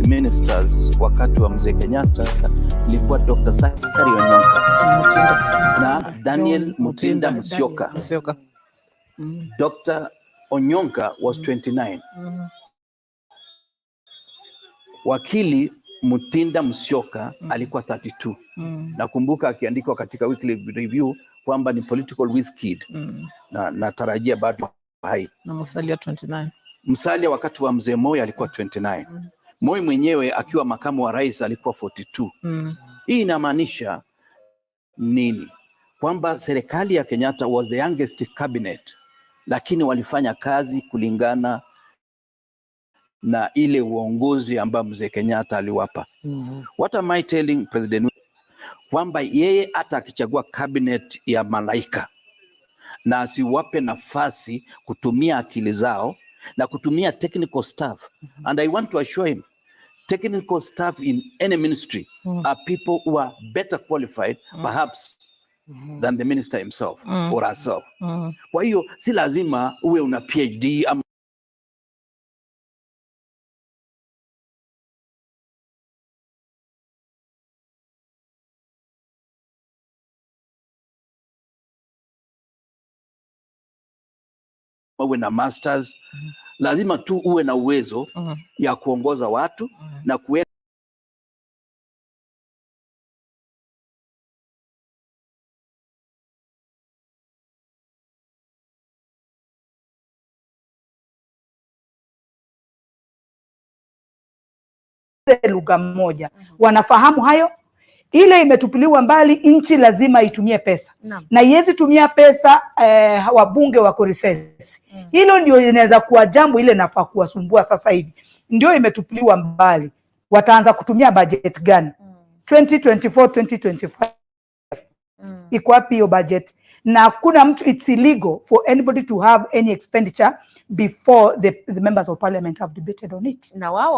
Ministers wakati wa Mzee Kenyatta ilikuwa Dr. Sakari Onyonka na Daniel Mutinda Musyoka. Dr. Onyonka was 29. Wakili Mutinda Musyoka alikuwa 32. Nakumbuka akiandikwa katika Weekly Review kwamba ni political whiz-kid. Na tarajia bado hai. Na Musalia 29. Musalia wakati wa Mzee Moi alikuwa 29. Moi mwenyewe akiwa makamu wa rais alikuwa 42. Hii inamaanisha nini? Kwamba serikali ya Kenyatta was the youngest cabinet, lakini walifanya kazi kulingana na ile uongozi ambao Mzee Kenyatta aliwapa. What am I telling President? Kwamba yeye hata akichagua cabinet ya malaika na asiwape nafasi kutumia akili zao na kutumia technical staff. And I want to assure him, technical staff in any ministry are people who are better qualified perhaps than the minister himself or herself. Kwa hiyo si lazima uwe una PhD ama uwe na masters. Lazima tu uwe na uwezo ya kuongoza watu na kuweka lugha moja. Wanafahamu hayo. Ile imetupiliwa mbali, nchi lazima itumie pesa. Na iwezi tumia pesa wabunge wako recess. Hilo ndio inaweza kuwa jambo ile nafaa kuwasumbua sasa hivi. Ndio imetupiliwa mbali. Wataanza kutumia budget gani? 2024 2025. Iko wapi hiyo budget? Na kuna mtu, it's illegal for anybody to have any expenditure before the members of parliament have debated on it. Na wao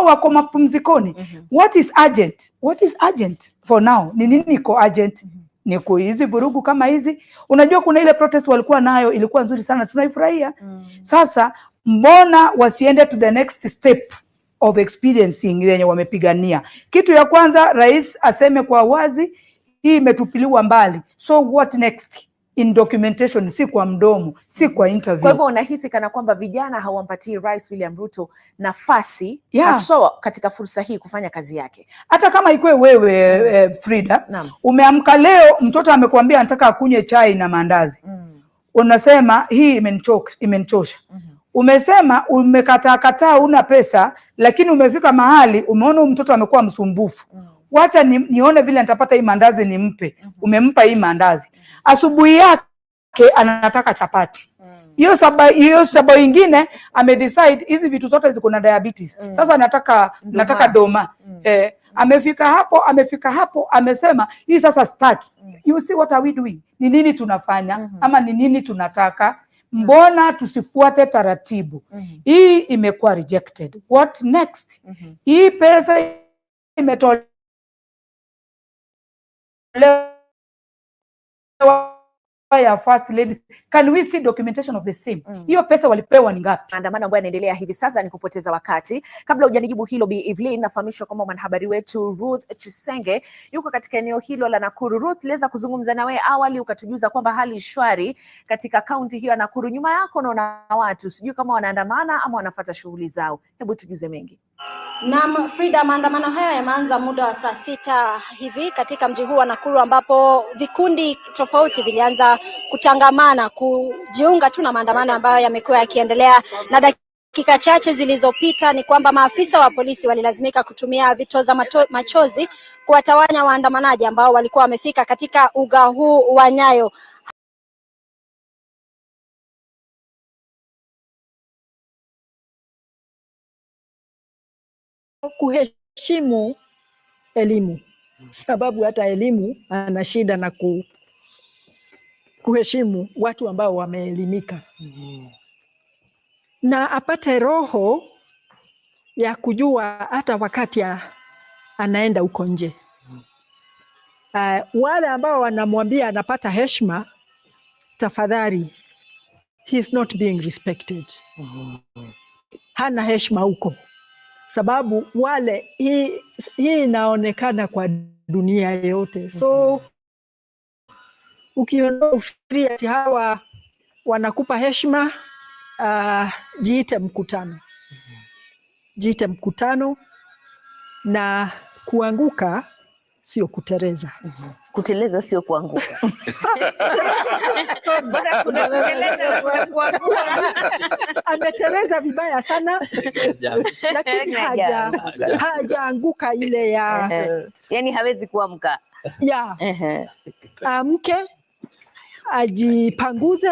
wako mapumzikoni. What is urgent? What is urgent for now? Ni nini iko urgent? Ni hizi vurugu kama hizi. Unajua kuna ile protest walikuwa nayo ilikuwa nzuri sana, tunaifurahia. Sasa mbona wasiende to the next step of experiencing yenye wamepigania? Kitu ya kwanza, rais aseme kwa wazi, hii imetupiliwa mbali. So what next? In documentation, si kwa mdomo, si kwa interview. Kwa hivyo unahisi kana kwamba vijana hawampatii Rais William Ruto nafasi haswa katika fursa hii kufanya kazi yake? Hata kama ikwe wewe Frida, umeamka leo mtoto amekwambia anataka akunywe chai na mandazi. Unasema hii imenichosha. Umesema umekataa una pesa, lakini umefika mahali umeona mtoto amekuwa msumbufu. Wacha nione vile nitapata hii mandazi nimpe. Umempa hii mandazi. Asubuhi yake anataka chapati. Hiyo sababu ingine amedecide hizi vitu zote ziko na diabetes. Sasa nataka doma. Amefika hapo amesema hii sasa start. You see what are we doing? Ni nini tunafanya ama ni nini tunataka? Mbona tusifuate taratibu? Hii imekuwa rejected. What next? Hii pesa imetolewa ya first lady, can we see documentation of the same? Hiyo pesa walipewa ni ngapi? Maandamano ambayo yanaendelea hivi sasa ni kupoteza wakati. Kabla hujanijibu hilo, Bi Evelyn, nafahamishwa kwamba mwanahabari wetu Ruth Chisenge yuko katika eneo hilo la Nakuru. Ruth, liweza kuzungumza na wewe awali ukatujuza kwamba hali shwari katika kaunti hiyo ya Nakuru. Nyuma yako naona watu, sijui kama wanaandamana ama wanafuata shughuli zao. Hebu tujuze mengi. Naam, Frida, maandamano haya yameanza muda wa saa 6 hivi katika mji huu wa Nakuru, ambapo vikundi tofauti vilianza kutangamana kujiunga tu na maandamano ambayo yamekuwa yakiendelea, na dakika chache zilizopita ni kwamba maafisa wa polisi walilazimika kutumia vitoza machozi kuwatawanya waandamanaji ambao walikuwa wamefika katika uga huu wa Nyayo. Kuheshimu elimu, sababu hata elimu ana shida na kuheshimu watu ambao wameelimika, na apate roho ya kujua hata wakati anaenda huko nje. Wale ambao wanamwambia anapata heshima, tafadhali, he is not being respected. Hana heshima huko. Sababu wale hii inaonekana kwa dunia yote. So ukiondoa ufikiri ati hawa wanakupa heshima, jiite mkutano. Jiite mkutano, na kuanguka sio kuteleza. Kuteleza sio kuanguka. Ameteleza vibaya sana, lakini hajaanguka ile ya yani hawezi kuamka. Ya amke, ajipanguze,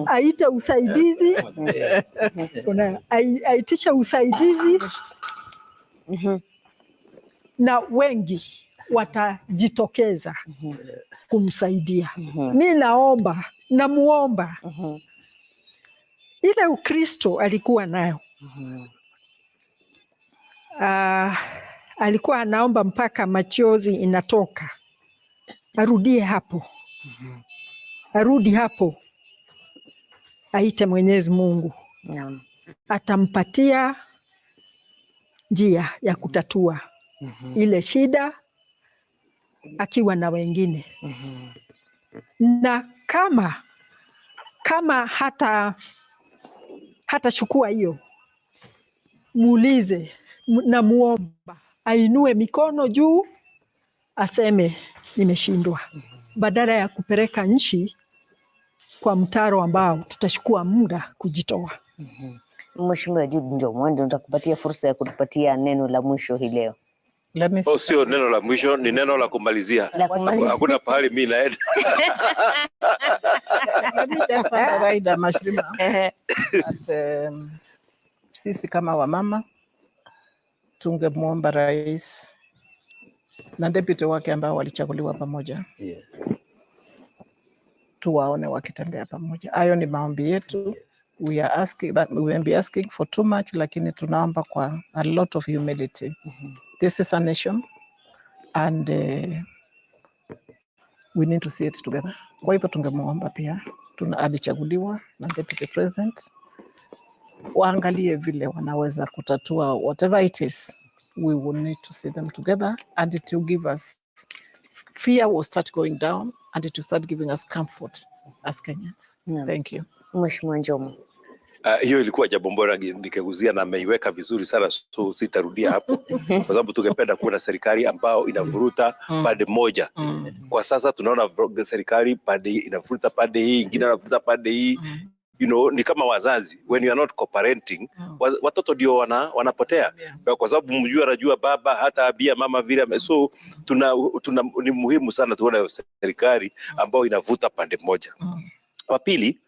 aite usaidizi, aitisha usaidizi, na wengi watajitokeza kumsaidia. Mimi namuomba ile Ukristo alikuwa nayo. Alikuwa anaomba mpaka machozi inatoka. Arudie hapo. Arudi hapo. Aite Mwenyezi Mungu. Atampatia njia ya kutatua ile shida akiwa na wengine. Na kama hata chukua hiyo, muulize na muomba, ainue mikono juu, aseme nimeshindwa, badala ya kupeleka nchi kwa mtaro ambao tutachukua muda kujitoa. Mheshimiwa Jude Njomo, ndio nitakupatia fursa ya kutupatia neno la mwisho hii leo. Sio neno la mwisho, ni neno la kumalizia. Hakuna pahali mimi naenda. Sisi kama wamama tungemwomba rais na deputy wake ambao walichaguliwa pamoja, tuwaone wakitembea pamoja. Hayo ni maombi yetu. We will be asking for too much, lakini tunaomba kwa a lot of humility. This is a nation and we need to see it together. Kwa hivyo tungemwomba pia, alichaguliwa na deputy president, waangalie vile wanaweza kutatua whatever it is. We will need to see them together, and it will give us fear will start going down, and it will start giving us comfort as Kenyans. Thank you. Mheshimiwa Njomo. Hiyo ilikuwa jambo bora nikeguzia na ameiweka vizuri sana, so sitarudia hapo kwa sababu tungependa kuwa na serikali ambao inavuruta pande moja. Kwa sasa tunaona serikali pande inavuruta pande hii, ingine inavuruta pande hii. You know, ni kama wazazi, when you are not cooperating, watoto ndio wanapotea. Kwa sababu mjua anajua baba hata abia mama vile. So ni muhimu sana tuone serikali ambao inavuta pande moja. Wa pili,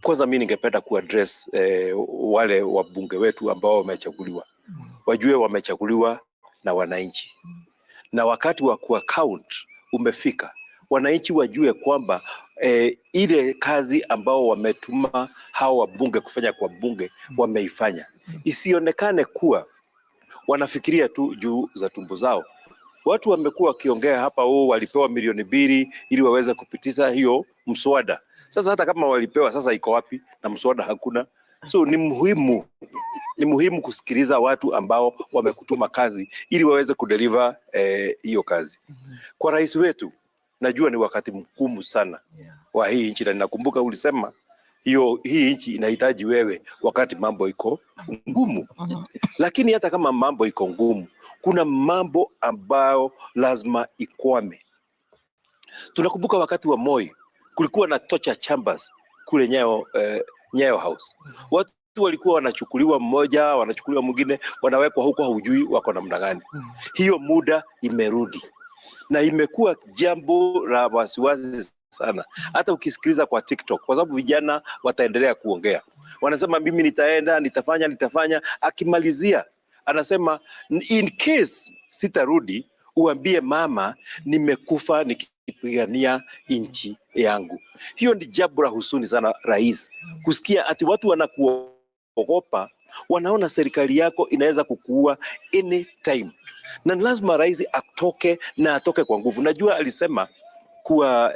kwanza mimi ningependa kuaddress wale wabunge wetu ambao wamechaguliwa. Wajue wamechaguliwa na wananchi. Na wakati wa kuaccount umefika. Wananchi wajue kwamba ile kazi ambao wametuma hao wabunge kufanya kwa bunge wameifanya. Isionekane kuwa wanafikiria tu juu za tumbo zao. Watu wamekuwa wakiongea hapa walipewa milioni 2 ili waweze kupitisha hiyo mswada. Sasa hata kama walipewa, sasa iko wapi? Na mswada hakuna. So ni muhimu kusikiliza watu ambao wamekutuma kazi ili waweze kudeliver hiyo kazi. Kwa rais wetu, najua ni wakati mgumu sana wa hii nchi, na ninakumbuka ulisema hii nchi inahitaji wewe wakati mambo iko ngumu. Lakini hata kama mambo iko ngumu, kuna mambo ambayo lazima ikwame. Tunakumbuka wakati wa Moi kulikuwa na torture chambers kule Nyayo House. Watu walikuwa wanachukuliwa, mmoja wanachukuliwa, mwingine wanawekwa huko, haujui wako namna gani. Hiyo muda imerudi na imekuwa jambo la wasiwasi sana. Hata ukisikiliza kwa TikTok, kwa sababu vijana wataendelea kuongea, wanasema mimi nitaenda, nitafanya. Akimalizia anasema in case sitarudi, uambie mama nimekufa nikipigania nchi yangu. Hiyo ni jambo la huzuni sana, rais, kusikia ati watu wanakuogopa, wanaona serikali yako inaweza kukuua anytime. Na lazima rais atoke kwa nguvu. Najua alisema kuwa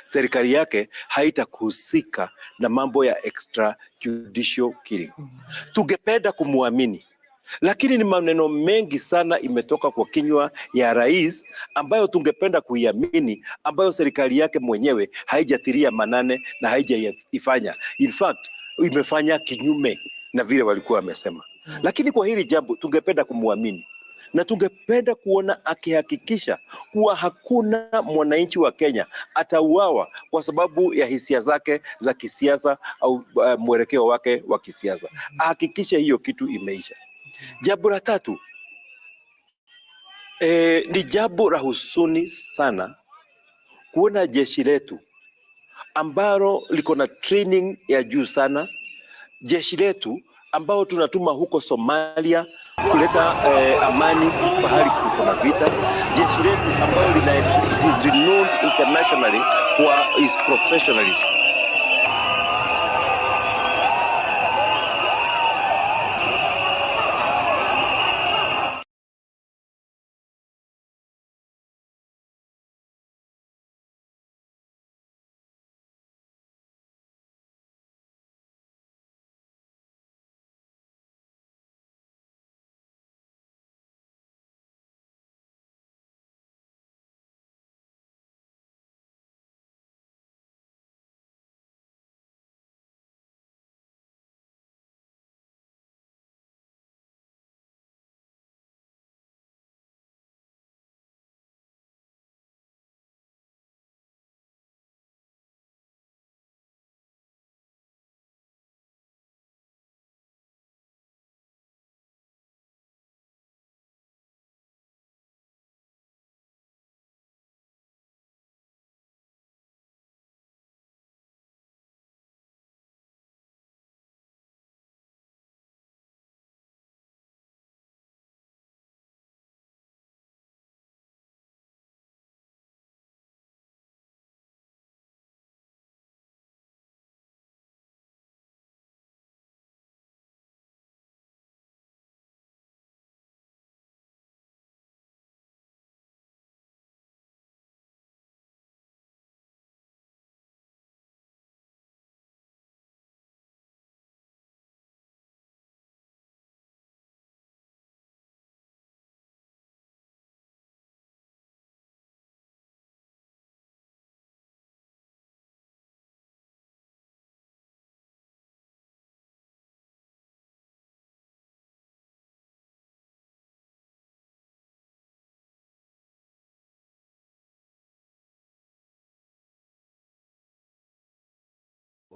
serikali yake haitakuhusika na mambo ya extrajudicial killing. Tungependa kumuamini, lakini ni maneno mengi sana imetoka kwa kinywa ya rais ambayo tungependa kuiamini, ambayo serikali yake mwenyewe haijatilia manane na haijaifanya. In fact, imefanya kinyume na vile walikuwa wamesema. Lakini kwa hili jambo tungependa kumuamini, na tungependa kuona akihakikisha kuwa hakuna mwananchi wa Kenya atauawa kwa sababu ya hisia zake za kisiasa au mwelekeo wake wa kisiasa. Ahakikishe hiyo kitu imeisha. Jambo la tatu, ni jambo la huzuni sana kuona jeshi letu ambalo liko na training ya juu sana, jeshi letu ambao tunatuma huko Somalia kuleta amani pahali kuko na vita, jeshi letu ambao is renowned internationally for its professionalism.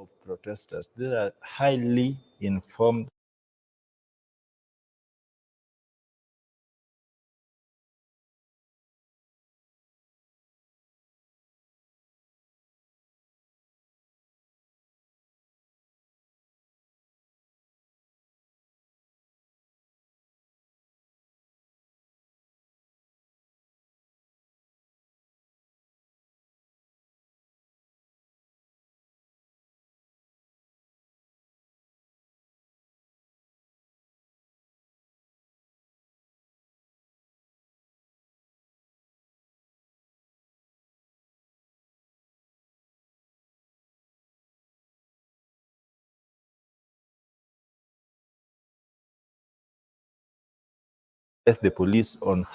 Of protesters, they are highly informed the police on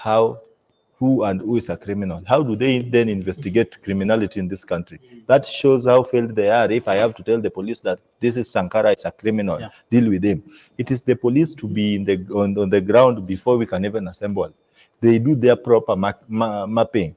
who is a criminal. How do they then investigate criminality in this country? That shows how failed they are. If I have to tell the police that this is Sankara, is a criminal, deal with him. It is the police to be on the ground before we can even assemble. They do their proper mapping.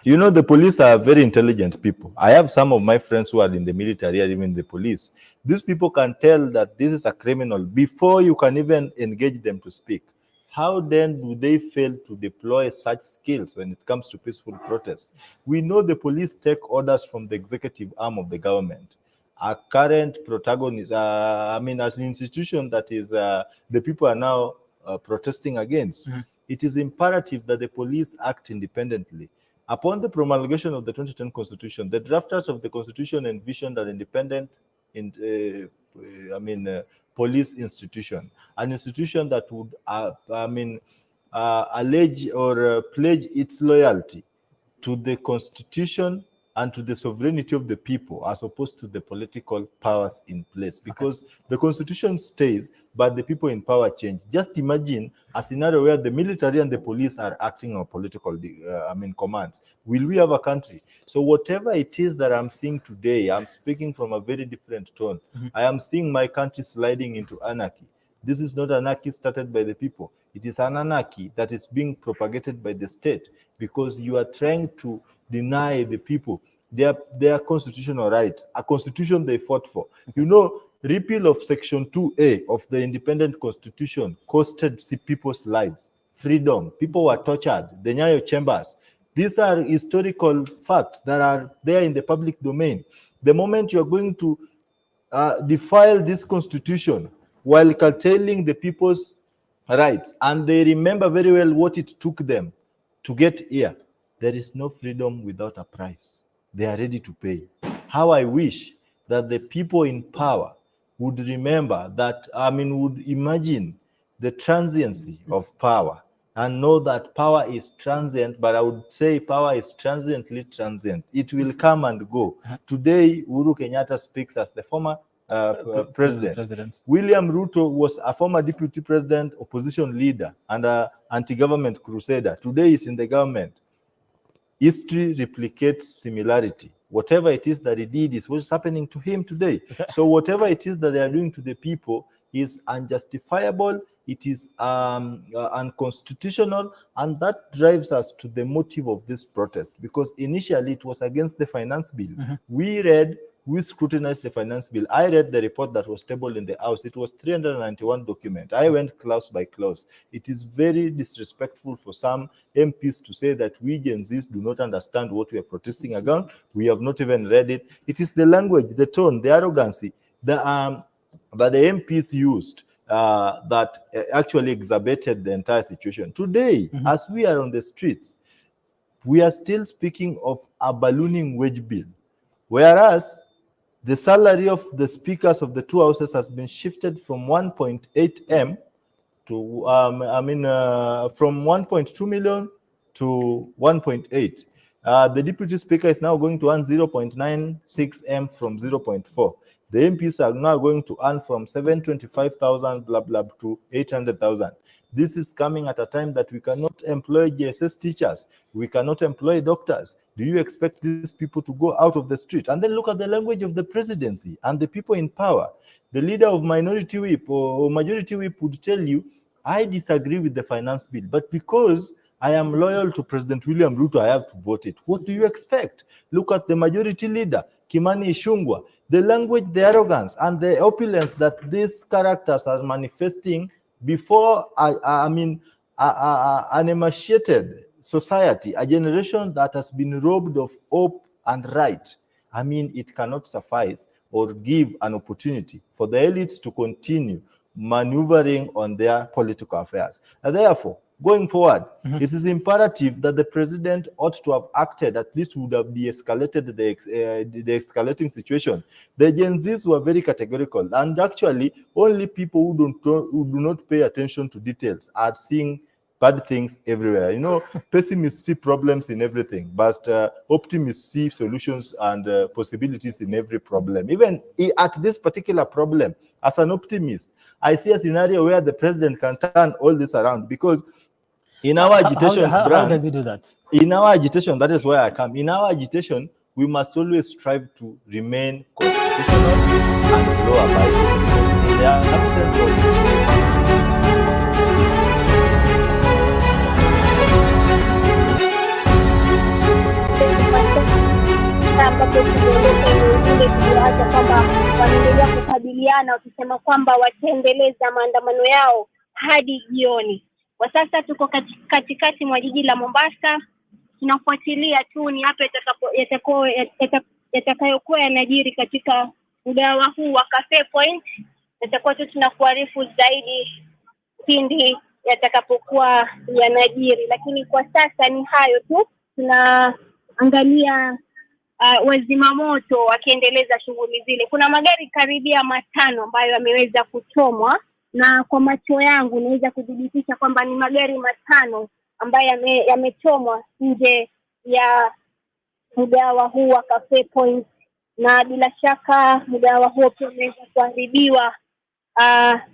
You know, the police are very intelligent people. I have some of my friends who are in the military or even the police. These people can tell that this is a criminal before you can even engage them to speak. How then do they fail to deploy such skills when it comes to peaceful protest? We know the police take orders from the executive arm of the government. Our current protagonist, as an institution that is the people are now protesting against, it is imperative that the police act independently. Upon the promulgation of the 2010 Constitution, the drafters of the Constitution envisioned an independent police institution, an institution that would allege or pledge its loyalty to the Constitution and to the sovereignty of the people, as opposed to the political powers in place, because the Constitution stays, but the people in power change. Just imagine a scenario where the military and the police are acting on political commands. Will we have a country? So whatever it is that I'm seeing today, I'm speaking from a very different tone. I am seeing my country sliding into anarchy. This is not anarchy started by the people. It is an anarchy that is being propagated by the state, because you are trying to deny the people their constitutional rights, a constitution they fought for. You know, repeal of Section 2A of the independent constitution costed people's lives, freedom. People were tortured, the Nyayo chambers. These are historical facts that are there in the public domain. The moment you're going to defile this constitution while curtailing the people's rights, and they remember very well what it took them to get here, there is no freedom without a price. They are ready to pay. How I wish that the people in power would remember that, would imagine the transiency of power and know that power is transient, but I would say power is transiently transient. It will come and go. Today, Uhuru Kenyatta speaks as the former president. William Ruto was a former deputy president, opposition leader, and an anti-government crusader. Today he's in the government. History replicates similarity. Whatever it is that he did is what's happening to him today. So whatever it is that they are doing to the people is unjustifiable, it is unconstitutional, and that drives us to the motive of this protest, because initially it was against the finance bill. We scrutinized the finance bill. I read the report that was tabled in the House. It was 391 documents. I went clause by clause. It is very disrespectful for some MPs to say that we Gen Zs do not understand what we are protesting against. We have not even read it. It is the language, the tone, the arrogancy that the MPs used that actually exacerbated the entire situation. Today, as we are on the streets, we are still speaking of a ballooning wage bill, whereas the salary of the speakers of the two houses has been shifted from 1.8 M to, from 1.2 million to 1.8. The deputy speaker is now going to earn 0.96 M from 0.4. The MPs are now going to earn from 725,000 blah blah to 800,000. This is coming at a time that we cannot employ GSS teachers. We cannot employ doctors. Do you expect these people to go out of the street? And then look at the language of the presidency and the people in power. The leader of minority whip or majority whip would tell you, I disagree with the finance bill, but because I am loyal to President William Ruto, I have to vote it. What do you expect? Look at the majority leader, Kimani Ichung'wah. The language, the arrogance, and the opulence that these characters are manifesting before an emaciated society, a generation that has been robbed of hope and right. It cannot suffice or give an opportunity for the elites to continue maneuvering on their political affairs. And therefore, going forward, it is imperative that the president ought to have acted, at least would have de-escalated the escalating situation. The Gen Zs were very categorical, and actually only people who do not pay attention to details are seeing bad things everywhere. You know, pessimists see problems in everything, but optimists see solutions and possibilities in every problem. Even at this particular problem, as an optimist, I see a scenario where the president can turn all this around, because In our agitation, how does he do that? In our agitation, that is where I come. In our agitation, we must always strive to remain constitutional and law-abiding. In the absence of ambapo tuliacha kwamba wanaendelea kukabiliana wakisema kwamba wataendeleza maandamano yao hadi jioni. Kwa sasa tuko katikati mwa jiji la Mombasa, tunafuatilia tu ni hapa yatakayokuwa yanajiri katika mgahawa huu wa Cafe Point. Tutakuwa tu tunakuarifu zaidi pindi yatakapokuwa yanajiri, lakini kwa sasa ni hayo tu. Tunaangalia wazima moto wakiendeleza shughuli zile. Kuna magari karibia 5 ambayo yameweza kuchomwa, na kwa macho yangu naweza kudhibitisha kwamba ni magari 5 ambayo yamechomwa nje ya mgahawa huu wa Cafe Point, na bila shaka mgahawa huo pia umeweza kuharibiwa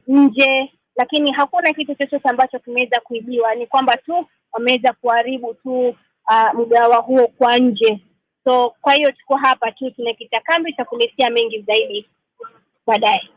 nje, lakini hakuna kitu chochote ambacho kimeweza kuibiwa. Ni kwamba tu wameweza kuharibu tu mgahawa huo kwa nje. So kwa hiyo tuko hapa tu tunakita kambi, tutakuletea mengi zaidi baadaye.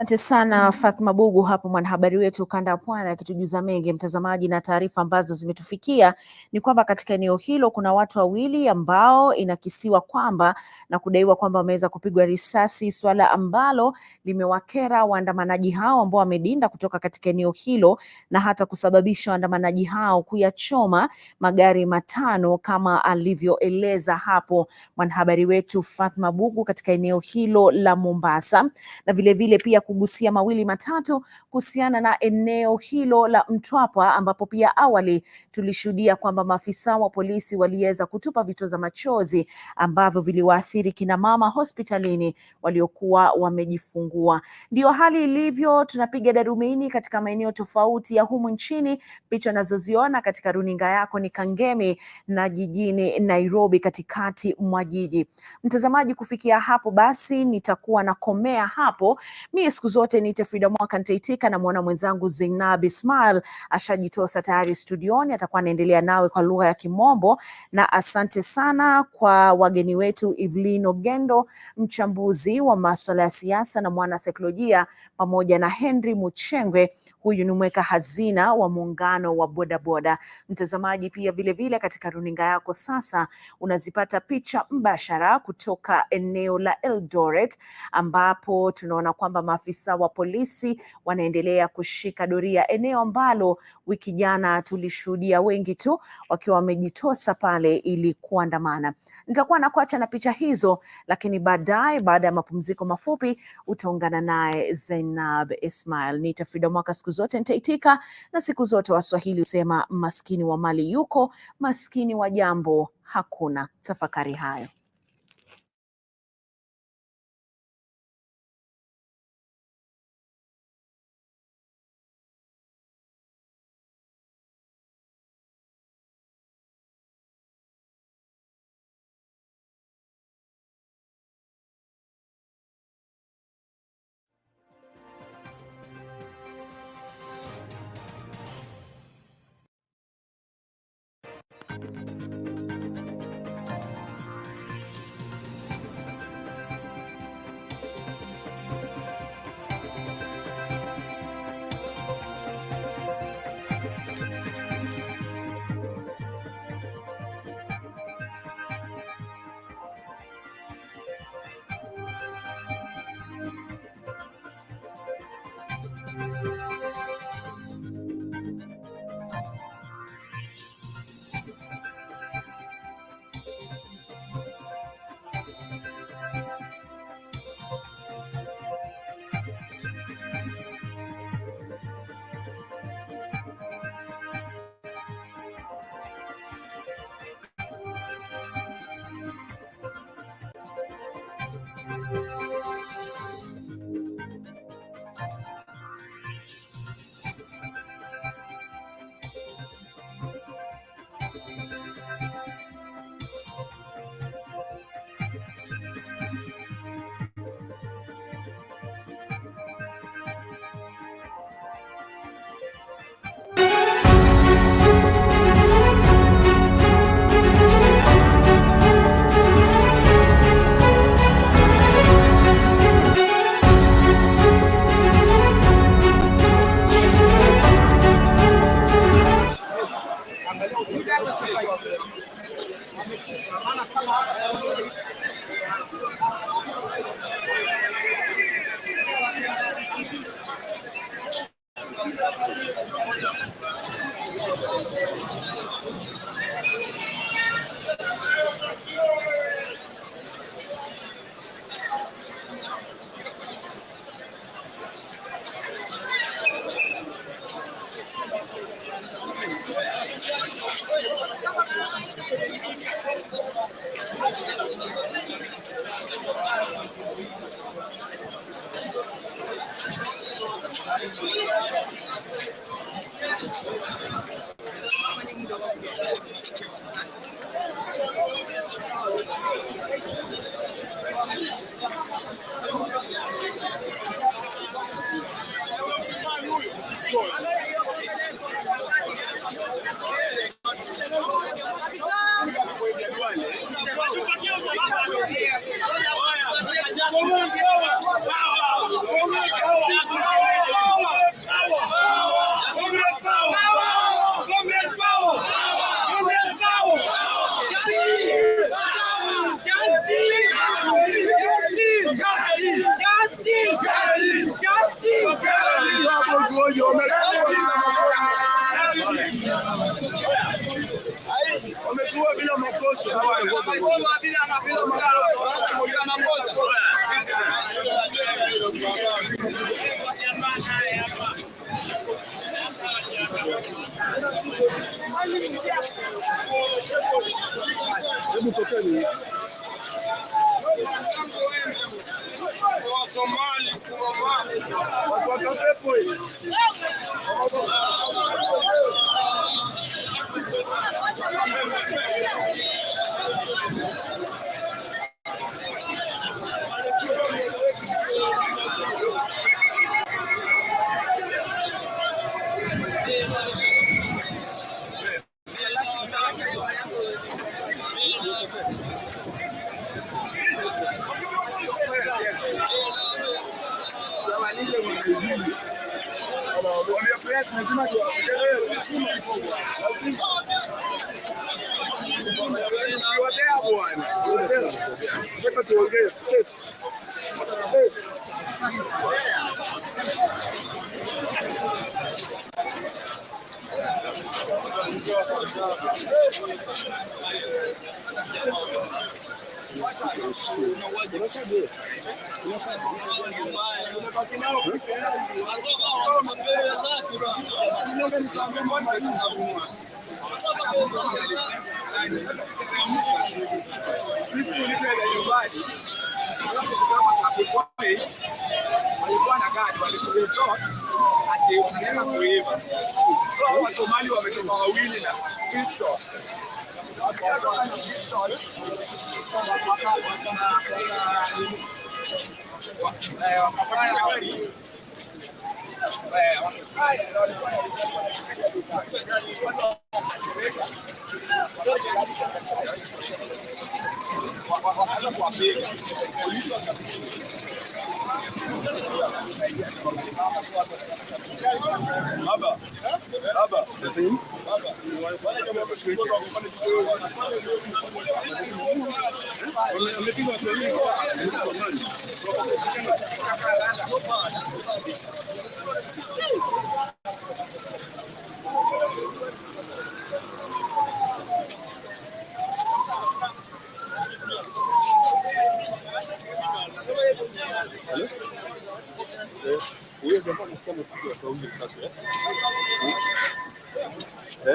Asante sana Fatma Bugu hapo, mwanahabari wetu kanda ya Pwani, akitujuza mengi. Mtazamaji, na taarifa ambazo zimetufikia ni kwamba katika eneo hilo kuna watu wawili ambao inakisiwa kwamba na kudaiwa kwamba wameweza kupigwa risasi, swala ambalo limewakera waandamanaji hao ambao wamedinda kutoka katika eneo hilo na hata kusababisha waandamanaji hao kuyachoma magari 5 kama alivyoeleza hapo mwanahabari wetu Fatma Bugu katika eneo hilo la Mombasa, na vile vile pia kugusia mawili matatu kuhusiana na eneo hilo la Mtwapa, ambapo pia awali tulishuhudia kwamba maafisa wa polisi waliweza kutupa vitoza machozi ambavyo viliwaathiri kina mama hospitalini waliokuwa wamejifungua. Ndio hali ilivyo, tunapiga darubini katika maeneo tofauti ya humu nchini. Picha nazoziona katika runinga yako ni Kangemi na jijini Nairobi, katikati mwa jiji. Mtazamaji, kufikia hapo basi nitakuwa nakomea hapo. Mimi siku zote niite Frida Mwaka nitaitika, na muona mwenzangu Zainab Ismail ashajitosa tayari studioni, atakuwa anaendelea nawe kwa lugha ya Kimombo. Na asante sana kwa wageni wetu Evelyn Ogendo, mchambuzi wa masuala ya siasa na mwana saikolojia, pamoja na Henry Muchengwe, huyu ni mweka hazina wa muungano wa bodaboda. Mtazamaji, pia vile vile katika runinga yako sasa unazipata picha mbashara kutoka eneo la Eldoret, ambapo tunaona kwamba maafisa wa polisi wanaendelea kushika doria, eneo ambalo wiki jana tulishuhudia wengi tu wakiwa wamejitosa pale ili kuandamana. Nitakuwa nakuacha na picha hizo, lakini baadaye, baada ya mapumziko mafupi, utaungana naye Zainab Ismail. Niita Frida Mwaka, siku zote nitaitika, na siku zote Waswahili husema maskini wa mali yuko, maskini wa jambo hakuna. Tafakari hayo.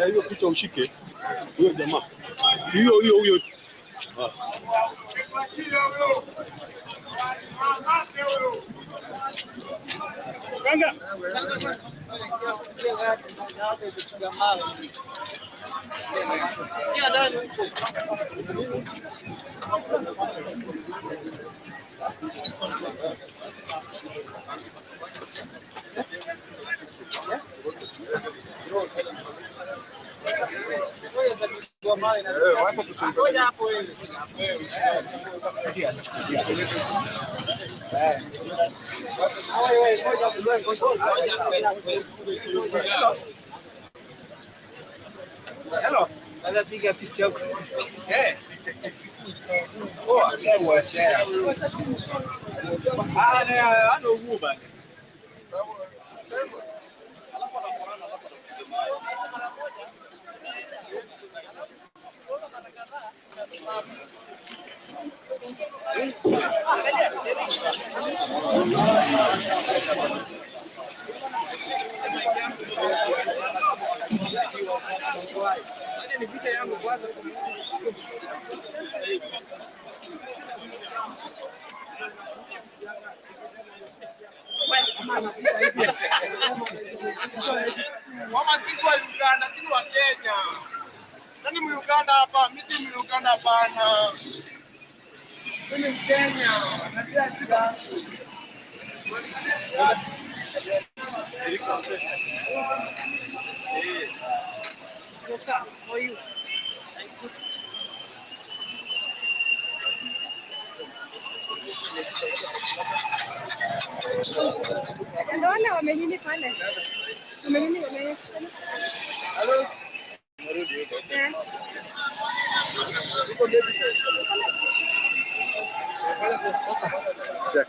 Hiyo picha ushike huyo jamaa. Huyo. Hello. Piga picha huko. Ni picha yangu kwanza. Mama kitu wa Uganda, kitu wa Kenya. Nani Uganda hapa? Mimi si Uganda hapana. Mimi ni Kenya. Natia shida. Yes, sir. How are you? Naona wamenini pale. Wamenini pale. Hello. Jack.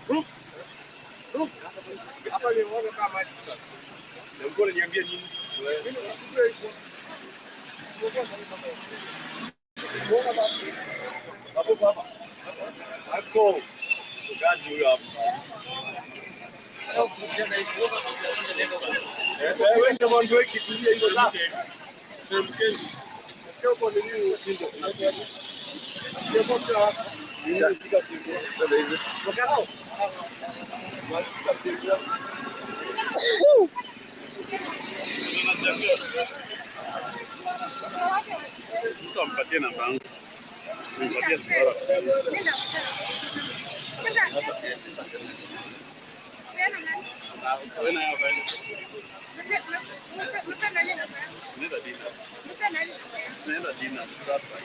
Hello. Hapa ni mmoja kama maji sasa. Na uko unaniambia nini? Mimi nasubiri hivyo. Hapo baba. Hapo. Kazi huyo hapo. Wewe ndio mwanzo kitu hiyo zake. Mkeni. Sio kwa nini usindo. Sio kwa mpatie namba yangu. Nipatie sura. Wewe hapa. Nenda dina sasa.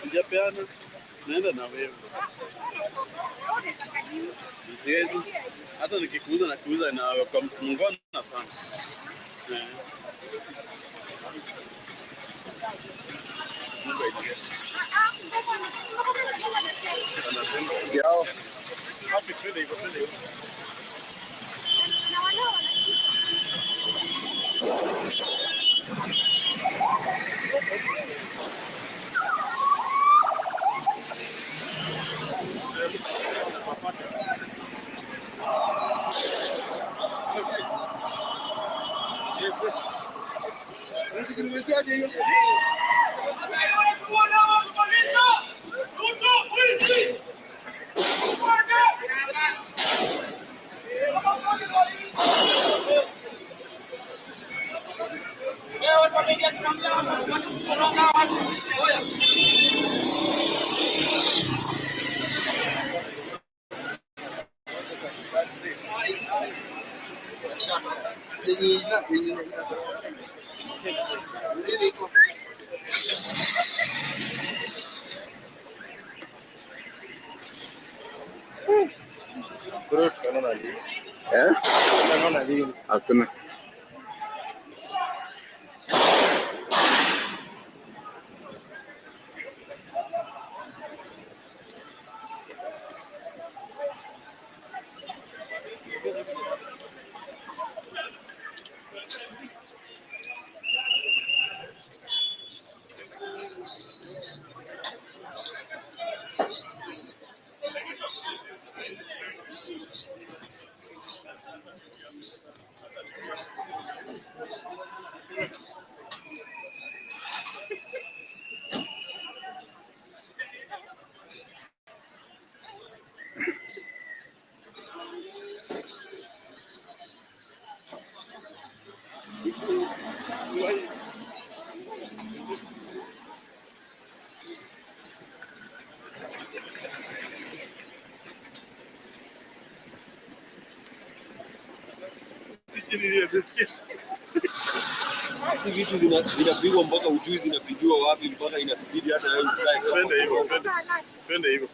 Sijapeana. Naenda na wewe. Siwezi. Hata nikikuuza na kuuza na kwa mngona sana. Yao. Happy Friday, go Friday. Hakuna. Si vitu zinapigwa mpaka ujui zinapigiwa wapi mpaka inasibidi hata wewe ukae kama. Twende hivyo.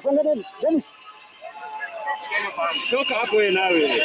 Songa Dennis. Toka hapo wewe nawe.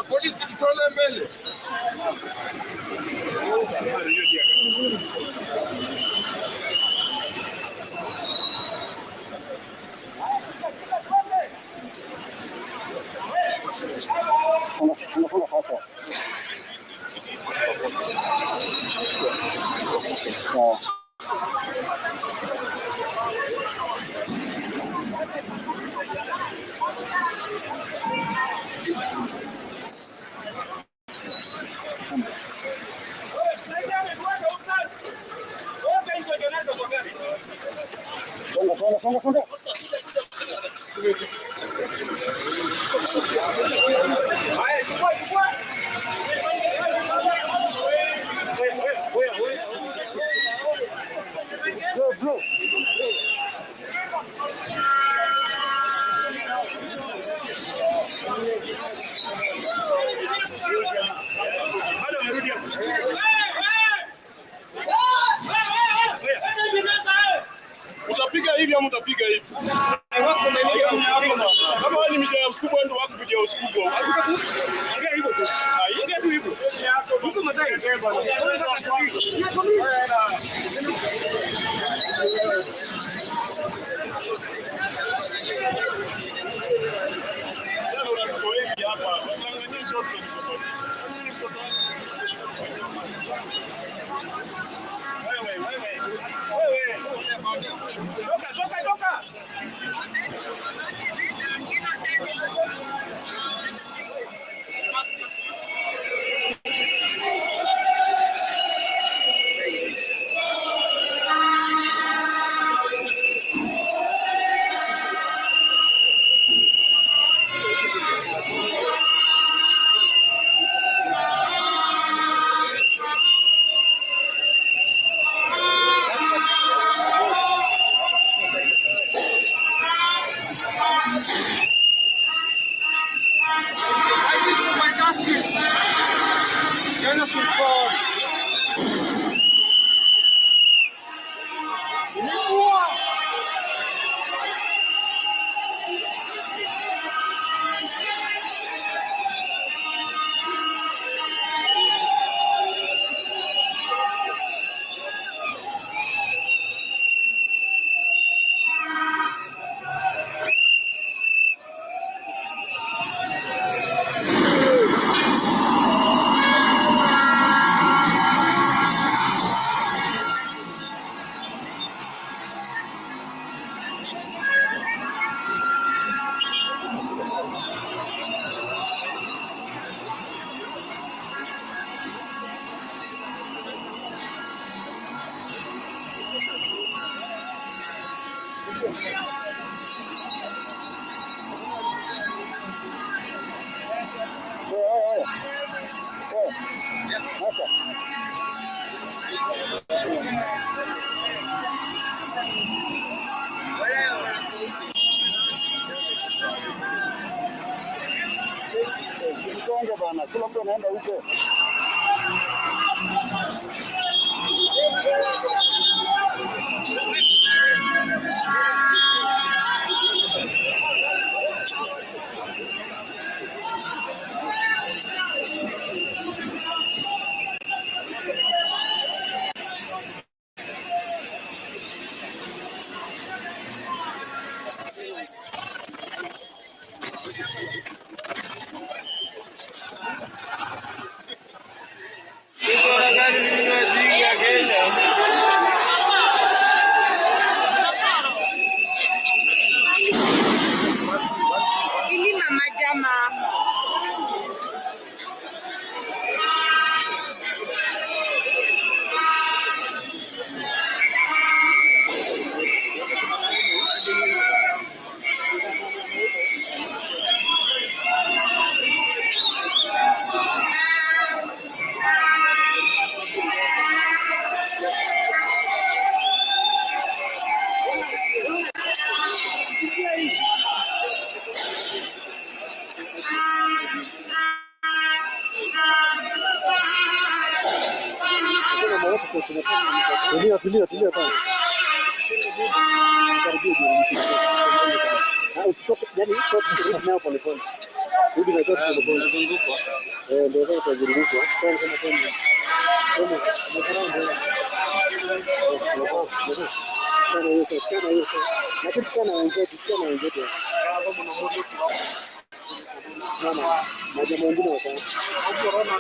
Polisi tutole mbele. Funga faster. Songa. Bro. Utapiga hivi au utapiga hivi? Kama wewe ni mjaya mkubwa ndio wako kujia usikubwa. Ongea hivyo tu. Ongea tu hivyo. Mtu mtaje beba. Toka. Songe bana, kila mtu anaenda huko. Tulia kwanza. Usitoke, yani rudi nao pole pole. Rudi na shoti pole pole. Unazungukwa. Ndio sasa utazungukwa. Sana kama kwenda. Kama sana hiyo shoti kana hiyo. Na kitu kana wenzetu. Mama, majamaa wengine watano. Corona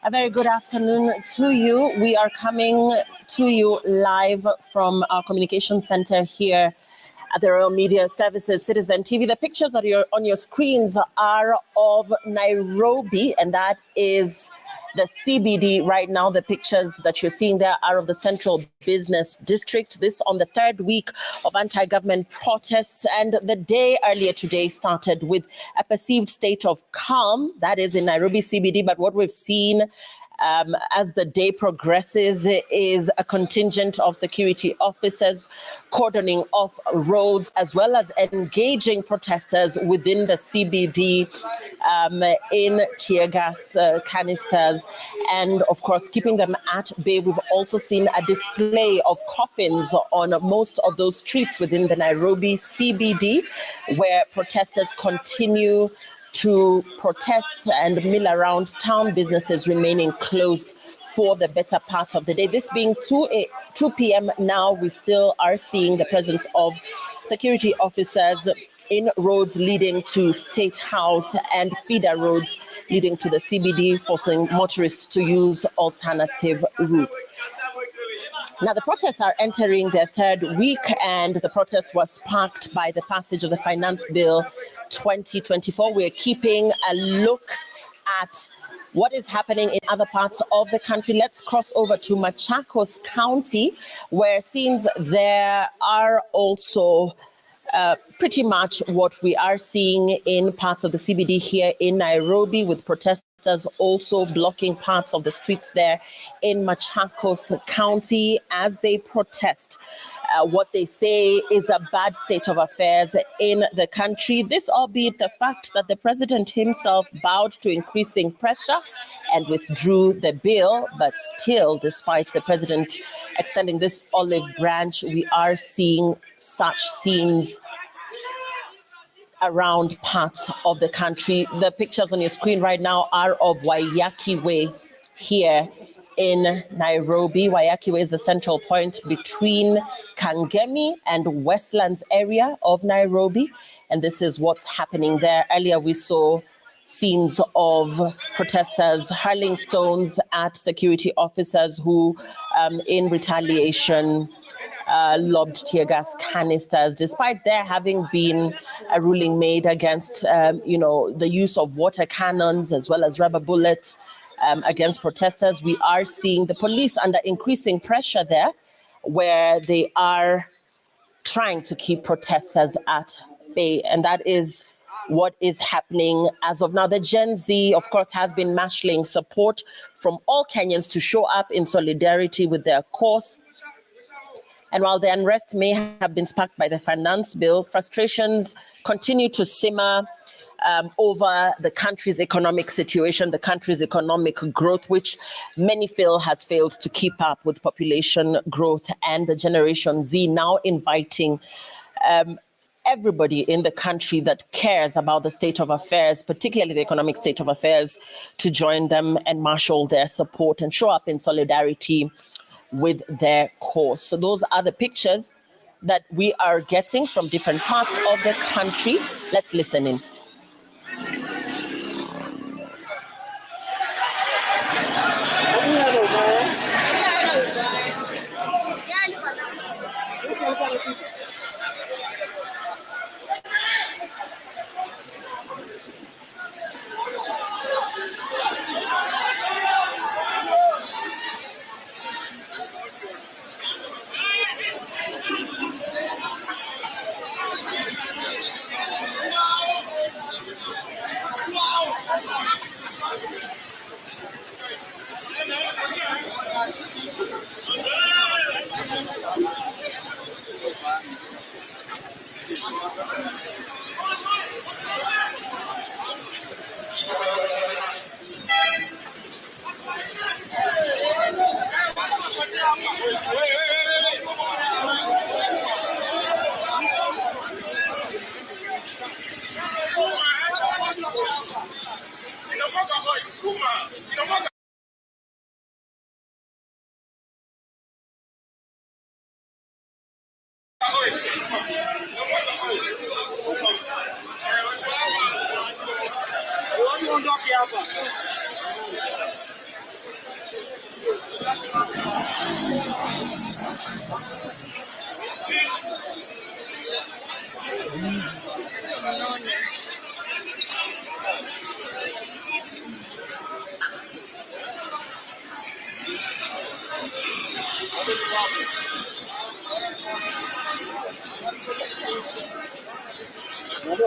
A very good afternoon to you. We are coming to you live from our communication center here at the Royal Media Services Citizen TV. The pictures on your screens are of Nairobi, and that is the CBD right now. The pictures that you're seeing there are of the Central Business District. This on the third week of anti-government protests, and the day earlier today started with a perceived state of calm, that is in Nairobi CBD. But what we've seen as the day progresses is a contingent of security officers cordoning off roads, as well as engaging protesters within the CBD in tear gas canisters, and of course keeping them at bay. We've also seen a display of coffins on most of those streets within the Nairobi CBD, where protesters continue to protest and mill around town, businesses remaining closed for the better part of the day. This being 2 p.m. now, we still are seeing the presence of security officers in roads leading to State House and feeder roads leading to the CBD, forcing motorists to use alternative routes. Now, the protests are entering their third week, and the protest was sparked by the passage of the Finance Bill 2024. We're keeping a look at what is happening in other parts of the country. Let's cross over to Machakos County, where scenes there are also pretty much what we are seeing in parts of the CBD here in Nairobi, with protesters also blocking parts of the streets there in Machakos County as they protest what they say is a bad state of affairs in the country. This albeit the fact that the president himself bowed to increasing pressure and withdrew the bill, but still, despite the president extending this olive branch, we are seeing such scenes around parts of the country. The pictures on your screen right now are of Waiyaki Way here in Nairobi. Waiyaki Way is the central point between Kangemi and Westlands area of Nairobi, and this is what's happening there. Earlier we saw scenes of protesters hurling stones at security officers who, in retaliation, lobbed tear gas canisters, despite there having been a ruling made against, the use of water cannons as well as rubber bullets against protesters. We are seeing the police under increasing pressure there, where they are trying to keep protesters at bay, and that is what is happening as of now. The Gen Z, of course, has been marshalling support from all Kenyans to show up in solidarity with their cause. And while the unrest may have been sparked by the finance bill, frustrations continue to simmer over the country's economic situation, the country's economic growth, which many feel has failed to keep up with population growth, and the Generation Z now inviting everybody in the country that cares about the state of affairs, particularly the economic state of affairs, to join them and marshal their support and show up in solidarity with their cause. So those are the pictures that we are getting from different parts of the country. Let's listen in.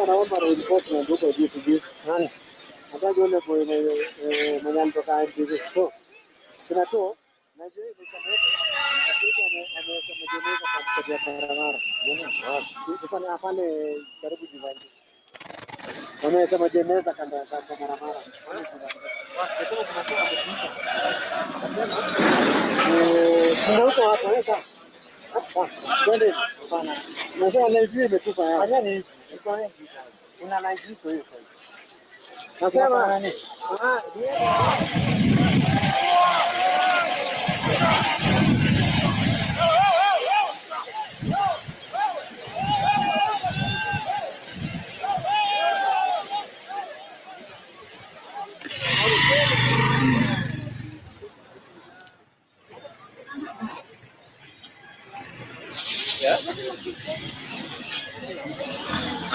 Anaomba reinforcement huko juu. Nani? Nataka yule mwenye anatoka hivi. So, kuna tu na je amejeneza katika barabara. Unaona? Pale karibu jivanji. Wamesema jeneza kando ya barabara. Ndio huko hapo sasa. Twende sana. Nasema live imetupa hapa. Fanya nini? Una live hiyo hiyo. Nasema nini?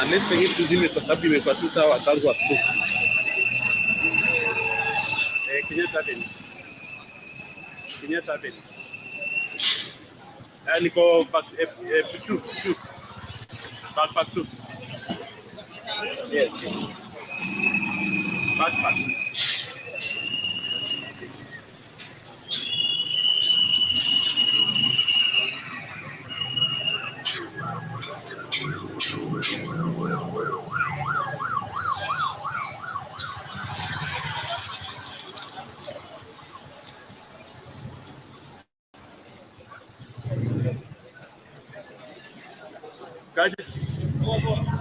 Unless pengine tuzime kwa sababu imekuwa tu sawa tangu asubuhi. Kenyatta Avenue. Niko back F2. Back 2. Yes. Back. Kaje?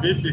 Vipi?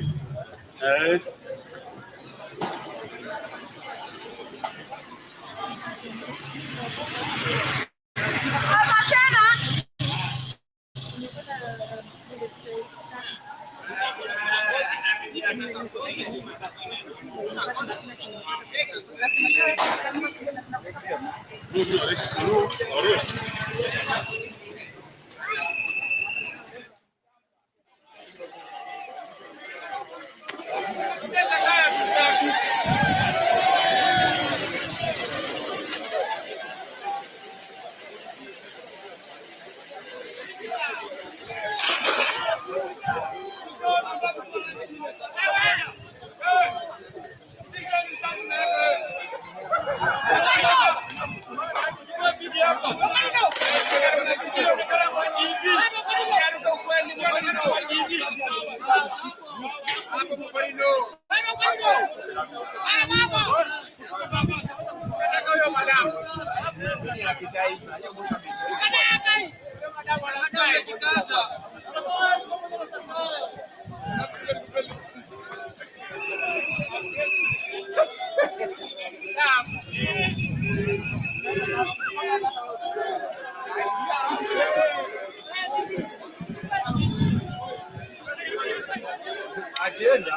Agenda.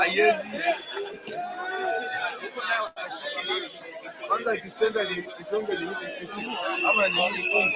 Ayezi. Kwanza kisenda isonge limiti 56 ama ni nini?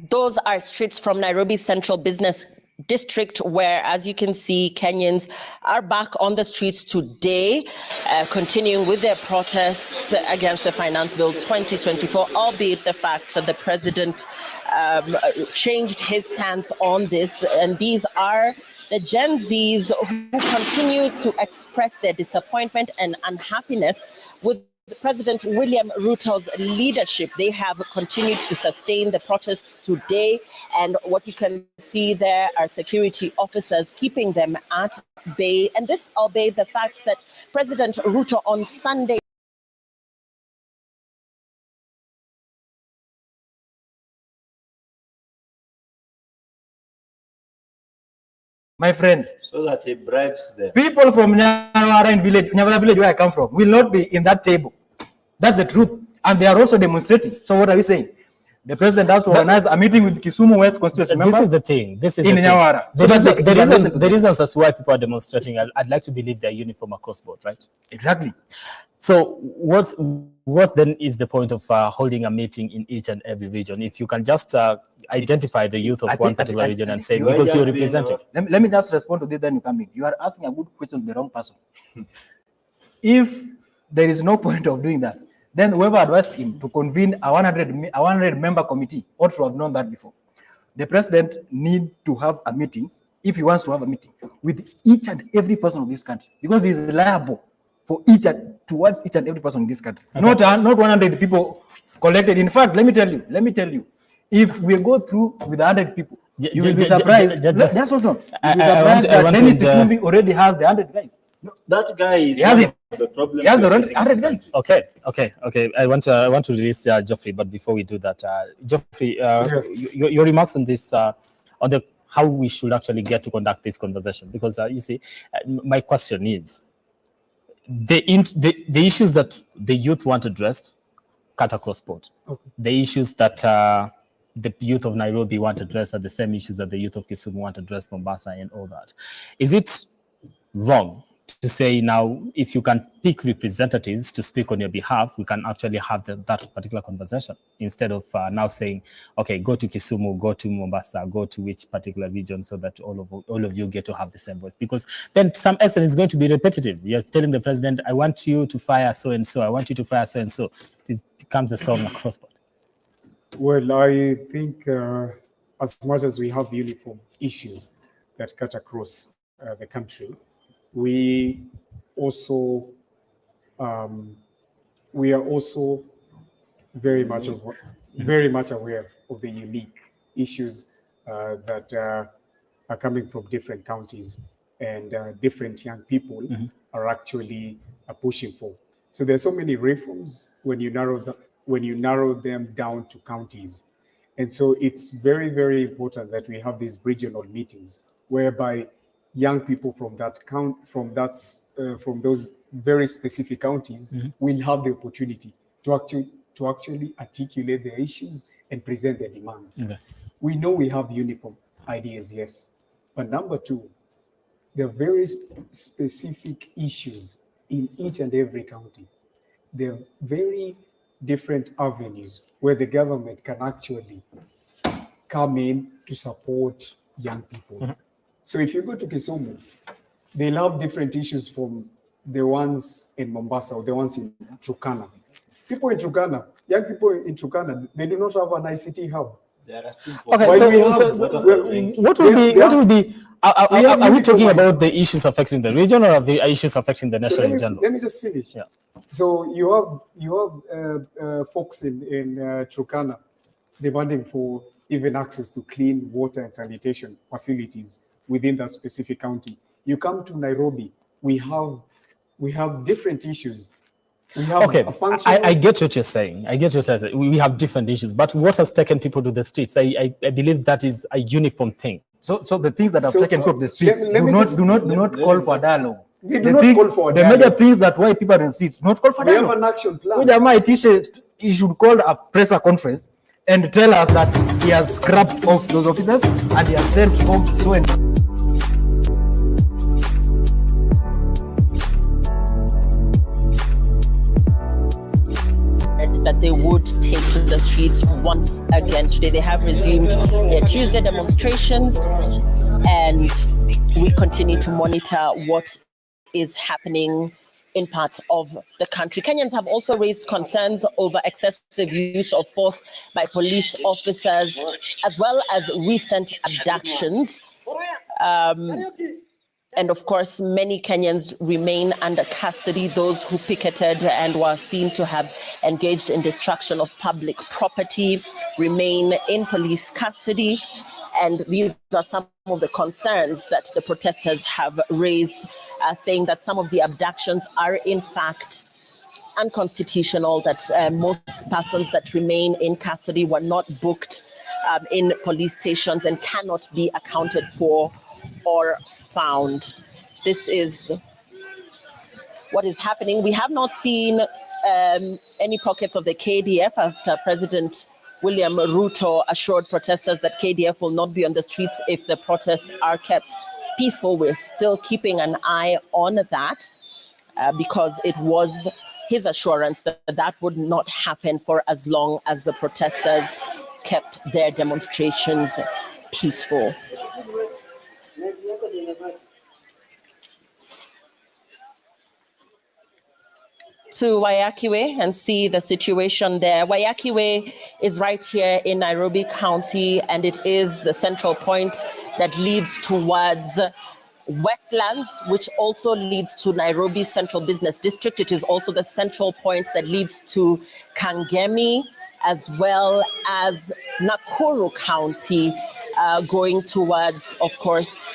Those are streets from Nairobi's Central Business District, where, as you can see, Kenyans are back on the streets today, continuing with their protests against the Finance Bill 2024, albeit the fact that the president changed his stance on this. And these are the Gen Zs who continue to express their disappointment and unhappiness with President William Ruto's leadership. They have continued to sustain the protests today, and what you can see there are security officers keeping them at bay. And this albeit the fact that President Ruto on Sunday my friend, so that he bribes them. People from Nyawara village, where I come from, will not be in that table. That's the truth. And they are also demonstrating. So what are we saying? The president has to organize a meeting with Kisumu West constituency members. This is the thing. This is in the Nyawara. The reasons as why people are demonstrating, I'd like to believe they're uniform across board, right? Exactly. So what then is the point of holding a meeting in each and every region? If you can just identify the youth of one particular region and say, because you're representing. Let me just respond to this, then you come in. You are asking a good question to the wrong person. If there is no point of doing that, then whoever advised him to convene a 100-member committee ought to have known that before. The president need to have a meeting, if he wants to have a meeting, with each and every person of this country, because he is liable for towards each and every person in this country. Okay. Not 100 people collected. In fact, let me tell you, if we go through with 100 people, you will be surprised. That's what's wrong. You will be surprised that Dennis Itumbi already has the 100 guys. No, that guy is the problem. He has the 100 guys. Okay. I want to release Geoffrey, but before we do that, Geoffrey, your remarks on this, on how we should actually get to conduct this conversation, because you see, my question is, the issues that the youth want addressed cut across board. Okay. The issues that the youth of Nairobi want addressed are the same issues that the youth of Kisumu want addressed, Mombasa and all that. Is it wrong to say now, if you can pick representatives to speak on your behalf, we can actually have that particular conversation, instead of now saying, okay, go to Kisumu, go to Mombasa, go to which particular region, so that all of you get to have the same voice? Because then to some extent it's going to be repetitive. You're telling the president, I want you to fire so-and-so, I want you to fire so-and-so. It becomes a song across board. Well, I think as much as we have uniform issues that cut across the country, we are also very much aware of the unique issues that are coming from different counties, and different young people are actually pushing for. So there's so many reforms when you narrow them down to counties. And so it's very, very important that we have these regional meetings whereby young people from those very specific counties will have the opportunity to actually articulate their issues and present their demands. Okay. We know we have uniform ideas, yes. But number two, there are very specific issues in each and every county. There are very different avenues where the government can actually come in to support young people. So if you go to Kisumu, they'll have different issues from the ones in Mombasa or the ones in Turkana. People in Turkana, young people in Turkana, they do not have an ICT hub. Okay, what will be? Are we talking about the issues affecting the region, or are the issues affecting the nation in general? Let me just finish. Yeah. So you have folks in Turkana demanding for even access to clean water and sanitation facilities within that specific county. You come to Nairobi, we have different issues. We have Okay, I get what you're saying. We have different issues, but what has taken people to the streets? I believe that is a uniform thing. So the things that have taken people to the streets do not call for dialogue. They do not call for the major things that why people are in the streets do not call for dialogue. We have an action plan. He should call a presser conference and tell us that he has scrapped off those officers and he has sent home so and that they would take to the streets once again. Today they have resumed their Tuesday demonstrations, and we continue to monitor what is happening in parts of the country. Kenyans have also raised concerns over excessive use of force by police officers, as well as recent abductions. And of course, many Kenyans remain under custody. Those who picketed and were seen to have engaged in destruction of public property remain in police custody. And these are some of the concerns that the protesters have raised, saying that some of the abductions are in fact unconstitutional, that most persons that remain in custody were not booked in police stations and cannot be accounted for or found. This is what is happening. We have not seen any pockets of the KDF after President William Ruto assured protesters that KDF will not be on the streets if the protests are kept peaceful. We're still keeping an eye on that because it was his assurance that that would not happen for as long as the protesters kept their demonstrations peaceful. To Wayakiwe and see the situation there. Wayakiwe is right here in Nairobi County, and it is the central point that leads towards Westlands, which also leads to Nairobi Central Business District. It is also the central point that leads to Kangemi, as well as Nakuru County, going towards, of course,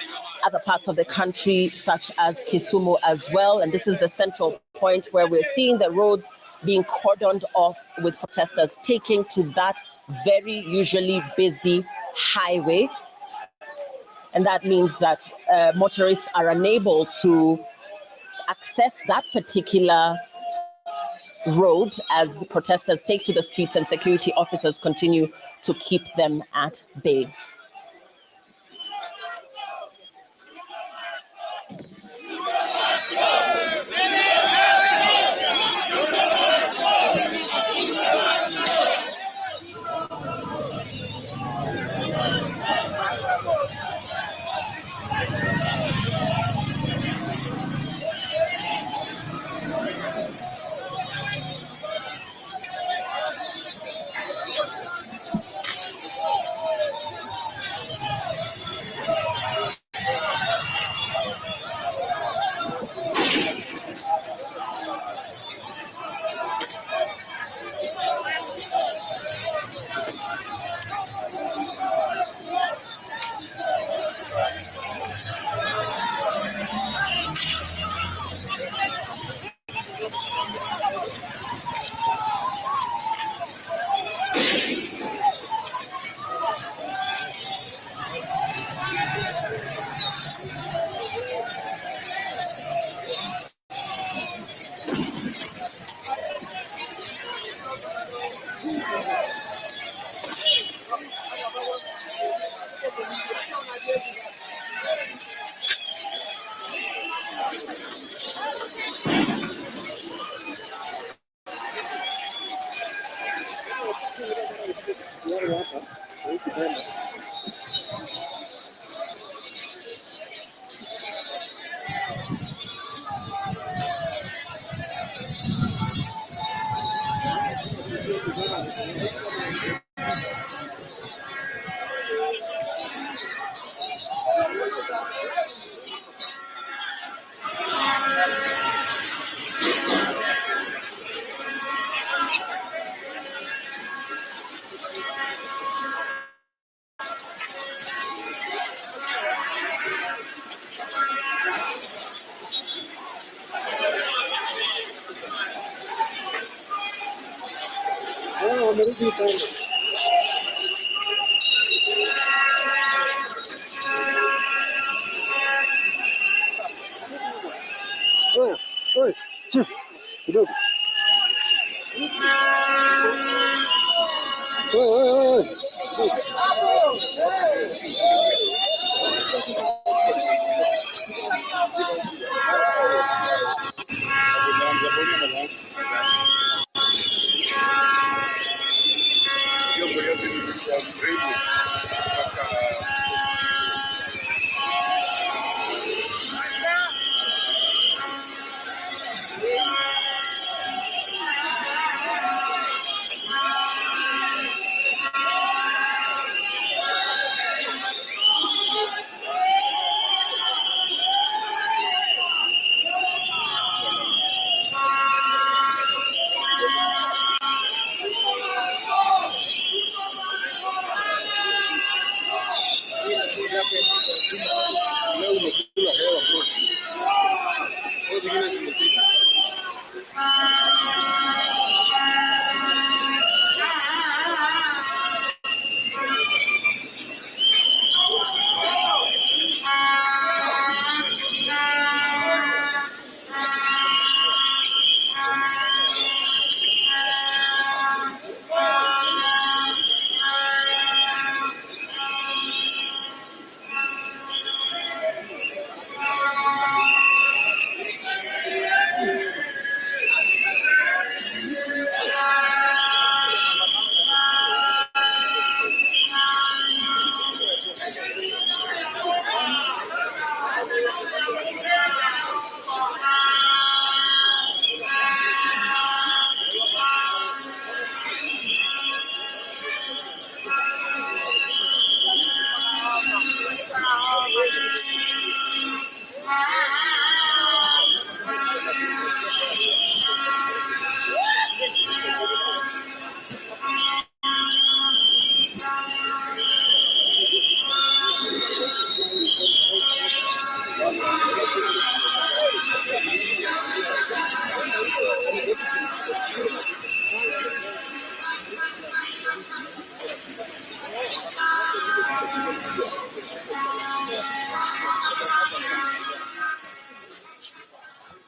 other parts of the country, such as Kisumu as well. And this is the central point where we're seeing the roads being cordoned off with protesters taking to that very usually busy highway. And that means that motorists are unable to access that particular road as protesters take to the streets and security officers continue to keep them at bay.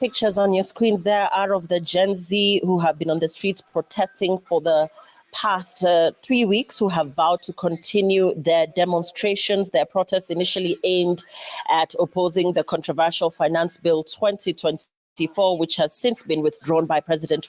Pictures on your screens there are of the Gen Z who have been on the streets protesting for the past 3 weeks, who have vowed to continue their demonstrations, their protests initially aimed at opposing the controversial Finance Bill 2024, which has since been withdrawn by President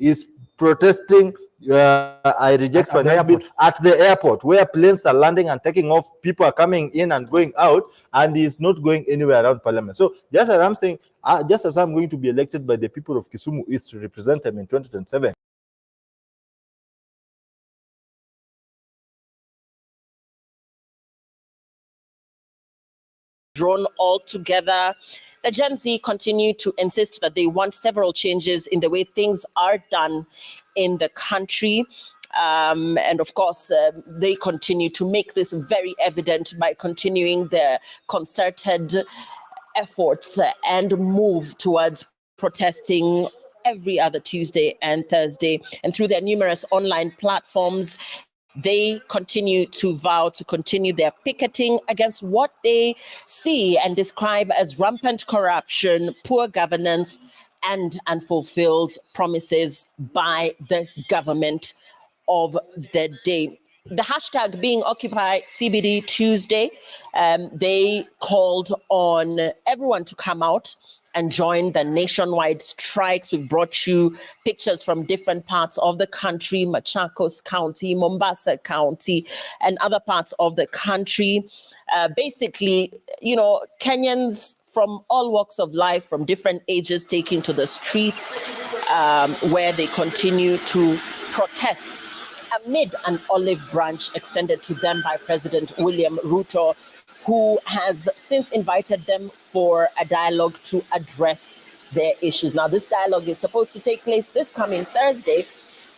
is protesting I reject finance bill at the airport where planes are landing and taking off, people are coming in and going out, and he's not going anywhere around parliament. So just as I'm saying, just as I'm going to be elected by the people of Kisumu East to represent them in 2027, drawn all together. The Gen Z continue to insist that they want several changes in the way things are done in the country. And of course, they continue to make this very evident by continuing their concerted efforts and move towards protesting every other Tuesday and Thursday. And through their numerous online platforms, they continue to vow to continue their picketing against what they see and describe as rampant corruption, poor governance, and unfulfilled promises by the government of the day. The hashtag being Occupy CBD Tuesday, they called on everyone to come out and join the nationwide strikes. We've brought you pictures from different parts of the country, Machakos County, Mombasa County, and other parts of the country. Basically, you know, Kenyans from all walks of life, from different ages, taking to the streets, where they continue to protest amid an olive branch extended to them by President William Ruto, who has since invited them for a dialogue to address their issues. Now, this dialogue is supposed to take place this coming Thursday,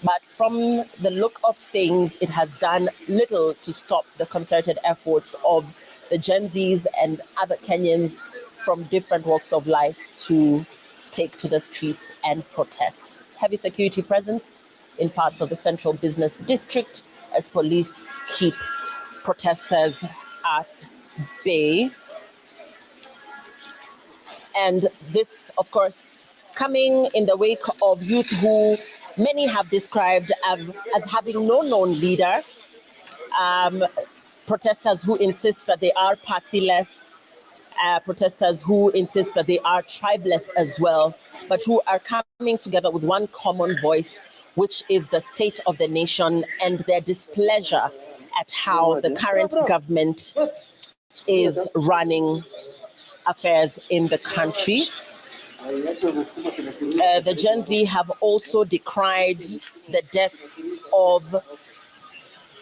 but from the look of things, it has done little to stop the concerted efforts of the Gen Zs and other Kenyans from different walks of life to take to the streets and protest. Heavy security presence in parts of the central business district as police keep protesters at bay. And this, of course, coming in the wake of youth who many have described as having no known leader, protesters who insist that they are partyless, protesters who insist that they are tribeless as well, but who are coming together with one common voice, which is the state of the nation and their displeasure at how the current government is running affairs in the country. The Gen Z have also decried the deaths of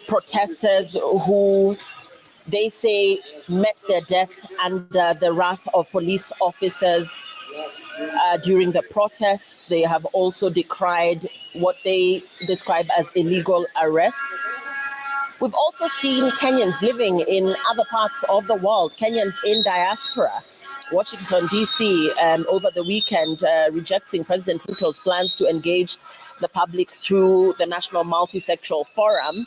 protesters who they say met their death under the wrath of police officers during the protests. They have also decried what they describe as illegal arrests. We've also seen Kenyans living in other parts of the world, Kenyans in diaspora, Washington, D.C., over the weekend, rejecting President Ruto's plans to engage the public through the National Multisectoral Forum.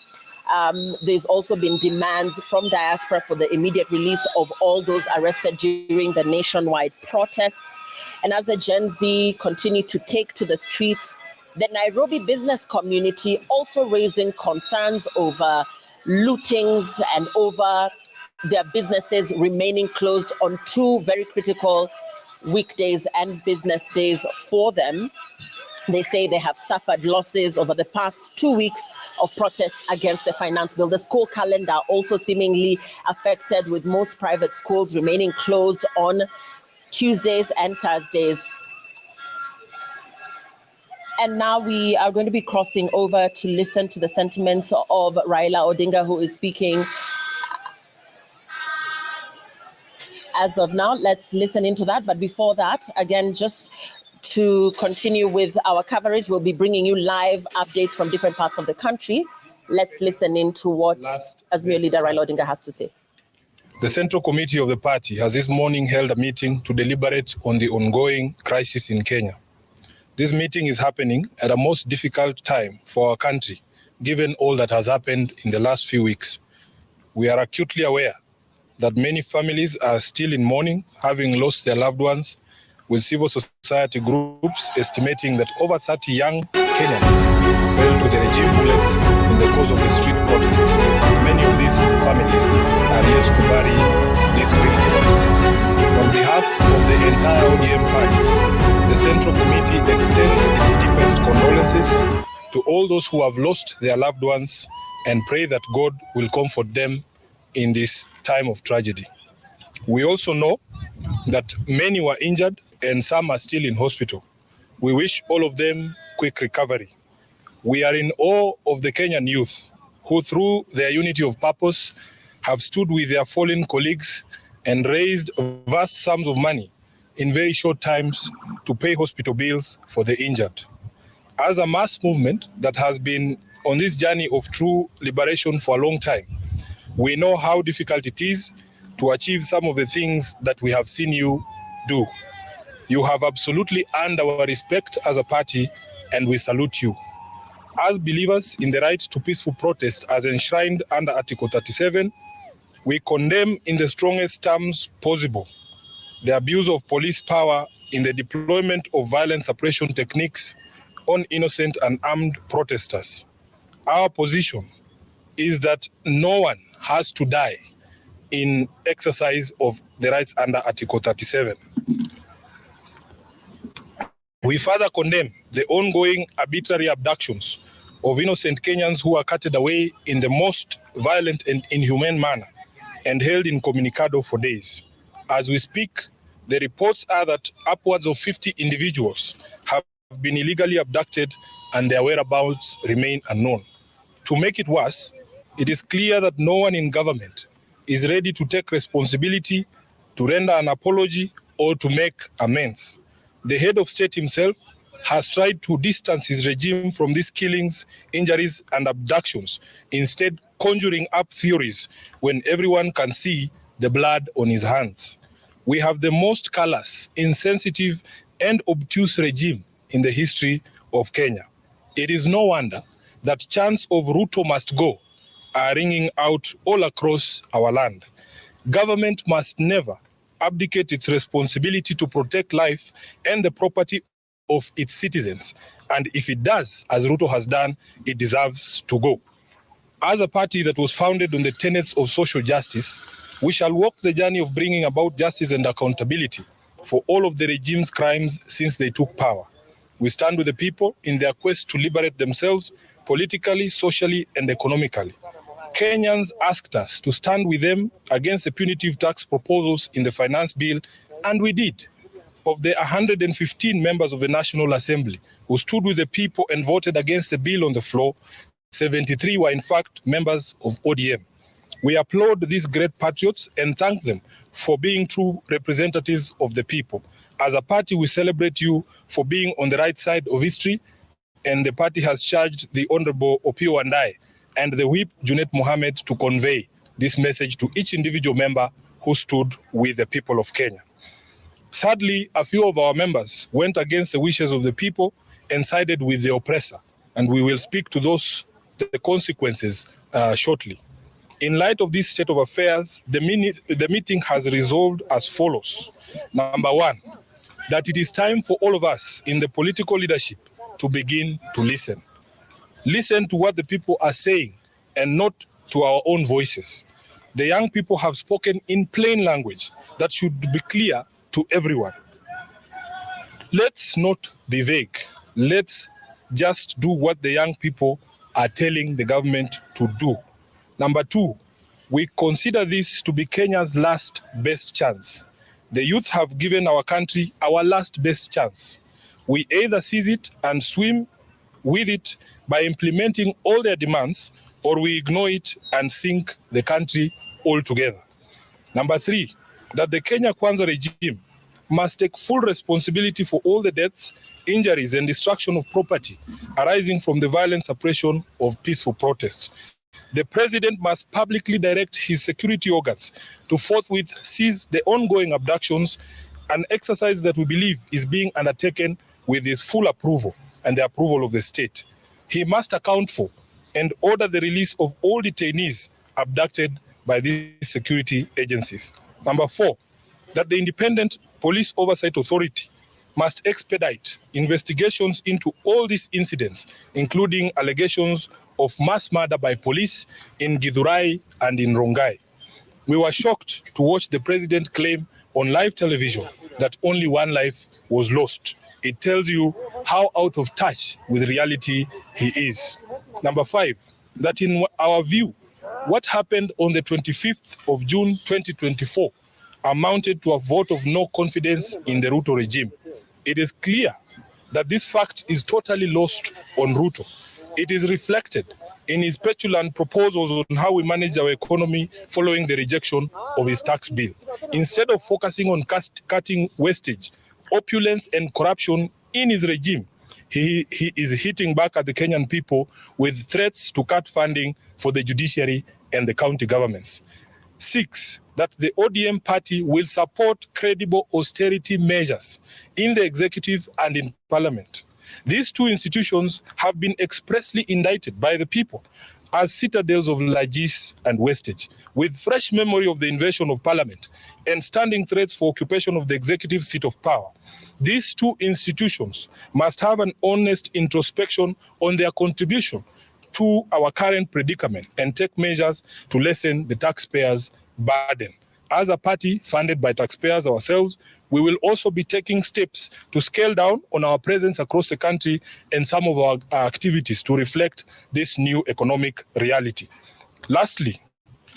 There's also been demands from diaspora for the immediate release of all those arrested during the nationwide protests. And as the Gen Z continue to take to the streets, the Nairobi business community also raising concerns over lootings and over their businesses remaining closed on two very critical weekdays and business days for them. They say they have suffered losses over the past 2 weeks of protests against the finance bill. The school calendar also seemingly affected, with most private schools remaining closed on Tuesdays and Thursdays. And now we are going to be crossing over to listen to the sentiments of Raila Odinga, who is speaking as of now. Let's listen into that. But before that, again, just to continue with our coverage, we'll be bringing you live updates from different parts of the country. Let's listen into what Azimio leader Raila Odinga has to say. The Central Committee of the party has this morning held a meeting to deliberate on the ongoing crisis in Kenya. This meeting is happening at a most difficult time for our country, given all that has happened in the last few weeks. We are acutely aware that many families are still in mourning, having lost their loved ones, with civil society groups estimating that over 30 young Kenyans fell to the regime bullets in the course of the street protests. Many of these families are yet to bury these victims. On behalf of the entire ODM party, the Central Committee extends its deepest condolences to all those who have lost their loved ones and pray that God will comfort them in this time of tragedy. We also know that many were injured and some are still in hospital. We wish all of them quick recovery. We are in awe of the Kenyan youth who, through their unity of purpose, have stood with their fallen colleagues and raised vast sums of money in very short times to pay hospital bills for the injured. As a mass movement that has been on this journey of true liberation for a long time, we know how difficult it is to achieve some of the things that we have seen you do. You have absolutely earned our respect as a party, and we salute you. As believers in the right to peaceful protest as enshrined under Article 37, we condemn in the strongest terms possible the abuse of police power in the deployment of violent suppression techniques on innocent and armed protesters. Our position is that no one has to die in exercise of the rights under Article 37. We further condemn the ongoing arbitrary abductions of innocent Kenyans who are carted away in the most violent and inhumane manner and held incommunicado for days. As we speak, the reports are that upwards of 50 individuals have been illegally abducted and their whereabouts remain unknown. To make it worse, it is clear that no one in government is ready to take responsibility, to render an apology, or to make amends. The head of state himself has tried to distance his regime from these killings, injuries, and abductions, instead conjuring up theories when everyone can see the blood on his hands. We have the most callous, insensitive, and obtuse regime in the history of Kenya. It is no wonder that chants of Ruto must go are ringing out all across our land. Government must never abdicate its responsibility to protect life and the property of its citizens. And if it does, as Ruto has done, it deserves to go. As a party that was founded on the tenets of social justice, we shall walk the journey of bringing about justice and accountability for all of the regime's crimes since they took power. We stand with the people in their quest to liberate themselves politically, socially, and economically. Kenyans asked us to stand with them against the punitive tax proposals in the finance bill, and we did. Of the 115 members of the National Assembly who stood with the people and voted against the bill on the floor, 73 were in fact members of ODM. We applaud these great patriots and thank them for being true representatives of the people. As a party, we celebrate you for being on the right side of history, and the party has charged the Honorable Opio Andai and the Whip Junet Mohammed to convey this message to each individual member who stood with the people of Kenya. Sadly, a few of our members went against the wishes of the people and sided with the oppressor, and we will speak to the consequences shortly. In light of this state of affairs, the meeting has resolved as follows. Number one, that it is time for all of us in the political leadership to begin to listen. Listen to what the people are saying and not to our own voices. The young people have spoken in plain language that should be clear to everyone. Let's not be vague. Let's just do what the young people are telling the government to do. Number two, we consider this to be Kenya's last best chance. The youth have given our country our last best chance. We either seize it and swim with it by implementing all their demands, or we ignore it and sink the country altogether. Number three, that the Kenya Kwanza regime must take full responsibility for all the deaths, injuries, and destruction of property arising from the violent suppression of peaceful protests. The president must publicly direct his security organs to forthwith seize the ongoing abductions, an exercise that we believe is being undertaken with his full approval and the approval of the state. He must account for and order the release of all detainees abducted by these security agencies. Number four, that the Independent Police Oversight Authority must expedite investigations into all these incidents, including allegations of mass murder by police in Githurai and in Rongai. We were shocked to watch the president claim on live television that only one life was lost. It tells you how out of touch with reality he is. Number five, that in our view, what happened on the 25th of June 2024 amounted to a vote of no confidence in the Ruto regime. It is clear that this fact is totally lost on Ruto. It is reflected in his petulant proposals on how we manage our economy following the rejection of his tax bill. Instead of focusing on cutting wastage, opulence, and corruption in his regime, he is hitting back at the Kenyan people with threats to cut funding for the judiciary and the county governments. Six, that the ODM party will support credible austerity measures in the executive and in parliament. These two institutions have been expressly indicted by the people as citadels of largesse and wastage, with fresh memory of the invasion of parliament and standing threats for occupation of the executive seat of power. These two institutions must have an honest introspection on their contribution to our current predicament and take measures to lessen the taxpayers' burden. As a party funded by taxpayers ourselves, we will also be taking steps to scale down on our presence across the country and some of our activities to reflect this new economic reality. Lastly,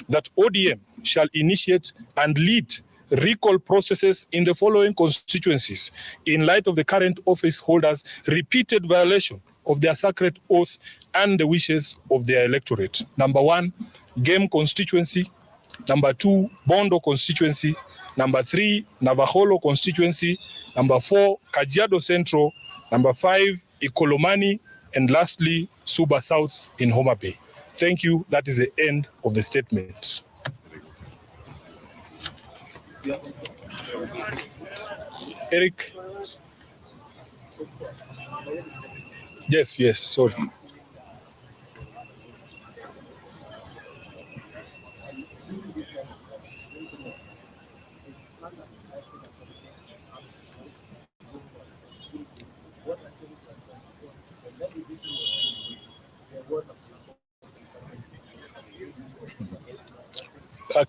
that ODM shall initiate and lead recall processes in the following constituencies in light of the current office holders' repeated violation of their sacred oath and the wishes of their electorate. Number 1, Game constituency. Number 2, Bondo constituency. Number 3, Navaholo constituency. Number 4, Kajiado Central. Number 5, Ikolomani. And lastly, Suba South in Homa Bay. Thank you. That is the end of the statement. Eric? Jeff, yes, sorry.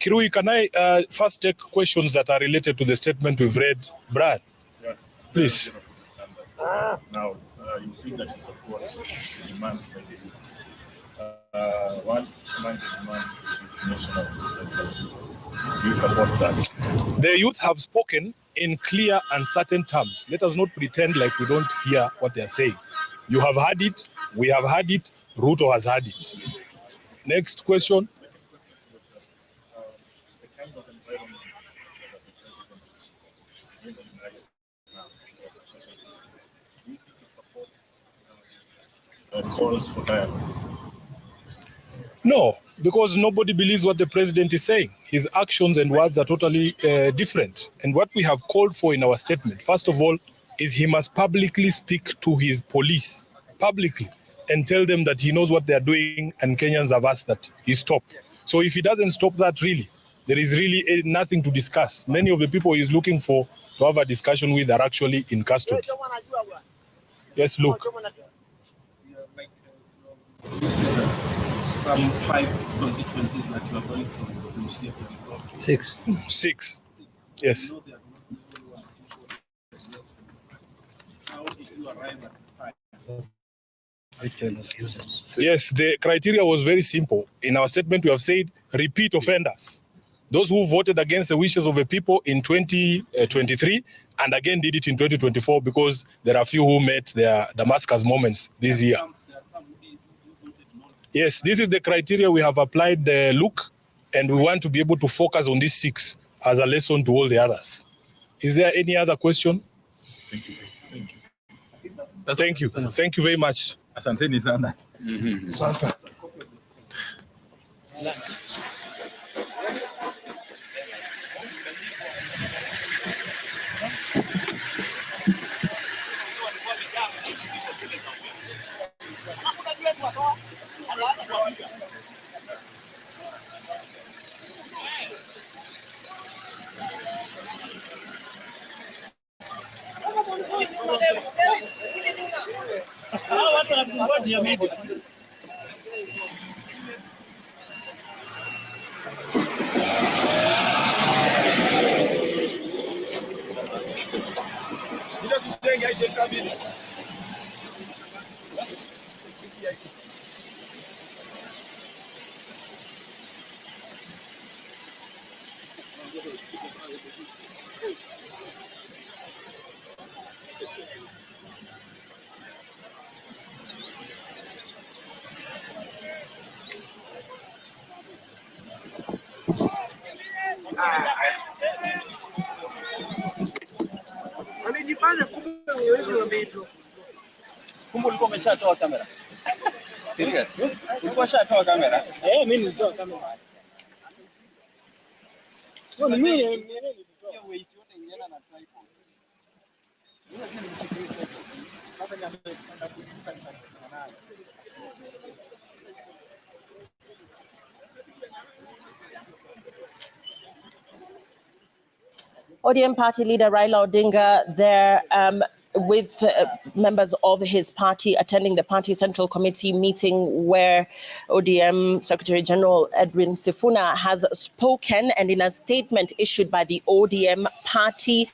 Kirui, can I first take questions that are related to the statement we've read? Brad, please. Now, you see that you support the demand by the youth. One demand for national. Do you support that? The youth have spoken in clear and certain terms. Let us not pretend like we don't hear what they are saying. You have heard it, we have heard it, Ruto has heard it. Next question. Calls for dialogue. No, because nobody believes what the president is saying. His actions and words are totally different. And what we have called for in our statement, first of all, is he must publicly speak to his police, publicly, and tell them that he knows what they are doing and Kenyans have asked that he stop. So if he doesn't stop that, really, there is really nothing to discuss. Many of the people he's looking for to have a discussion with are actually in custody. Yes, Luke. Some 5 constituencies that you are going to 6. 6. Yes. How did you arrive at 5? Yes, the criteria was very simple. In our statement, we have said repeat offenders. Those who voted against the wishes of the people in 2023 and again did it in 2024 because there are a few who met their Damascus moments this year. Yes, this is the criteria we have applied, Luke, and we want to be able to focus on these 6 as a lesson to all the others. Is there any other question? Thank you. Thank you. Thank you very much. Asanteni sana. Asante. Walijifanya kumbe uwezi wa metro. Kumbe ulikuwa umeshatoa kamera. Serious? Ulikuwa umeshatoa kamera? Mimi nilitoa kamera. Ni mimi nilitoa. Hiyo weight yote ilienda na tripod. ODM party leader Raila Odinga there with members of his party attending the party central committee meeting where ODM Secretary General Edwin Sifuna has spoken, and in a statement issued by the ODM party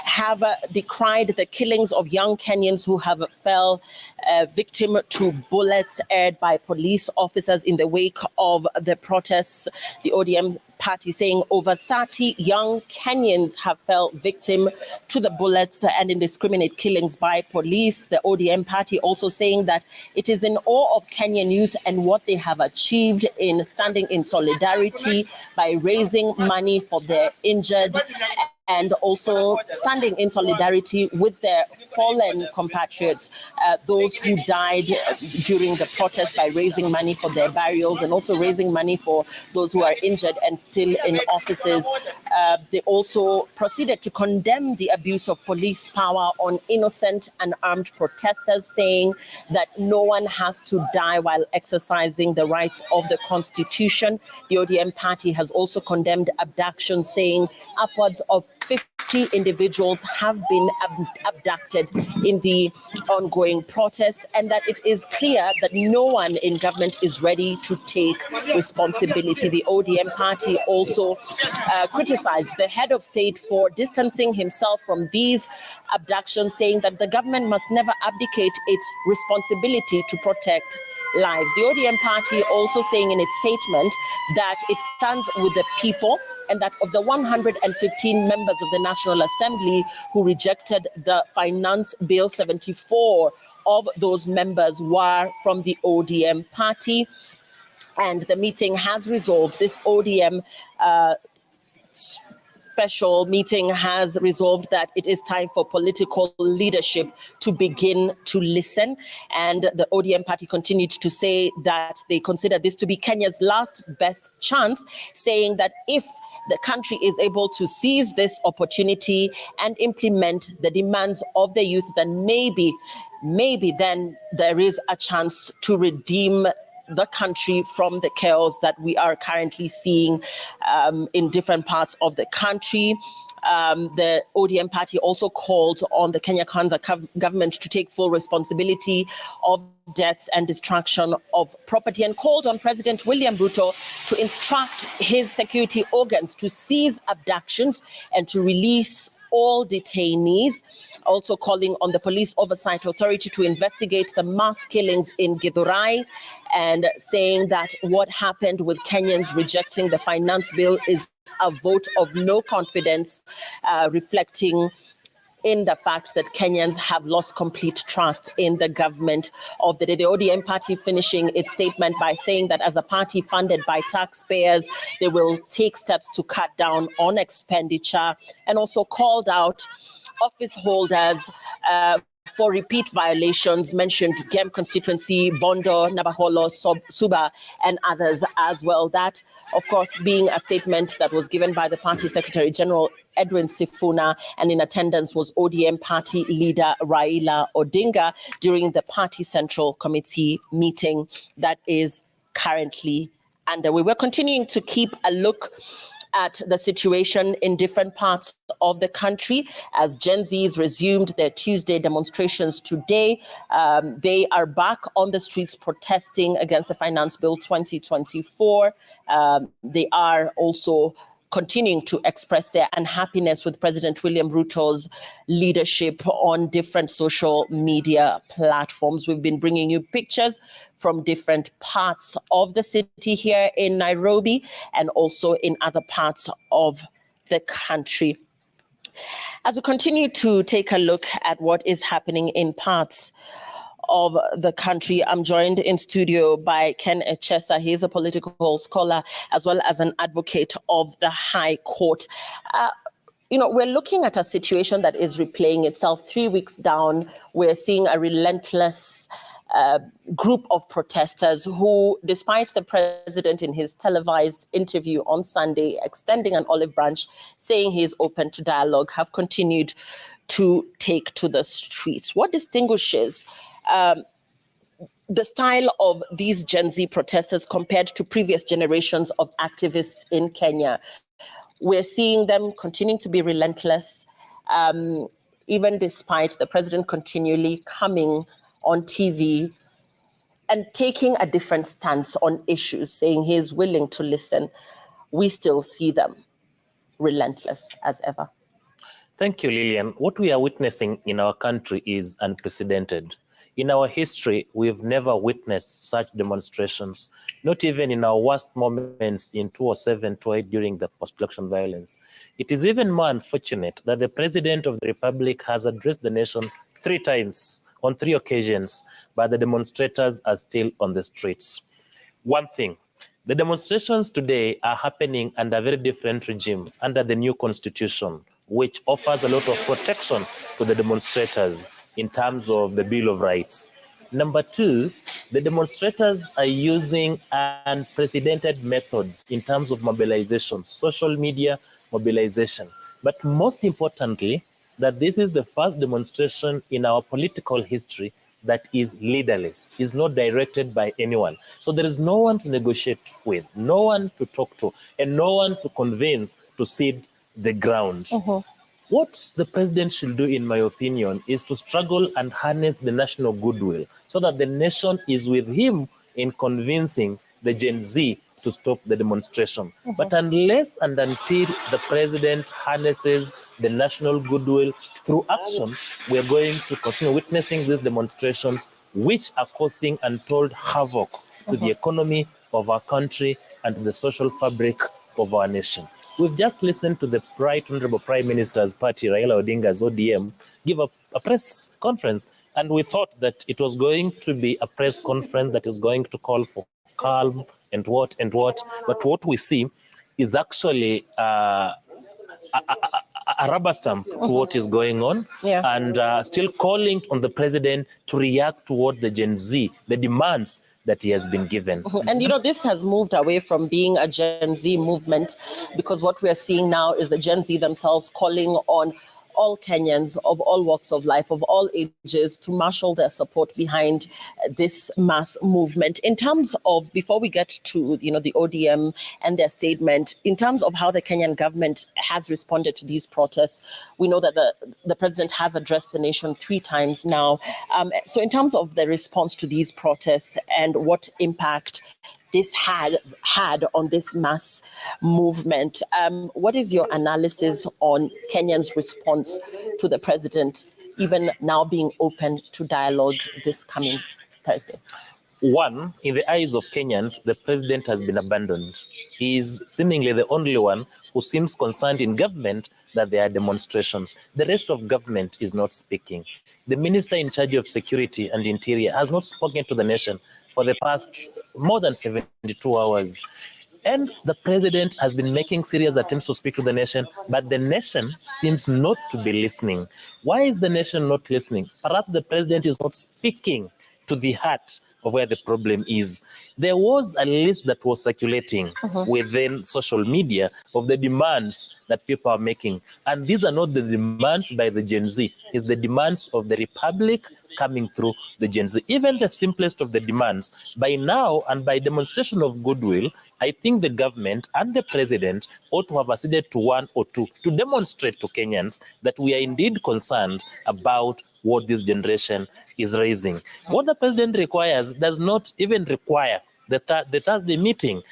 have decried the killings of young Kenyans who have fell victim to bullets aired by police officers in the wake of the protests. The ODM party saying over 30 young Kenyans have fell victim to the bullets and indiscriminate killings by police. The ODM party also saying that it is in awe of Kenyan youth and what they have achieved in standing in solidarity by raising money for their injured and also standing in solidarity with their fallen compatriots, those who died during the protest, by raising money for their burials and also raising money for those who are injured and still in offices. They also proceeded to condemn the abuse of police power on innocent and armed protesters, saying that no one has to die while exercising the rights of the Constitution. The ODM party has also condemned abduction, saying upwards of 50 individuals have been abducted in the ongoing protests, and that it is clear that no one in government is ready to take responsibility. The ODM party also criticized the head of state for distancing himself from these abductions, saying that the government must never abdicate its responsibility to protect lives. The ODM party also saying in its statement that it stands with the people, and that of the 115 members of the National Assembly who rejected the Finance Bill, 74 of those members were from the ODM party. And the meeting has resolved, this ODM special meeting has resolved that it is time for political leadership to begin to listen. And the ODM party continued to say that they consider this to be Kenya's last best chance, saying that if the country is able to seize this opportunity and implement the demands of the youth, then maybe then there is a chance to redeem the country from the chaos that we are currently seeing in different parts of the country. The ODM party also called on the Kenya Kwanza government to take full responsibility of deaths and destruction of property, and called on President William Ruto to instruct his security organs to cease abductions and to release all detainees, also calling on the Police Oversight Authority to investigate the mass killings in Githurai, and saying that what happened with Kenyans rejecting the finance bill is a vote of no confidence, reflecting in the fact that Kenyans have lost complete trust in the government of the day. The ODM party finishing its statement by saying that as a party funded by taxpayers, they will take steps to cut down on expenditure, and also called out office holders for repeat violations, mentioned Gem constituency, Bondo, Nabaholo, Suba, and others as well. That, of course, being a statement that was given by the party secretary general, Edwin Sifuna, and in attendance was ODM party leader Raila Odinga during the party central committee meeting that is currently underway. We're continuing to keep a look at the situation in different parts of the country as Gen Zs resumed their Tuesday demonstrations today. They are back on the streets protesting against the Finance Bill 2024. They are also continuing to express their unhappiness with President William Ruto's leadership on different social media platforms. We've been bringing you pictures from different parts of the city here in Nairobi and also in other parts of the country. As we continue to take a look at what is happening in parts of the country, I'm joined in studio by Ken Echesa. He is a political scholar as well as an advocate of the High Court. We're looking at a situation that is replaying itself 3 weeks down. We're seeing a relentless group of protesters who, despite the president in his televised interview on Sunday extending an olive branch, saying he is open to dialogue, have continued to take to the streets. What distinguishes the style of these Gen Z protesters compared to previous generations of activists in Kenya? We're seeing them continuing to be relentless, even despite the president continually coming on TV and taking a different stance on issues, saying he is willing to listen. We still see them relentless as ever. Thank you, Lillian. What we are witnessing in our country is unprecedented. In our history, we've never witnessed such demonstrations, not even in our worst moments in 2007, 2008 during the post-election violence. It is even more unfortunate that the President of the Republic has addressed the nation 3 times, on 3 occasions, but the demonstrators are still on the streets. One thing, the demonstrations today are happening under a very different regime, under the new constitution, which offers a lot of protection to the demonstrators in terms of the Bill of Rights. Number 2, the demonstrators are using unprecedented methods in terms of mobilization, social media mobilization. But most importantly, that this is the first demonstration in our political history that is leaderless, is not directed by anyone. So there is no one to negotiate with, no one to talk to, and no one to convince to cede the ground. What the president should do, in my opinion, is to struggle and harness the national goodwill so that the nation is with him in convincing the Gen Z to stop the demonstration. But unless and until the president harnesses the national goodwill through action, we are going to continue witnessing these demonstrations, which are causing untold havoc to the economy of our country and to the social fabric of our nation. We've just listened to the Right Honorable Prime Minister's party, Raila Odinga's ODM, give a press conference, and we thought that it was going to be a press conference that is going to call for calm and what. But what we see is actually a rubber stamp to what is going on, and still calling on the president to react to what the Gen Z, the demands that he has been given. And you know, this has moved away from being a Gen Z movement, because what we are seeing now is the Gen Z themselves calling on all Kenyans of all walks of life, of all ages, to marshal their support behind this mass movement. In terms of, before we get to the ODM and their statement, in terms of how the Kenyan government has responded to these protests, we know that the president has addressed the nation 3 times now. So in terms of the response to these protests and what impact this had on this mass movement, what is your analysis on Kenyans' response to the president, even now being open to dialogue this coming Thursday? One, in the eyes of Kenyans, the president has been abandoned. He is seemingly the only one who seems concerned in government that there are demonstrations. The rest of government is not speaking. The minister in charge of security and interior has not spoken to the nation for the past more than 72 hours. And the president has been making serious attempts to speak to the nation, but the nation seems not to be listening. Why is the nation not listening? Perhaps the president is not speaking to the heart of where the problem is. There was a list that was circulating within social media of the demands that people are making. And these are not the demands by the Gen Z. It's the demands of the Republic coming through the Gen Z. Even the simplest of the demands, by now and by demonstration of goodwill, I think the government and the president ought to have acceded to 1 or 2 to demonstrate to Kenyans that we are indeed concerned about what this generation is raising. What the president requires does not even require the Thursday meeting,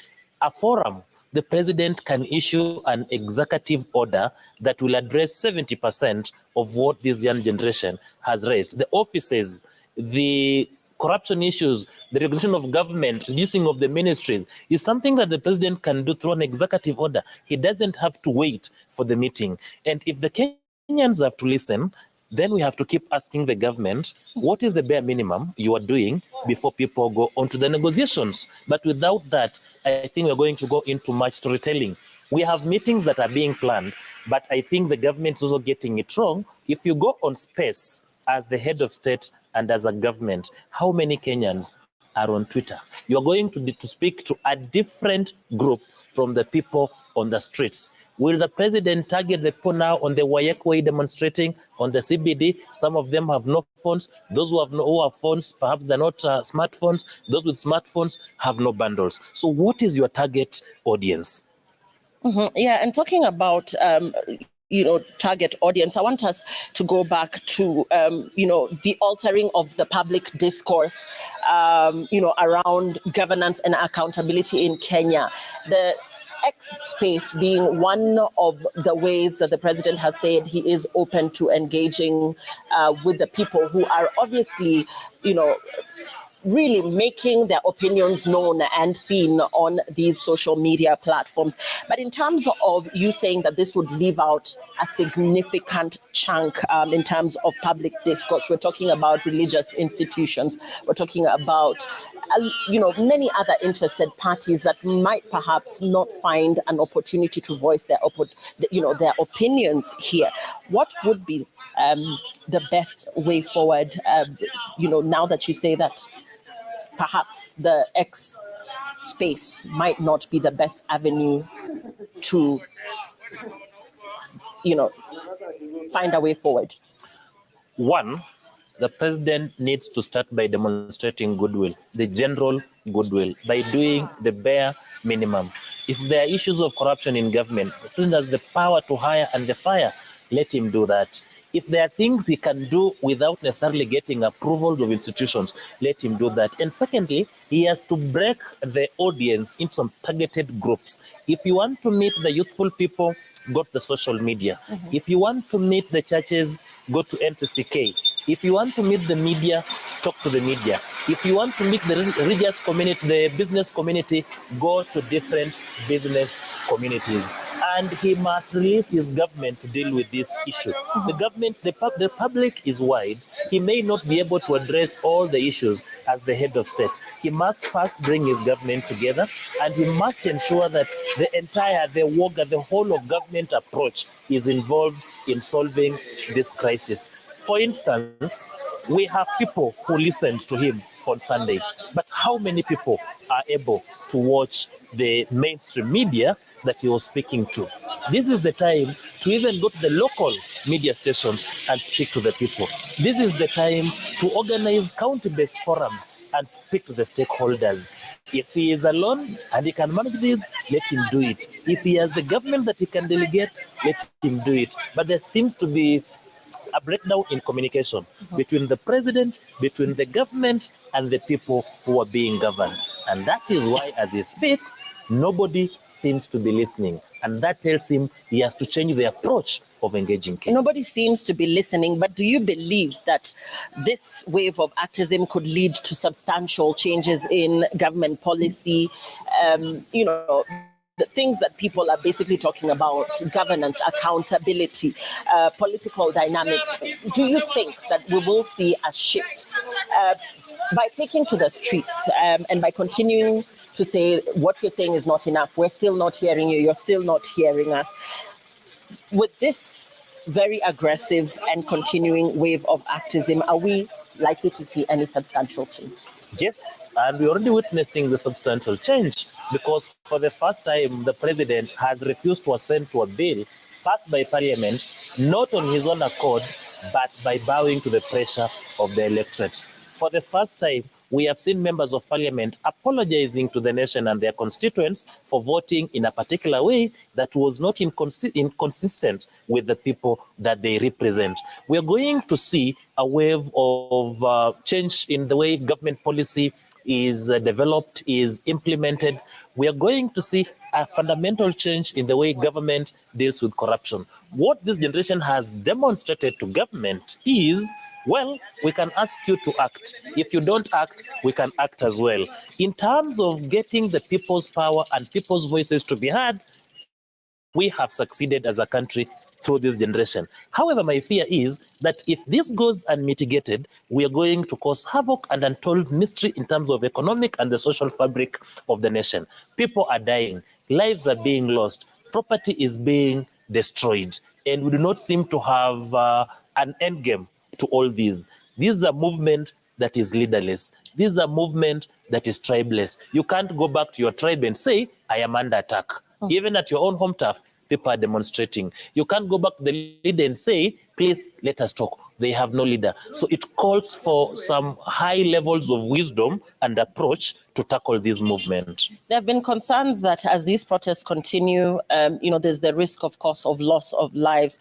a forum. The president can issue an executive order that will address 70% of what this young generation has raised. The offices, the corruption issues, the regulation of government, reducing of the ministries is something that the president can do through an executive order. He doesn't have to wait for the meeting. And if the Kenyans have to listen, then we have to keep asking the government, what is the bare minimum you are doing before people go on to the negotiations? But without that, I think we're going to go into much storytelling. We have meetings that are being planned, but I think the government is also getting it wrong. If you go on space as the head of state and as a government, how many Kenyans are on Twitter? You're going to speak to a different group from the people on the streets. Will the president target the people now on the Wayek Way demonstrating on the CBD? Some of them have no phones. Those who have phones, perhaps they're not smartphones. Those with smartphones have no bundles. So what is your target audience? Yeah, and talking about target audience, I want us to go back to the altering of the public discourse around governance and accountability in Kenya. The X space being one of the ways that the president has said he is open to engaging with the people who are obviously really making their opinions known and seen on these social media platforms. But in terms of you saying that this would leave out a significant chunk in terms of public discourse, we're talking about religious institutions, we're talking about many other interested parties that might perhaps not find an opportunity to voice their opinions here. What would be the best way forward, now that you say that perhaps the X space might not be the best avenue to, find a way forward? One, the president needs to start by demonstrating goodwill, the general goodwill, by doing the bare minimum. If there are issues of corruption in government, the president has the power to hire and the fire. Let him do that. If there are things he can do without necessarily getting approval of institutions, let him do that. And secondly, he has to break the audience into some targeted groups. If you want to meet the youthful people, go to the social media. If you want to meet the churches, go to NCCK. If you want to meet the media, talk to the media. If you want to meet the religious community, the business community, go to different business communities. And he must release his government to deal with this issue. The government, the public is wide. He may not be able to address all the issues as the head of state. He must first bring his government together, and he must ensure that the whole of government approach is involved in solving this crisis. For instance, we have people who listened to him on Sunday, but how many people are able to watch the mainstream media that he was speaking to? This is the time to even go to the local media stations and speak to the people. This is the time to organize county-based forums and speak to the stakeholders. If he is alone and he can manage this, let him do it. If he has the government that he can delegate, let him do it. But there seems to be a breakdown in communication between the president, between the government, and the people who are being governed. And that is why, as he speaks, nobody seems to be listening. And that tells him he has to change the approach of engaging Kenyans. Nobody seems to be listening, but do you believe that this wave of activism could lead to substantial changes in government policy? The things that people are basically talking about, governance, accountability, political dynamics. Do you think that we will see a shift by taking to the streets and by continuing to say what you're saying is not enough? We're still not hearing you. You're still not hearing us. With this very aggressive and continuing wave of activism, are we likely to see any substantial change? Yes, and we're already witnessing the substantial change, because for the first time, the president has refused to assent to a bill passed by parliament, not on his own accord, but by bowing to the pressure of the electorate. For the first time, we have seen members of parliament apologizing to the nation and their constituents for voting in a particular way that was not inconsistent with the people that they represent. We are going to see a wave of change in the way government policy is developed, is implemented. We are going to see a fundamental change in the way government deals with corruption. What this generation has demonstrated to government is, well, we can ask you to act. If you don't act, we can act as well. In terms of getting the people's power and people's voices to be heard, we have succeeded as a country through this generation. However, my fear is that if this goes unmitigated, we are going to cause havoc and untold mystery in terms of economic and the social fabric of the nation. People are dying, lives are being lost, property is being destroyed, and we do not seem to have an end game to all these. This is a movement that is leaderless. This is a movement that is tribeless. You can't go back to your tribe and say, I am under attack. Even at your own home turf, people are demonstrating. You can't go back to the leader and say, please let us talk. They have no leader. So it calls for some high levels of wisdom and approach to tackle this movement. There have been concerns that as these protests continue, there's the risk, of course, of loss of lives.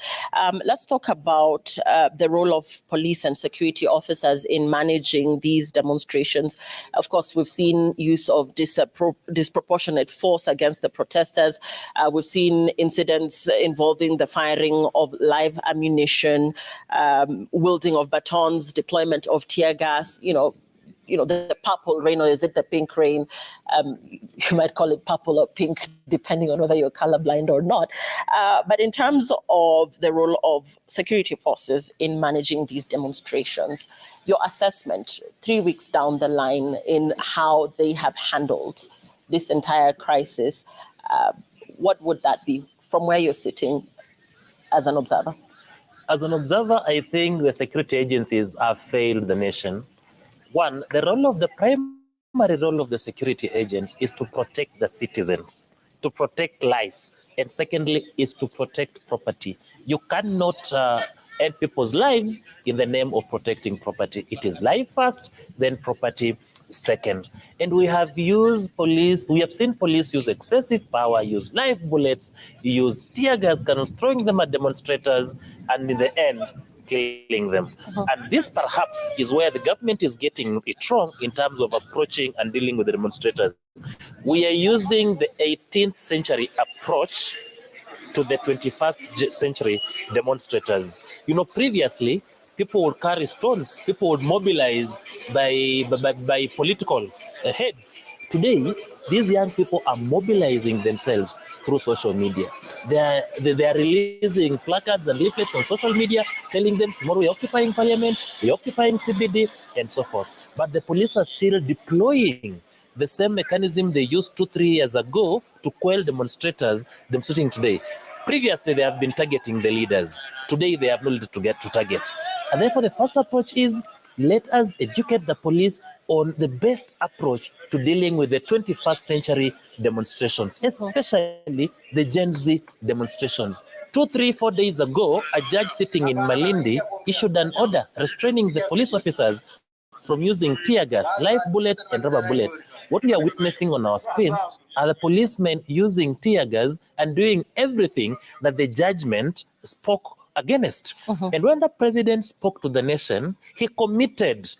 Let's talk about the role of police and security officers in managing these demonstrations. Of course, we've seen use of disproportionate force against the protesters. We've seen incidents involving the firing of live ammunition, wielding of batons, deployment of tear gas, the purple rain, or is it the pink rain? You might call it purple or pink, depending on whether you're colorblind or not. But in terms of the role of security forces in managing these demonstrations, your assessment 3 weeks down the line in how they have handled this entire crisis, what would that be from where you're sitting as an observer? As an observer, I think the security agencies have failed the nation. One, the primary role of the security agents is to protect the citizens, to protect life. And secondly, is to protect property. You cannot end people's lives in the name of protecting property. It is life first, then property second. And we have seen police use excessive power, use live bullets, use tear gas guns, throwing them at demonstrators, and in the end, killing them. And this perhaps is where the government is getting it wrong in terms of approaching and dealing with the demonstrators. We are using the 18th century approach to the 21st century demonstrators. Previously, people would carry stones, people would mobilize by political heads. Today, these young people are mobilizing themselves through social media. They are releasing placards and leaflets on social media, telling them tomorrow we're occupying parliament, we're occupying CBD, and so forth. But the police are still deploying the same mechanism they used 2-3 years ago to quell demonstrators demonstrating today. Previously, they have been targeting the leaders. Today, they have no leader to get to target. And therefore, the first approach is let us educate the police on the best approach to dealing with the 21st century demonstrations, especially the Gen Z demonstrations. 2, 3, 4 days ago, a judge sitting in Malindi issued an order restraining the police officers from using tear gas, live bullets, and rubber bullets. What we are witnessing on our screens are the policemen using tear gas and doing everything that the judgment spoke against. And when the president spoke to the nation, he committed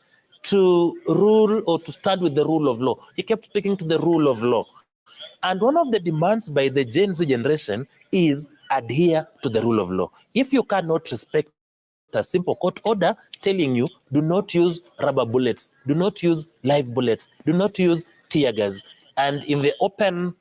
to rule or to stand with the rule of law. He kept speaking to the rule of law. And one of the demands by the Gen Z generation is adhere to the rule of law. If you cannot respect a simple court order telling you do not use rubber bullets, do not use live bullets, do not use tear gas. And in the open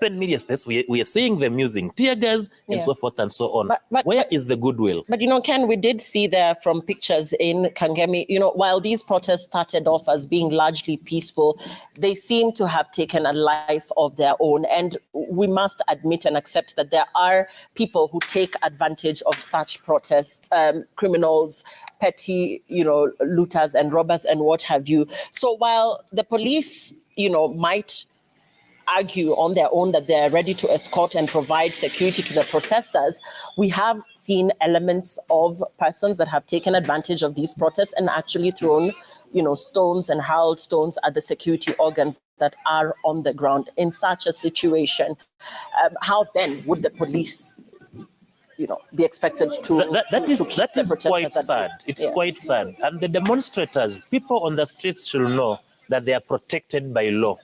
media space, we are seeing them using tear gas and so forth and so on. Where is the goodwill? But Ken, we did see there from pictures in Kangemi, while these protests started off as being largely peaceful, they seem to have taken a life of their own. And we must admit and accept that there are people who take advantage of such protests, criminals, petty, looters and robbers and what have you. So while the police, might argue on their own that they're ready to escort and provide security to the protesters, we have seen elements of persons that have taken advantage of these protests and actually thrown, stones and hurled stones at the security organs that are on the ground. In such a situation, how then would the police, be expected to? That is quite sad. It's quite sad. And the demonstrators, people on the streets should know that they are protected by law.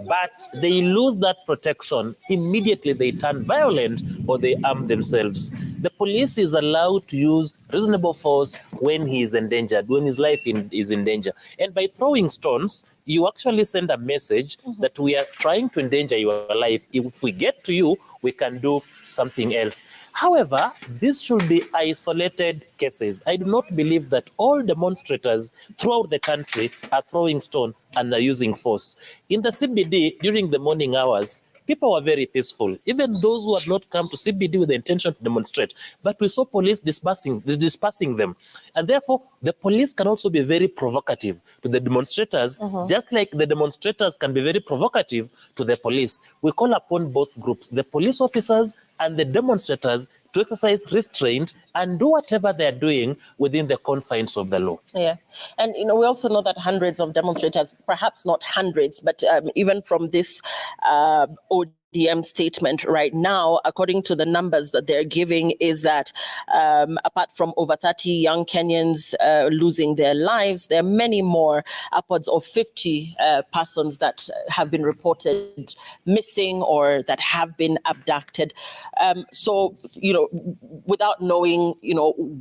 But they lose that protection immediately they turn violent or they arm themselves. The police is allowed to use reasonable force when he is endangered, when his life is in danger. And by throwing stones, you actually send a message that we are trying to endanger your life. If we get to you, we can do something else. However, this should be isolated cases. I do not believe that all demonstrators throughout the country are throwing stone and are using force. In the CBD, during the morning hours, people were very peaceful, even those who had not come to CBD with the intention to demonstrate. But we saw police dispersing them. And therefore, the police can also be very provocative to the demonstrators, just like the demonstrators can be very provocative to the police. We call upon both groups, the police officers and the demonstrators, to exercise restraint and do whatever they're doing within the confines of the law. Yeah. And, we also know that hundreds of demonstrators, perhaps not hundreds, but even from this ODM statement right now, according to the numbers that they're giving, is that apart from over 30 young Kenyans losing their lives, there are many more, upwards of 50 persons that have been reported missing or that have been abducted. So, without knowing,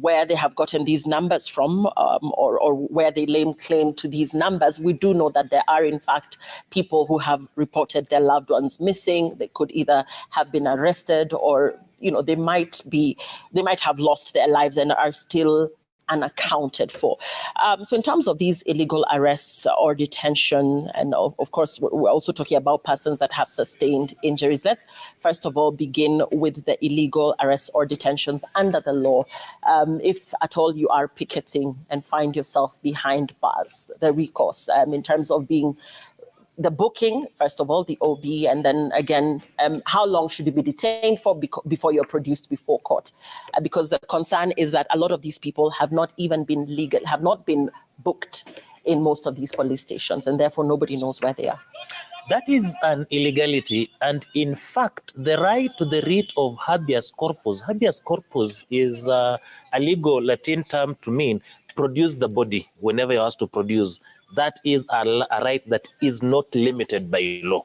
where they have gotten these numbers from, or where they lay claim to these numbers, we do know that there are, in fact, people who have reported their loved ones missing. They could either have been arrested or, they might have lost their lives and are still unaccounted for. So in terms of these illegal arrests or detention, and of course, we're also talking about persons that have sustained injuries. Let's first of all begin with the illegal arrests or detentions under the law. If at all you are picketing and find yourself behind bars, the recourse in terms of being the booking, first of all, the OB, and then again, how long should you be detained for before you're produced before court? Because the concern is that a lot of these people have not even been legal, have not been booked in most of these police stations, and therefore nobody knows where they are. That is an illegality, and in fact, the right to the writ of habeas corpus. Habeas corpus is a legal Latin term to mean produce the body whenever you're asked to produce. That is a right that is not limited by law.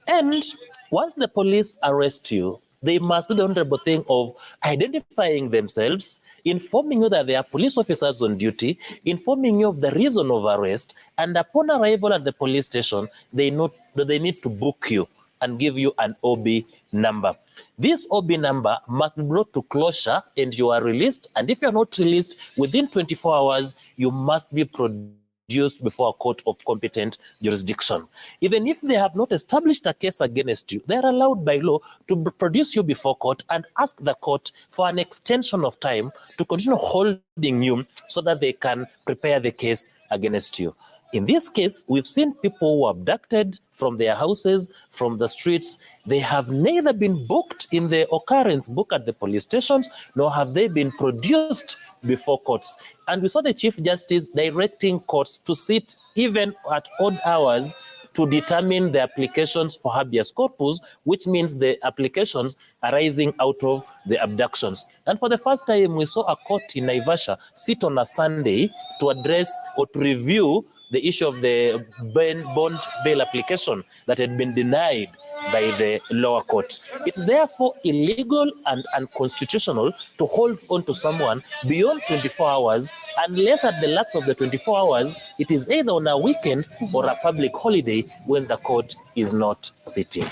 And once the police arrest you, they must do the honorable thing of identifying themselves, informing you that they are police officers on duty, informing you of the reason of arrest, and upon arrival at the police station, they need to book you and give you an OB number. This OB number must be brought to closure and you are released. And if you're not released within 24 hours, you must be produced before a court of competent jurisdiction. Even if they have not established a case against you, they are allowed by law to produce you before court and ask the court for an extension of time to continue holding you so that they can prepare the case against you. In this case, we've seen people who were abducted from their houses, from the streets. They have neither been booked in the occurrence book at the police stations, nor have they been produced before courts. And we saw the Chief Justice directing courts to sit even at odd hours to determine the applications for habeas corpus, which means the applications arising out of the abductions. And for the first time, we saw a court in Naivasha sit on a Sunday to address or to review the issue of the bond bail application that had been denied by the lower court. It's therefore illegal and unconstitutional to hold on to someone beyond 24 hours unless at the lapse of the 24 hours, it is either on a weekend or a public holiday when the court is not sitting.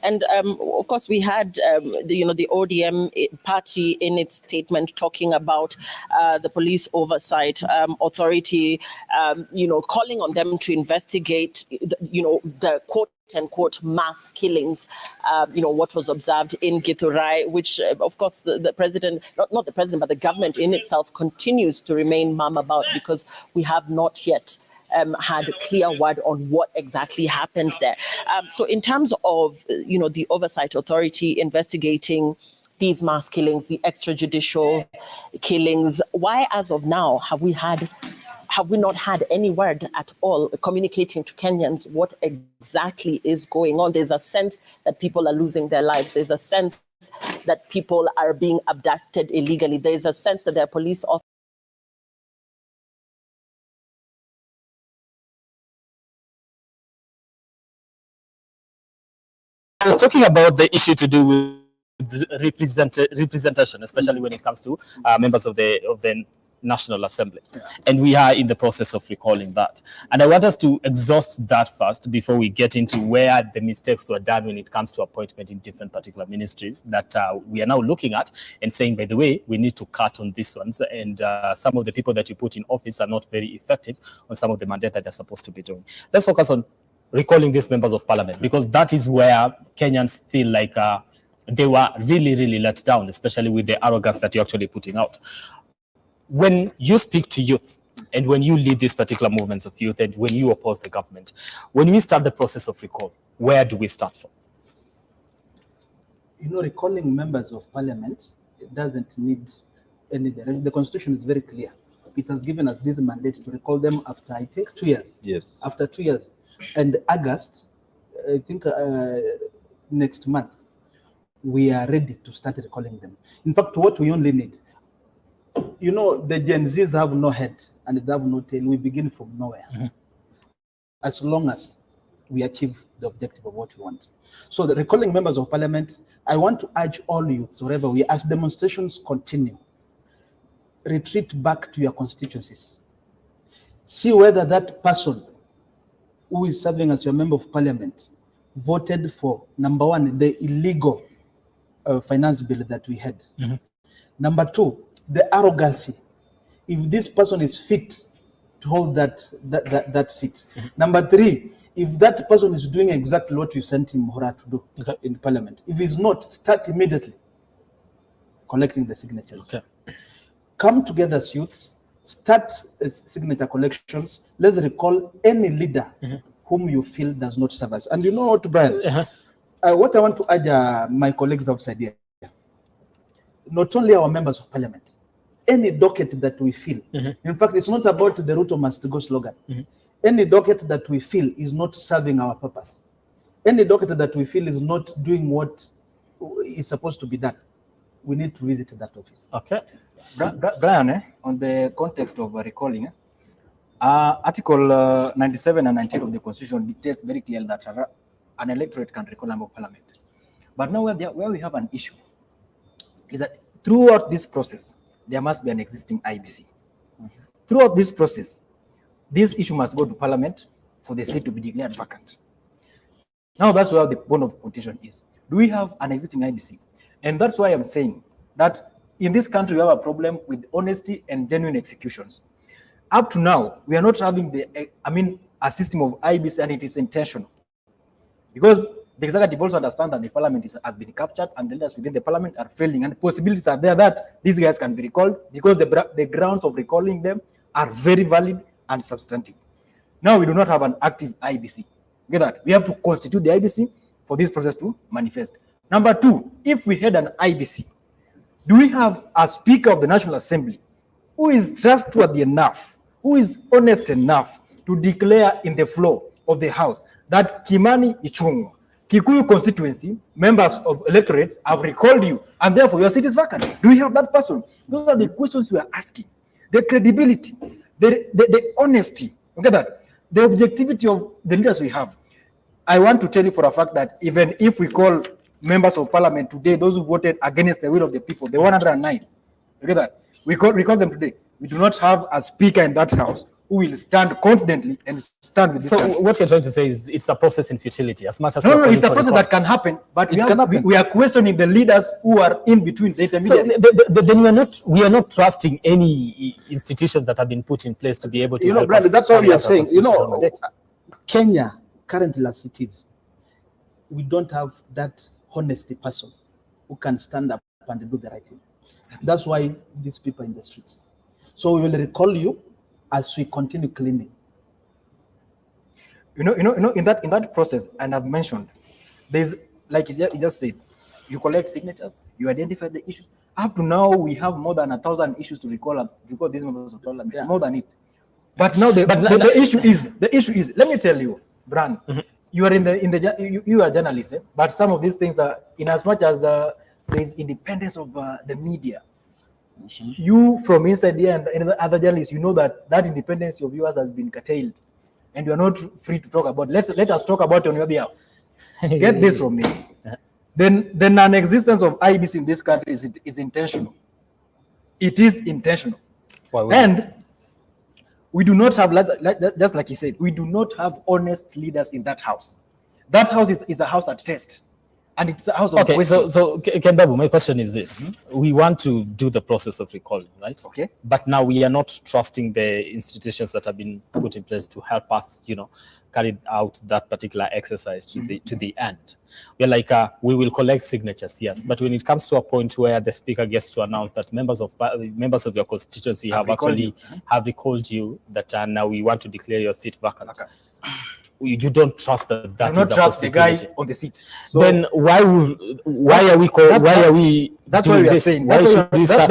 And of course, we had the ODM party in its statement talking about the police oversight authority, calling on them to investigate, the quote-unquote mass killings, what was observed in Githurai, which, of course, the president, not the president, but the government in itself continues to remain mum about, because we have not yet had a clear word on what exactly happened there. So in terms of, the oversight authority investigating these mass killings, the extrajudicial killings, why as of now have we not had any word at all communicating to Kenyans what exactly is going on? There's a sense that people are losing their lives. There's a sense that people are being abducted illegally. There's a sense that there are police officers. I was talking about the issue to do with representation, especially when it comes to members of the National Assembly. And we are in the process of recalling that. And I want us to exhaust that first before we get into where the mistakes were done when it comes to appointment in different particular ministries that we are now looking at and saying, by the way, we need to cut on these ones. And some of the people that you put in office are not very effective on some of the mandate that they're supposed to be doing. Let's focus on recalling these members of parliament, because that is where Kenyans feel like they were really, really let down, especially with the arrogance that you're actually putting out. When you speak to youth and when you lead these particular movements of youth and when you oppose the government, when we start the process of recall, where do we start from? You know, recalling members of parliament, it doesn't need any direction. The constitution is very clear. It has given us this mandate to recall them after, I think, 2 years. Yes. After 2 years. And August, I think next month, we are ready to start recalling them. In fact, what we only need, you know, the Gen Zs have no head and they have no tail. We begin from nowhere. As long as we achieve the objective of what we want. So the recalling members of parliament, I want to urge all youths, wherever we, as demonstrations continue, retreat back to your constituencies. See whether that person who is serving as your member of parliament voted for, number one, the illegal finance bill that we had. Number two, the arrogancy. If this person is fit to hold that seat. Number three, if that person is doing exactly what you sent him Hora to do in parliament. If he's not, start immediately collecting the signatures. Come together as youths, start signature collections. Let's recall any leader whom you feel does not serve us. And you know what, Brian? What I want to urge my colleagues outside here, not only our members of parliament, any docket that we feel, in fact, it's not about the Ruto must go slogan. Any docket that we feel is not serving our purpose. Any docket that we feel is not doing what is supposed to be done, we need to visit that office. Okay. Brian, on the context of recalling, Article 97 and 19 of the Constitution dictates very clearly that an electorate can recall a member of parliament. But now where we have an issue is that throughout this process, there must be an existing IBC. Throughout this process, this issue must go to parliament for the seat to be declared vacant. Now that's where the bone of contention is. Do we have an existing IBC? And that's why I'm saying that in this country, we have a problem with honesty and genuine executions. Up to now, we are not having a system of IBC, and it is intentional. Because the executive also understand that the parliament has been captured and the leaders within the parliament are failing, and possibilities are there that these guys can be recalled because the grounds of recalling them are very valid and substantive. Now we do not have an active IBC. Get that? We have to constitute the IBC for this process to manifest. Number two, if we had an IBC, do we have a Speaker of the National Assembly who is trustworthy enough, who is honest enough to declare in the floor of the House that Kimani Ichung'wa, Kikuyu constituency, members of electorates have recalled you, and therefore your seat is vacant? Do we have that person? Those are the questions we are asking. The credibility, the honesty, okay, that the objectivity of the leaders we have. I want to tell you for a fact that even if we call members of parliament today, those who voted against the will of the people, the 109, okay, that we call them today, we do not have a speaker in that house who will stand confidently and stand with this country. What you're trying to say is it's a process in futility, as much as no, it's a process that can happen, but we are questioning the leaders who are in between the intermediaries. So then we are not trusting any institutions that have been put in place to be able to. You know, Brandon, that's what we are saying. You know, Kenya currently as it is, we don't have that honesty person who can stand up and do the right thing. That's why these people are in the streets. So we will recall you as we continue cleaning. You know, in that process, and I've mentioned, there's, like you just said, you collect signatures, you identify the issues. Up to now, we have more than 1,000 issues to recall these members of parliament, more than it. But now the issue is, let me tell you, Bran, you are you are a journalist, but some of these things are, in as much as there is independence of the media. You from inside here and the other journalists, you know that independence of yours has been curtailed, and you are not free to talk about. Let us talk about it on your behalf. Get this from me. Then the non-existence of IBC in this country is intentional. It is intentional, and we do not have, just like he said, we do not have honest leaders in that house. That house is a house at test, and it's a house of Okay, question. so Kenbabu, my question is this. We want to do the process of recalling, right? Okay. But now we are not trusting the institutions that have been put in place to help us, carry out that particular exercise to the end. We're like, we will collect signatures, yes. But when it comes to a point where the speaker gets to announce that members of your constituency have actually recalled you, that now we want to declare your seat vacant. Okay. You don't trust that is a possibility. not trust the guy on the seat. So then why are we that's why we are saying. Why should we start?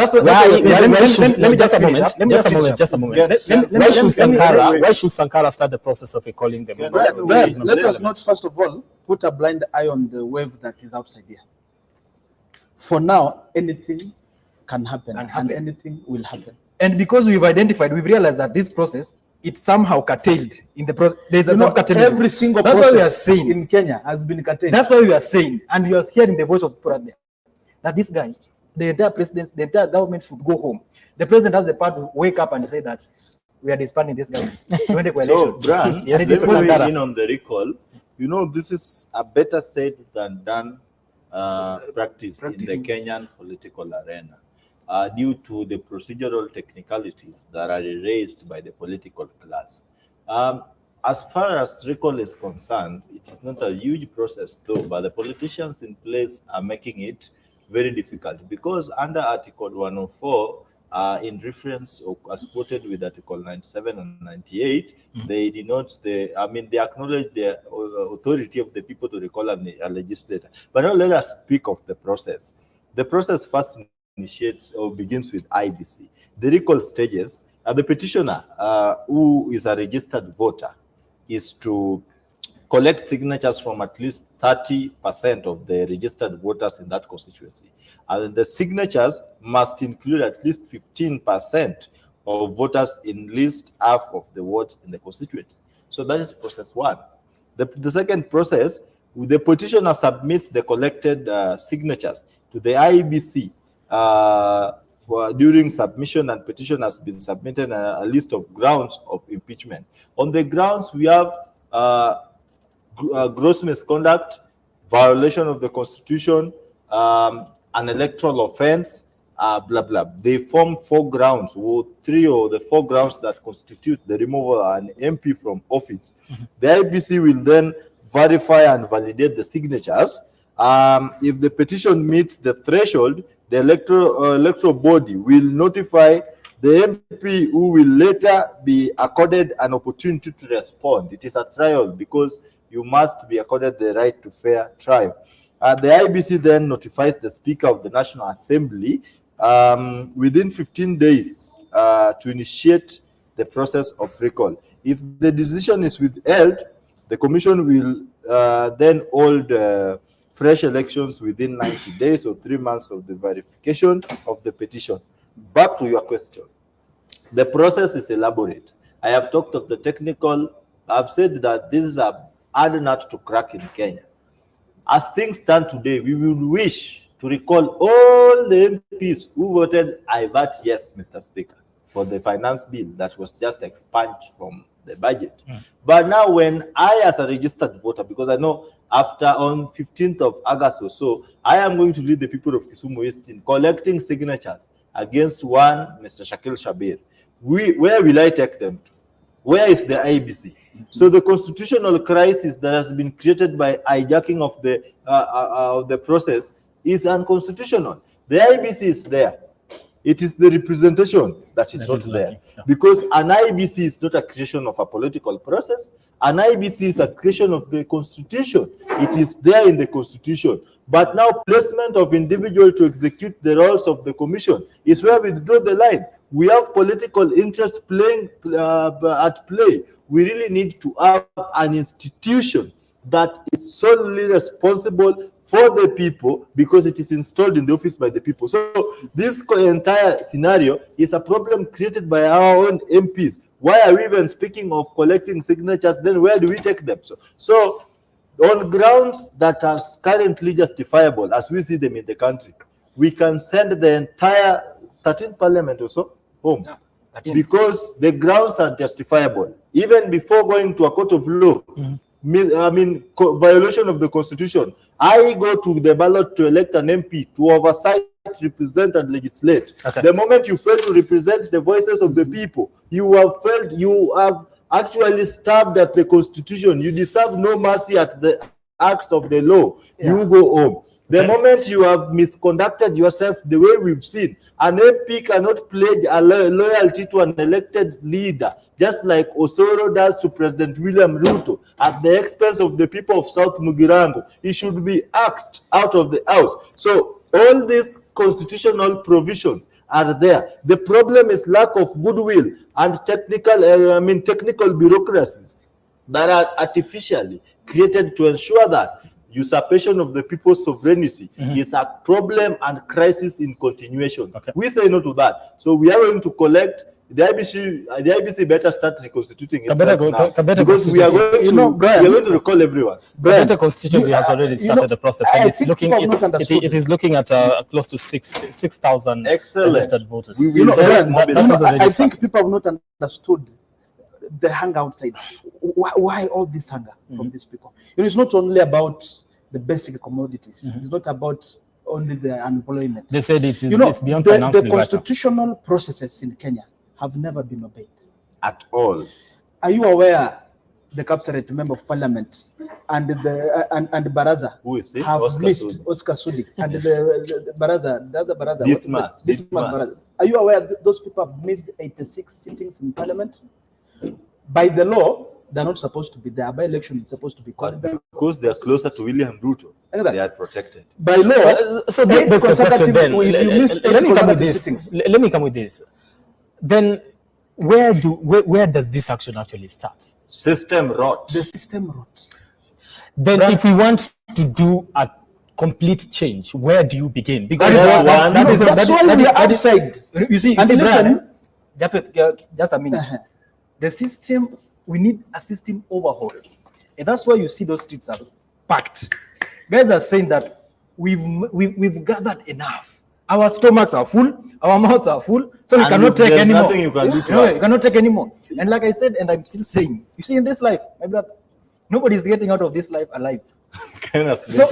Just a moment. Why should Sankara start the process of recalling them? Let us not first of all put a blind eye on the wave that is outside here. For now, anything can happen, and anything will happen. And because we've realized that this process, it's somehow curtailed in the process. Every single process in Kenya has been curtailed. That's why we are saying, and we are hearing the voice of people out there, that this guy, the entire government should go home. The president has the power to wake up and say that we are disbanding this government. So, Brian, let's go in on the recall. This is a better said than done practice in the Kenyan political arena. Due to the procedural technicalities that are raised by the political class. As far as recall is concerned, it is not a huge process though, but the politicians in place are making it very difficult because under Article 104, in reference or as quoted with Article 97 and 98, they acknowledge the authority of the people to recall a legislator. But now let us speak of the process. The process first initiates or begins with IBC. The recall stages, the petitioner, who is a registered voter, is to collect signatures from at least 30% of the registered voters in that constituency. And the signatures must include at least 15% of voters in at least half of the wards in the constituency. So that is process one. The second process, the petitioner submits the collected signatures to the IBC. During submission, and petition has been submitted a list of grounds of impeachment. On the grounds, we have gross misconduct, violation of the constitution, an electoral offense, blah blah. They form 4 grounds, or 3 or the 4 grounds that constitute the removal of an MP from office. The IBC will then verify and validate the signatures. If the petition meets the threshold, the electoral body will notify the MP, who will later be accorded an opportunity to respond. It is a trial because you must be accorded the right to fair trial. The IBC then notifies the Speaker of the National Assembly within 15 days to initiate the process of recall. If the decision is withheld, the Commission will then hold fresh elections within 90 days or 3 months of the verification of the petition. Back to your question. The process is elaborate. I have talked of the technical. I've said that this is a hard nut to crack in Kenya. As things stand today, we will wish to recall all the MPs who voted I vote yes, Mr. Speaker, for the finance bill that was just expunged from the budget. But now when I, as a registered voter, because I know after on 15th of August or so, I am going to lead the people of Kisumu East in collecting signatures against one Mr. Shakil Shabir. Where will I take them to? Where is the IBC? So the constitutional crisis that has been created by hijacking of the process is unconstitutional. The IBC is there. It is the representation that is not there. Because an IBC is not a creation of a political process. An IBC is a creation of the Constitution. It is there in the Constitution. But now placement of individual to execute the roles of the Commission is where we draw the line. We have political interest playing at play. We really need to have an institution that is solely responsible for the people because it is installed in the office by the people. So this entire scenario is a problem created by our own MPs. Why are we even speaking of collecting signatures? Then where do we take them? So on grounds that are currently justifiable, as we see them in the country, we can send the entire 13th parliament or so home. Because the grounds are justifiable. Even before going to a court of law, violation of the constitution. I go to the ballot to elect an MP to oversight, represent, and legislate. Okay. The moment you fail to represent the voices of the people, you have failed. You have actually stabbed at the constitution. You deserve no mercy at the acts of the law. You go home. The moment you have misconducted yourself the way we've seen, an MP cannot pledge a loyalty to an elected leader, just like Osoro does to President William Ruto, at the expense of the people of South Mugirango. He should be axed out of the house. So all these constitutional provisions are there. The problem is lack of goodwill and technical bureaucracies that are artificially created to ensure that usurpation of the people's sovereignty is a problem and crisis in continuation. We say no to that. So we are going to collect the IBC better start reconstituting itself now, because we are going to recall everyone. Better constituency has already started the process, and it is looking at close to 6,000 registered voters. I think people have not understood the hunger outside. Why all this hunger from these people? It's not only about the basic commodities. It's not about only the unemployment. They said it's beyond financial. The constitutional processes in Kenya have never been obeyed at all. Are you aware the Kapsaret member of parliament and the Baraza have missed Oscar Sudi and the Baraza, the other Baraza, this Baraza? Are you aware that those people have missed 86 sittings in parliament? By the law, they're not supposed to be there. By election, it's supposed to be called. Because they are closer to William Ruto, they are protected. By law, so this begs the question then. Let me come with this. Then where does this action actually start? System rot. The system rot. Then if we want to do a complete change, where do you begin? Because that's why we are outside. You see, listen. Just a minute. The system, we need a system overhaul. And that's why you see those streets are packed. Guys are saying that we've gathered enough. Our stomachs are full, our mouths are full, so we cannot take anymore. Nothing you can do to us. You cannot take anymore. And like I said, and I'm still saying, you see, in this life, my brother, nobody's getting out of this life alive. So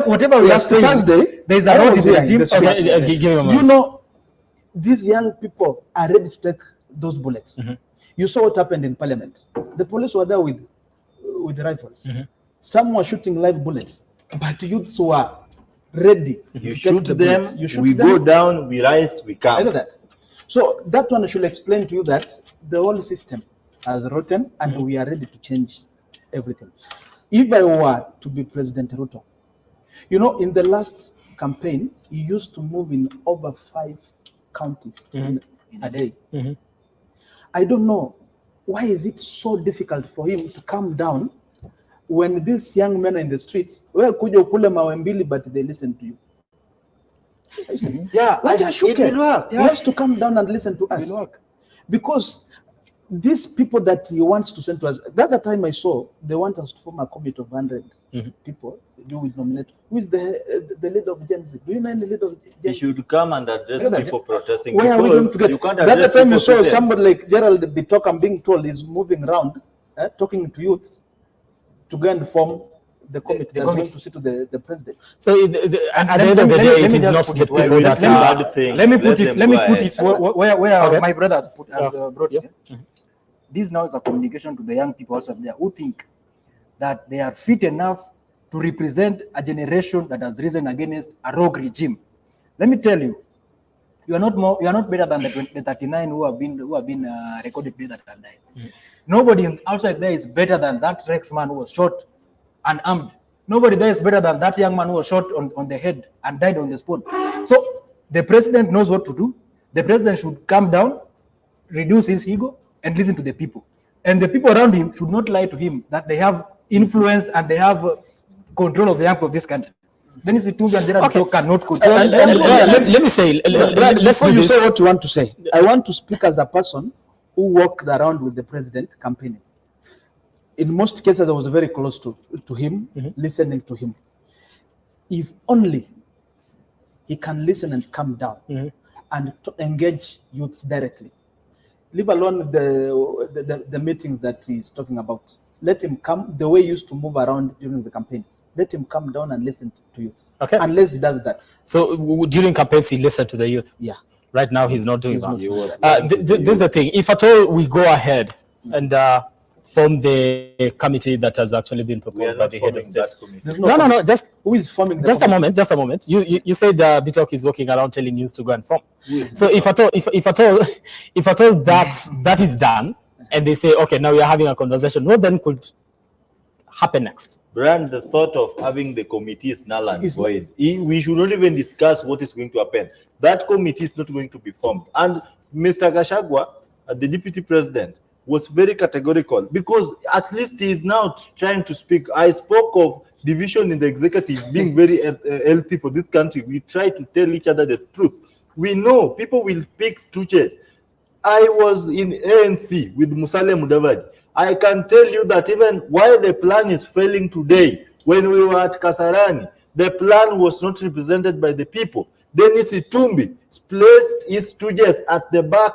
whatever we are saying, there's a road in the gym. You know, these young people are ready to take those bullets. You saw what happened in parliament. The police were there with rifles. Some were shooting live bullets, but youths were ready. You shoot them, we go down, we rise, we come. Like that. So that one should explain to you that the whole system has rotten, and we are ready to change everything. If I were to be President Ruto, you know, in the last campaign, he used to move in over 5 counties in a day. I don't know, why is it so difficult for him to calm down when these young men are in the streets, but they listen to you? Yeah, it will work. He has to calm down and listen to us. Because these people that he wants to send to us, the other time I saw, they want us to form a committee of 100 people. You will nominate. Who is the leader of Genz? Do you know any leader of Genz? He should come and address people protesting. Where are we going to get? The other time you saw somebody like Gerald Bitok, I'm being told, is moving around, talking to youths to go and form the committee that's going to sit to the president. So at the end of the day, it is not the people that are bad thing. Let me put it where my brother has brought it. This now is a communication to the young people also there who think that they are fit enough to represent a generation that has risen against a rogue regime. Let me tell you, you are not better than the 39 who have been recorded dead that have died. Nobody outside there is better than that Rex man who was shot and armed. Nobody there is better than that young man who was shot on the head and died on the spot. So the president knows what to do. The president should calm down, reduce his ego, and listen to the people. And the people around him should not lie to him that they have influence and they have control of the young people of this country. Then it's Tunga and Gerald cannot control. Let me say, before you say what you want to say, I want to speak as a person who walked around with the president campaigning. In most cases, I was very close to him, listening to him. If only he can listen and calm down and to engage youths directly. Leave alone the meetings that he's talking about. let him come the way he used to move around during the campaigns. Let him come down and listen to youth. Okay. Unless he does that. So during campaigns, he listened to the youth. Yeah. Right now, he's not doing He's that. not doing This is the thing. If at all we go ahead and form the committee that has actually been proposed by the head of state. No. Just who is forming? Just a moment. Just a moment. You said Bitok is walking around telling you to go and form. So if at all that is done, and they say, okay, now we are having a conversation, what then could happen next? Brand, the thought of having the committee is null and void. We should not even discuss what is going to happen. That committee is not going to be formed. And Mr. Gachagua, the deputy president, was very categorical because at least he is now trying to speak. I spoke of division in the executive being very healthy for this country. We try to tell each other the truth. We know people will pick stooges. I was in ANC with Musalia Mudavadi. I can tell you that even while the plan is failing today, when we were at Kasarani, the plan was not represented by the people. Dennis Itumbi placed his stooges at the back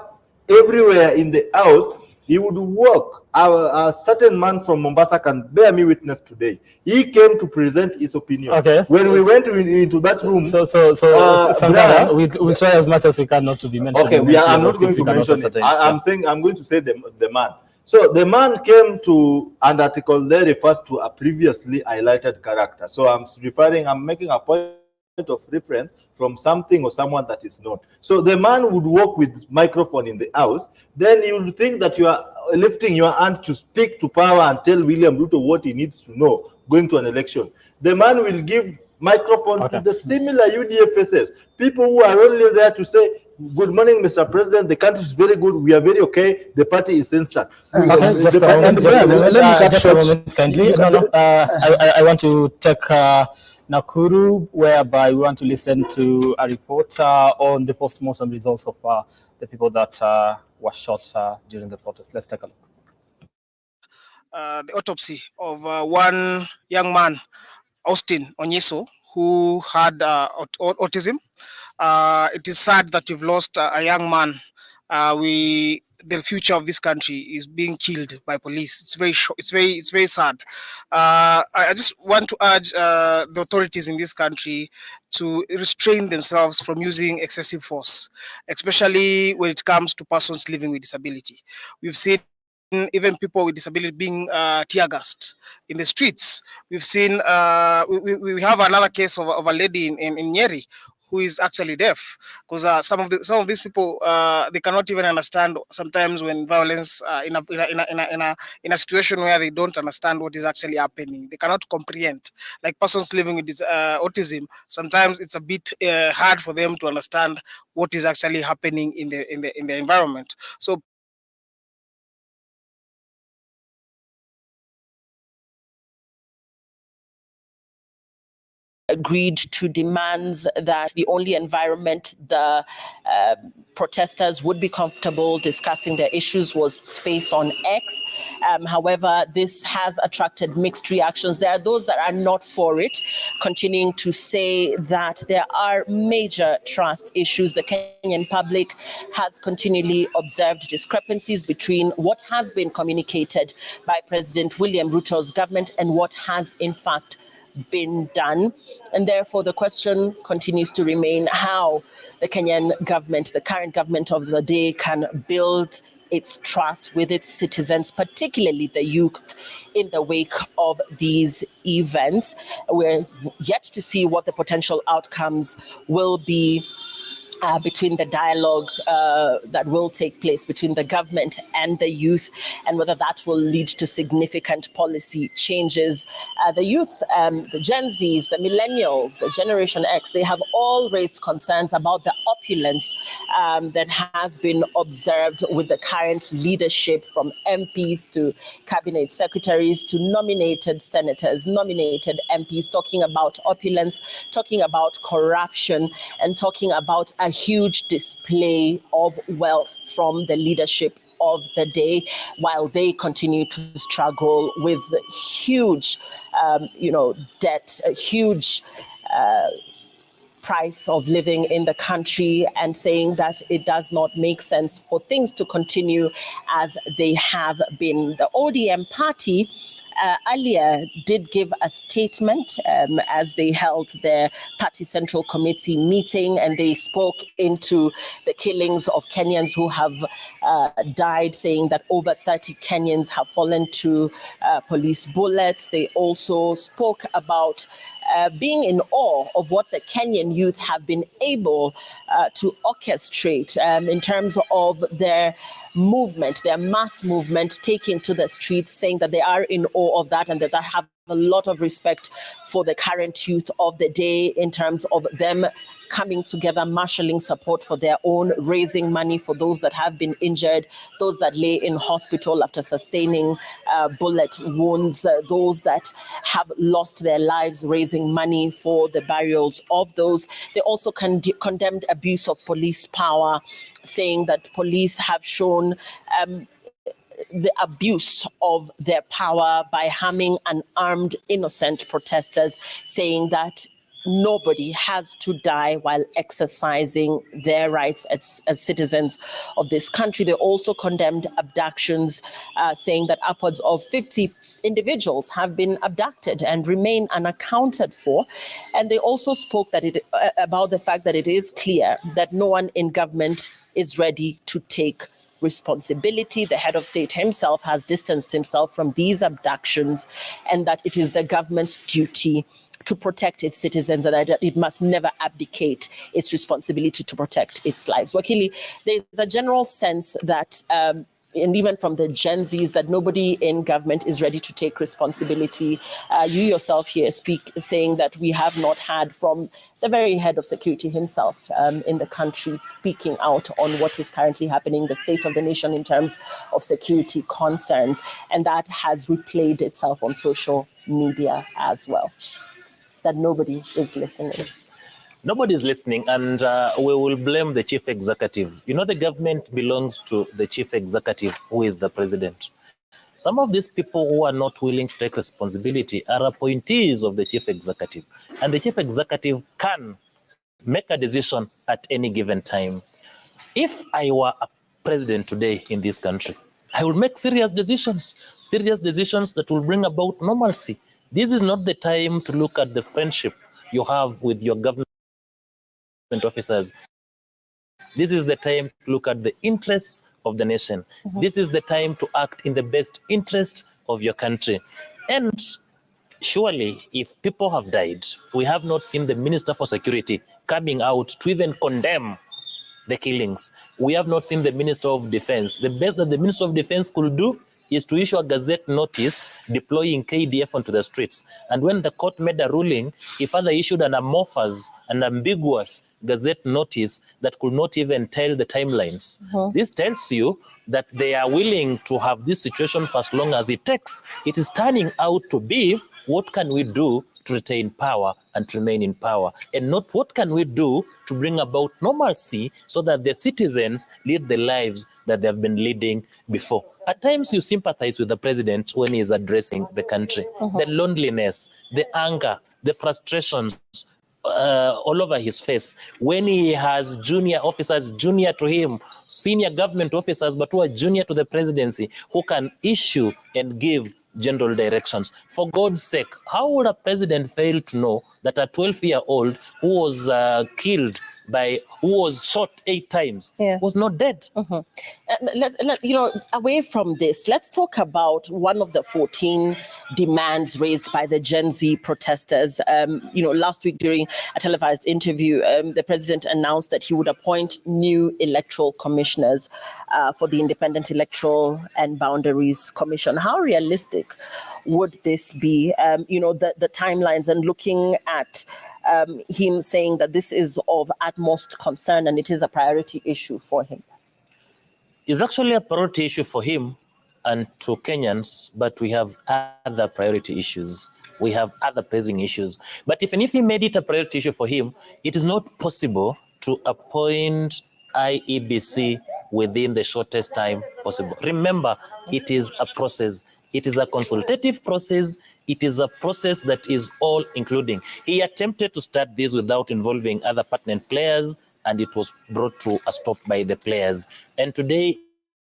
everywhere in the house. He would walk. A certain man from Mombasa can bear me witness today. He came to present his opinion. Okay. When we went into that room. Sankara, we'll try as much as we can not to be mentioned. Okay, I'm not going to mention it. I'm saying I'm going to say the man. So the man came to an article there refers to a previously highlighted character. So I'm making a point of reference from something or someone that is known. So the man would walk with microphone in the house. Then you would think that you are lifting your hand to speak to power and tell William Ruto what he needs to know going to an election. The man will give microphone to the similar UDA faces, people who are only there to say, good morning, Mr. President, the country is very good, we are very okay, the party is instant. Okay, just a moment, kindly. I want to take Nakuru, whereby we want to listen to a report on the post-mortem results of the people that were shot during the protest. Let's take a look. The autopsy of one young man, Austin Onyeso, who had autism. It is sad that we've lost a young man. The future of this country is being killed by police. It's very sad. I just want to urge the authorities in this country to restrain themselves from using excessive force, especially when it comes to persons living with disability. We've seen even people with disability being tear gassed in the streets. We've seen we have another case of a lady in Nyeri who is actually deaf, because some of these people they cannot even understand sometimes when violence in a situation where they don't understand what is actually happening. They cannot comprehend. Like persons living with this, autism, sometimes it's a bit hard for them to understand what is actually happening in the environment. So agreed to demands that the only environment the protesters would be comfortable discussing their issues was space on X. However, this has attracted mixed reactions. There are those that are not for it, continuing to say that there are major trust issues. The Kenyan public has continually observed discrepancies between what has been communicated by President William Ruto's government and what has in fact been done. And therefore, the question continues to remain how the Kenyan government, the current government of the day, can build its trust with its citizens, particularly the youth, in the wake of these events. We're yet to see what the potential outcomes will be between the dialogue that will take place between the government and the youth, and whether that will lead to significant policy changes. The youth, the Gen Zs, the millennials, the Generation X, they have all raised concerns about the opulence that has been observed with the current leadership, from MPs to cabinet secretaries to nominated senators, nominated MPs, talking about opulence, talking about corruption, and talking about a huge display of wealth from the leadership of the day, while they continue to struggle with huge, debt, a huge price of living in the country, and saying that it does not make sense for things to continue as they have been. The ODM party earlier did give a statement as they held their party central committee meeting, and they spoke into the killings of Kenyans who have died, saying that over 30 Kenyans have fallen to police bullets. They also spoke about being in awe of what the Kenyan youth have been able to orchestrate in terms of their movement, their mass movement, taking to the streets, saying that they are in awe of that and that they have a lot of respect for the current youth of the day in terms of them coming together, marshalling support for their own, raising money for those that have been injured, those that lay in hospital after sustaining bullet wounds, those that have lost their lives, raising money for the burials of those. They also condemned abuse of police power, saying that police have shown the abuse of their power by harming unarmed innocent protesters, saying that nobody has to die while exercising their rights as citizens of this country. They also condemned abductions, saying that upwards of 50 individuals have been abducted and remain unaccounted for. And they also spoke about the fact that it is clear that no one in government is ready to take responsibility. The head of state himself has distanced himself from these abductions, and that it is the government's duty to protect its citizens and that it must never abdicate its responsibility to protect its lives. Wakili, there's a general sense that and even from the Gen Zs, that nobody in government is ready to take responsibility. You yourself here saying that we have not had from the very head of security himself in the country speaking out on what is currently happening, the state of the nation in terms of security concerns, and that has replayed itself on social media as well, that nobody is listening. Nobody is listening, and we will blame the chief executive. You know, the government belongs to the chief executive, who is the president. Some of these people who are not willing to take responsibility are appointees of the chief executive, and the chief executive can make a decision at any given time. If I were a president today in this country, I will make serious decisions that will bring about normalcy. This is not the time to look at the friendship you have with your government officers. This is the time to look at the interests of the nation. This is the time to act in the best interest of your country. And surely, if people have died, we have not seen the Minister for Security coming out to even condemn the killings. We have not seen the Minister of Defense. The best that the Minister of Defense could do is to issue a gazette notice deploying KDF onto the streets. And when the court made a ruling, he further issued an amorphous and ambiguous gazette notice that could not even tell the timelines. This tells you that they are willing to have this situation for as long as it takes. It is turning out to be, what can we do to retain power and to remain in power, and not what can we do to bring about normalcy so that the citizens lead the lives that they have been leading before. At times you sympathize with the president when he is addressing the country. The loneliness, the anger, the frustrations all over his face. When he has junior officers, junior to him, senior government officers, but who are junior to the presidency, who can issue and give general directions. For God's sake, how would a president fail to know that a 12-year-old who was killed who was shot 8 times was not dead? Away from this, let's talk about one of the 14 demands raised by the Gen Z protesters. Last week during a televised interview, the president announced that he would appoint new electoral commissioners for the Independent Electoral and Boundaries Commission. How realistic would this be? The timelines, and looking at him saying that this is of utmost concern and it is a priority issue for him. It's actually a priority issue for him and to Kenyans, but we have other priority issues. We have other pressing issues. But even if he made it a priority issue for him, it is not possible to appoint IEBC within the shortest time possible. Remember, it is a process. It is a consultative process. It is a process that is all including. He attempted to start this without involving other pertinent players, and it was brought to a stop by the players. And today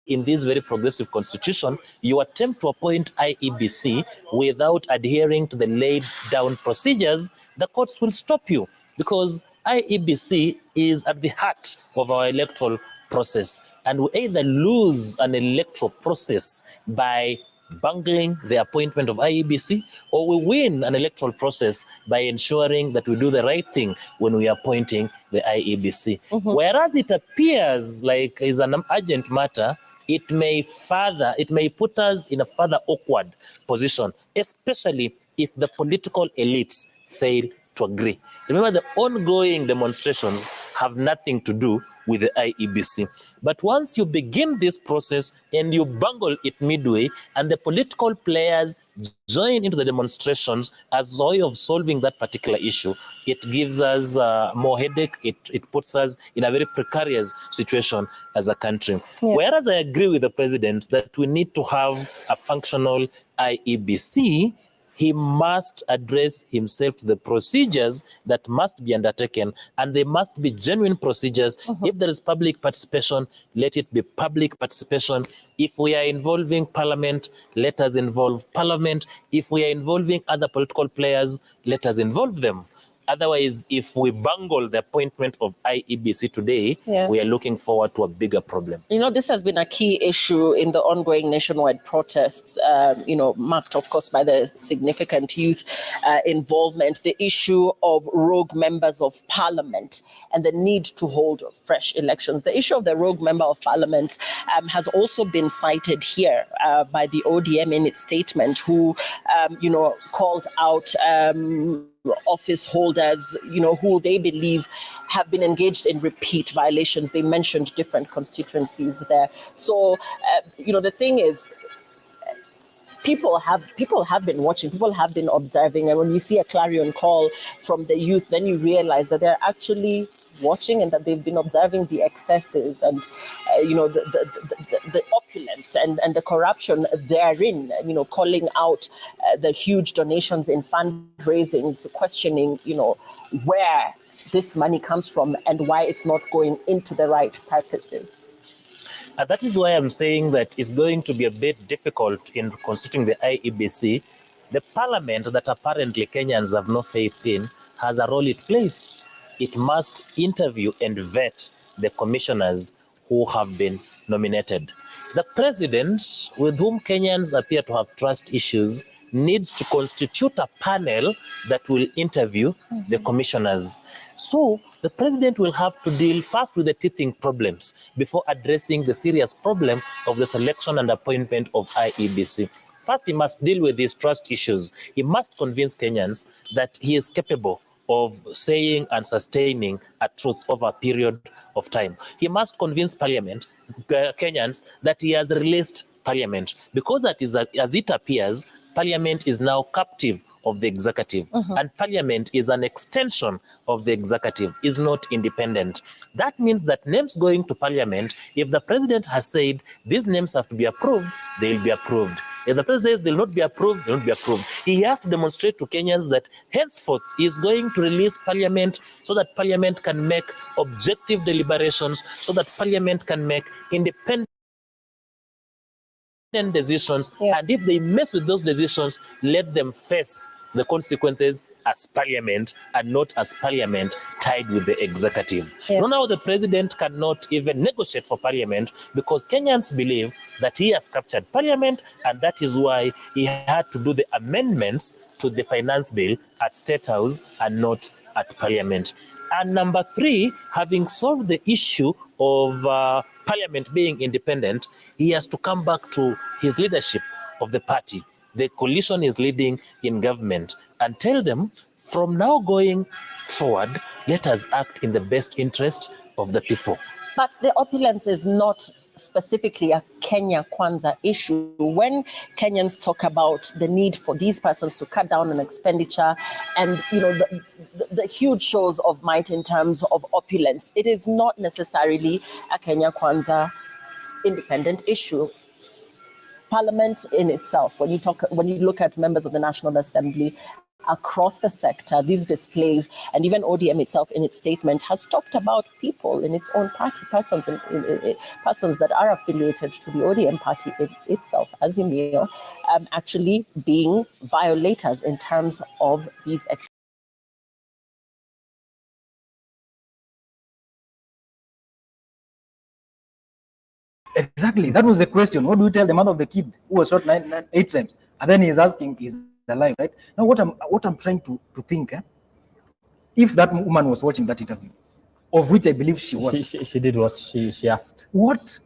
in this very progressive constitution, you attempt to appoint IEBC without adhering to the laid down procedures, the courts will stop you, because IEBC is at the heart of our electoral process. And we either lose an electoral process by bungling the appointment of IEBC, or we win an electoral process by ensuring that we do the right thing when we are appointing the IEBC. Whereas it appears like is an urgent matter, it may put us in a further awkward position, especially if the political elites fail to agree. Remember, the ongoing demonstrations have nothing to do with the IEBC. But once you begin this process and you bungle it midway, and the political players join into the demonstrations as a way of solving that particular issue, it gives us more headache. It puts us in a very precarious situation as a country. Whereas I agree with the president that we need to have a functional IEBC, he must address himself to the procedures that must be undertaken, and they must be genuine procedures. If there is public participation, let it be public participation. If we are involving parliament, let us involve parliament. If we are involving other political players, let us involve them. Otherwise, if we bungle the appointment of IEBC today, we are looking forward to a bigger problem. You know, this has been a key issue in the ongoing nationwide protests, marked, of course, by the significant youth involvement, the issue of rogue members of parliament and the need to hold fresh elections. The issue of the rogue member of parliament has also been cited here by the ODM in its statement, who, called out office holders, who they believe have been engaged in repeat violations. They mentioned different constituencies there. So, the thing is, people have been watching, people have been observing, and when you see a clarion call from the youth, then you realize that they're actually watching and that they've been observing the excesses and the opulence and the corruption therein, calling out the huge donations in fundraisings, questioning where this money comes from and why it's not going into the right purposes. And that is why I'm saying that it's going to be a bit difficult in constituting the IEBC. The parliament that apparently Kenyans have no faith in has a role it plays. It must interview and vet the commissioners who have been nominated. The president, with whom Kenyans appear to have trust issues, needs to constitute a panel that will interview the commissioners. So the president will have to deal first with the teething problems before addressing the serious problem of the selection and appointment of IEBC. First, he must deal with these trust issues. He must convince Kenyans that he is capable of saying and sustaining a truth over a period of time. He must convince Parliament, Kenyans, that he has released Parliament, because that is, as it appears, Parliament is now captive of the executive, and Parliament is an extension of the executive, is not independent. That means that names going to Parliament, if the president has said these names have to be approved, they will be approved. If the president says they will not be approved, they will not be approved. He has to demonstrate to Kenyans that henceforth he is going to release Parliament so that Parliament can make objective deliberations, so that Parliament can make independent decisions, and if they mess with those decisions, let them face the consequences as Parliament and not as Parliament tied with the executive. Now the president cannot even negotiate for Parliament because Kenyans believe that he has captured Parliament, and that is why he had to do the amendments to the finance bill at State House and not at Parliament. And number three, having solved the issue of Parliament being independent, he has to come back to his leadership of the party, the coalition is leading in government, and tell them, from now going forward, let us act in the best interest of the people. But the opulence is not specifically a Kenya Kwanza issue. When Kenyans talk about the need for these persons to cut down on expenditure and the huge shows of might in terms of opulence, it is not necessarily a Kenya Kwanza independent issue. Parliament in itself, when you look at members of the National Assembly, across the sector, these displays, and even ODM itself in its statement has talked about people in its own party, persons that are affiliated to the ODM party itself, Azimio, actually being violators in terms of these Exactly. That was the question. What do we tell the mother of the kid who was shot 8 times? And then he's asking, is alive, right? Now, what I'm trying to think, if that woman was watching that interview, of which I believe she was. She did what she asked. What,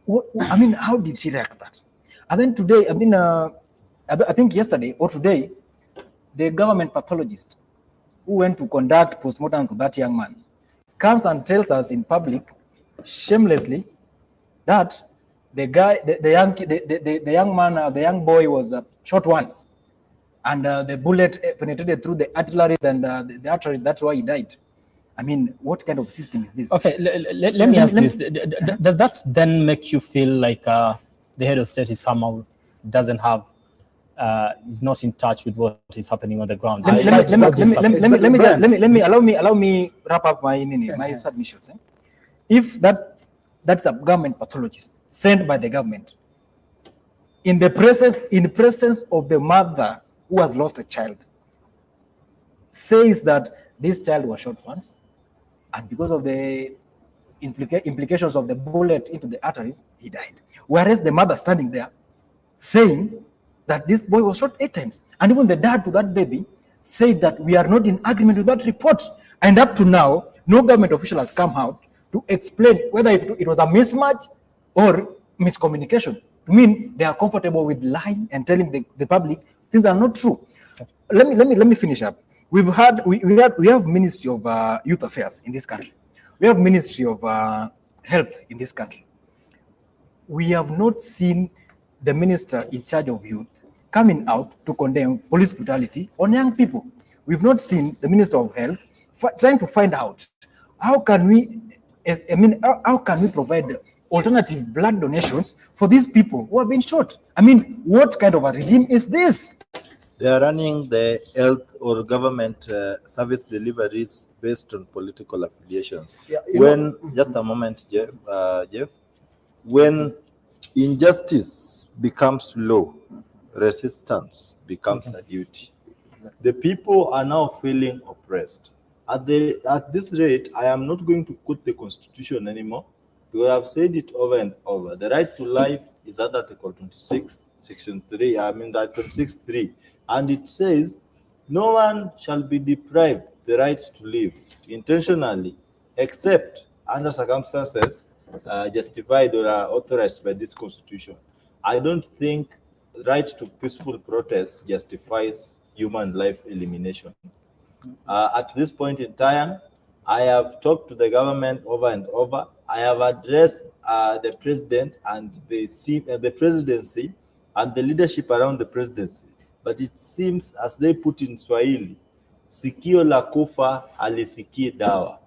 I mean, how did she react to that? And then today, I think yesterday or today, the government pathologist who went to conduct postmortem to that young man comes and tells us in public, shamelessly, that the guy, the young boy was shot once, and the bullet penetrated through the arteries and the arteries. That's why he died. I mean, what kind of system is this? Okay, let me ask this. Does that then make you feel like the head of state is somehow doesn't have, is not in touch with what is happening on the ground? Allow me wrap up my submissions. If that's a government pathologist sent by the government in presence of the mother who has lost a child, says that this child was shot once, and because of the implications of the bullet into the arteries, he died. Whereas the mother standing there saying that this boy was shot 8 times, and even the dad to that baby said that we are not in agreement with that report. And up to now, no government official has come out to explain whether it was a mismatch or miscommunication. To mean they are comfortable with lying and telling the public things are not true. Let me finish up. We have Ministry of Youth Affairs in this country. We have Ministry of Health in this country. We have not seen the minister in charge of youth coming out to condemn police brutality on young people. We've not seen the Minister of Health trying to find out how can we provide alternative blood donations for these people who have been shot. I mean, what kind of a regime is this? They are running the health or government service deliveries based on political affiliations. Yeah, Just a moment, Jeff. When injustice becomes law, resistance becomes a duty. The people are now feeling oppressed. At this rate, I am not going to quote the Constitution anymore, because I've said it over and over. The right to life is under Article 26, Section 3, that 26.3, and it says, no one shall be deprived the right to live intentionally, except under circumstances justified or authorized by this Constitution. I don't think right to peaceful protest justifies human life elimination. At this point in time, I have talked to the government over and over. I have addressed the president and the presidency and the leadership around the presidency. But it seems, as they put in Swahili, sikio la kufa alisikii dawa.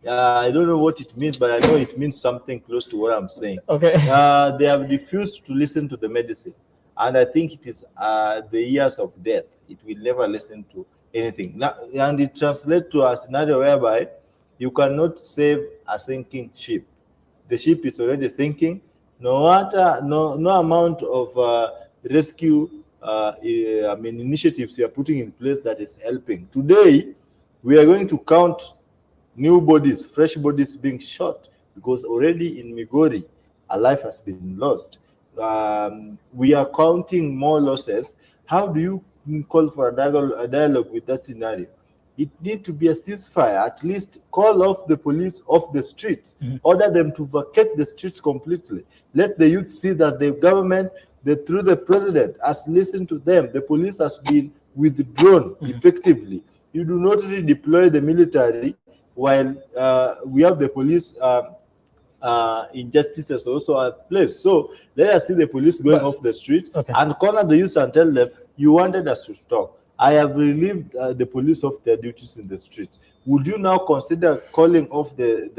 I don't know what it means, but I know it means something close to what I'm saying. Okay. They have refused to listen to the medicine. And I think it is the years of death. It will never listen to anything. Now, and it translates to a scenario whereby you cannot save a sinking ship. The ship is already sinking. No amount of rescue initiatives we are putting in place that is helping. Today, we are going to count new bodies, fresh bodies being shot, because already in Migori, a life has been lost. We are counting more losses. How do you call for a dialogue with that scenario? It needs to be a ceasefire. At least call off the police off the streets. Order them to vacate the streets completely. Let the youth see that the government, through the president, has listened to them. The police has been withdrawn effectively. You do not redeploy the military while we have the police injustices also at place. So let us see the police going off the street and corner the youth and tell them, you wanted us to stop. I have relieved the police of their duties in the streets. Would you now consider calling off the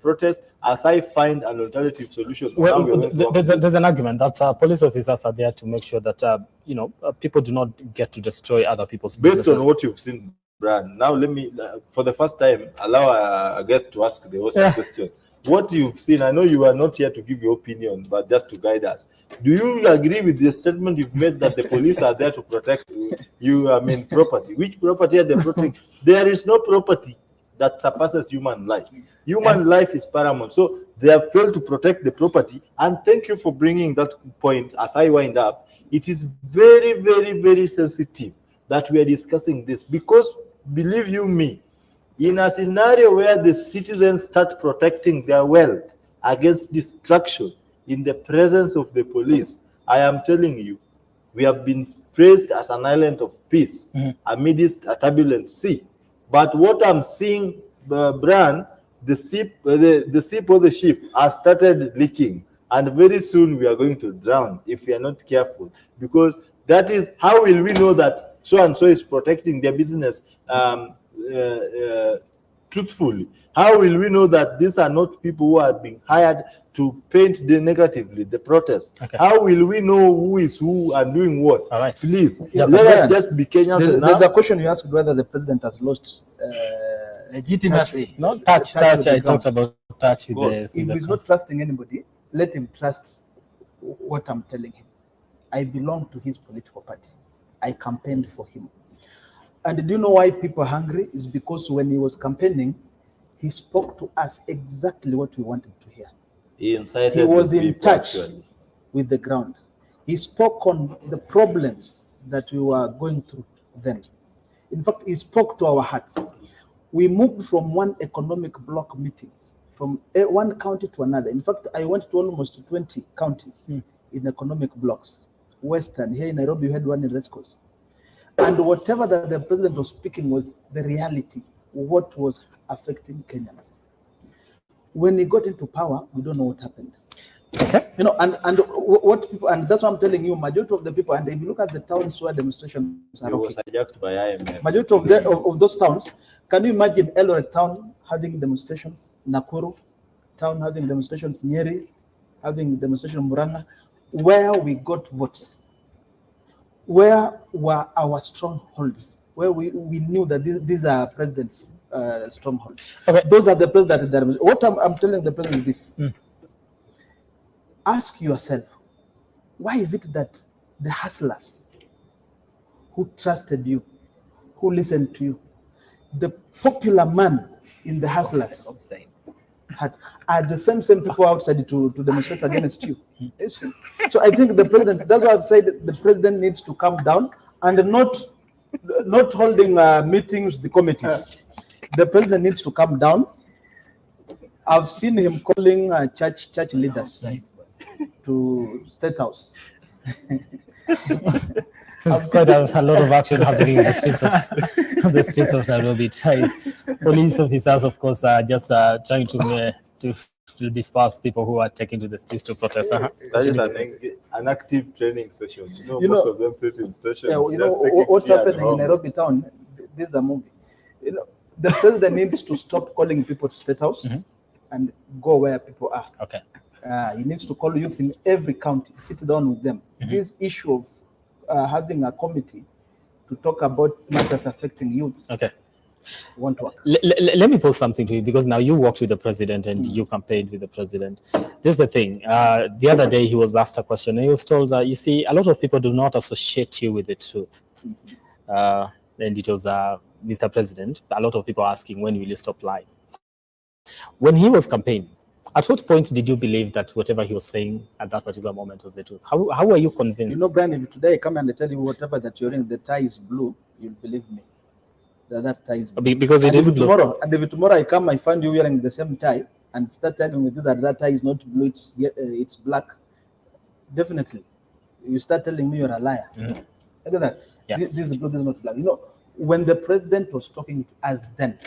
protest as I find an alternative solution. Now we are Well, going to there's an argument that police officers are there to make sure that people do not get to destroy other people's based businesses. on what you've seen, Brian. Now let me, for the first time, allow a guest to ask the host a question. What you've seen, I know you are not here to give your opinion, but just to guide us. Do you agree with the statement you've made that the police are there to protect property? Which property are they protecting? There is no property that surpasses human life. Human life is paramount. So they have failed to protect the property. And thank you for bringing that point as I wind up. It is very, very, very sensitive that we are discussing this, because believe you me, in a scenario where the citizens start protecting their wealth against destruction in the presence of the police, I am telling you, we have been praised as an island of peace amidst a turbulent sea. But what I'm seeing, Brian, the ship or the ship has started leaking, and very soon we are going to drown if we are not careful, because that is how will we know that so and so is protecting their business truthfully? How will we know that these are not people who are being hired to paint negatively the protest? Okay. How will we know who is who and doing what? All right. Please, let us just be Kenyans. There's a question you asked whether the president has lost legitimacy. Touch. I talked about touch with the. If he's not trusting anybody, let him trust what I'm telling him. I belong to his political party. I campaigned for him. And do you know why people are hungry? Is because when he was campaigning, he spoke to us exactly what we wanted to hear. He was in touch with the ground. He spoke on the problems that we were going through then. In fact, he spoke to our hearts. We moved from one economic block meetings, from one county to another. In fact, I went to almost 20 counties in economic blocks. Western, here in Nairobi, we had one in Rescos. And whatever that the president was speaking was the reality, what was affecting Kenyans. When he got into power, we don't know what happened. Okay. And what people, and that's what I'm telling you, majority of the people, and if you look at the towns where demonstrations are was hijacked by IMF. Majority of those towns, can you imagine Eldoret town having demonstrations, Nakuru town having demonstrations, Nyeri having demonstrations, Murang'a, where we got votes? Where were our strongholds? Where we knew that these are presidents' strongholds. Okay. Those are the presidents that. What I'm telling the president is this. Ask yourself, why is it that the hustlers who trusted you, who listened to you, the popular man in the hustlers are the same people outside to demonstrate against you? So I think the president, that's why I've said the president needs to calm down and not holding meetings, the committees. The president needs to calm down. I've seen him calling church leaders to State House. There's quite a lot of action happening in the streets of Nairobi. Police officers, of course, are just trying to disperse people who are taking to the streets to protest. That is an active training session. Most of them sit in stations. Yeah, what's happening in Nairobi town? This is a movie. The president needs to stop calling people to State House and go where people are. Okay. He needs to call youth in every county, sit down with them. This issue of having a committee to talk about matters affecting youths. Okay. Won't work. Let me pose something to you, because now you worked with the president and you campaigned with the president. This is the thing. The other day he was asked a question and he was told, you see, a lot of people do not associate you with the truth. And it was, Mr. President, a lot of people asking, when will you stop lying? When he was campaigning, at what point did you believe that whatever he was saying at that particular moment was the truth? How were you convinced? Brian, if today I come and I tell you whatever that you're wearing, the tie is blue, you'll believe me. That tie is blue. Because it is blue. And if tomorrow I come, I find you wearing the same tie and start telling with you that tie is not blue, it's black. Definitely. You start telling me you're a liar. Look at that. Yeah. This is blue, this is not black. When the president was talking to us then,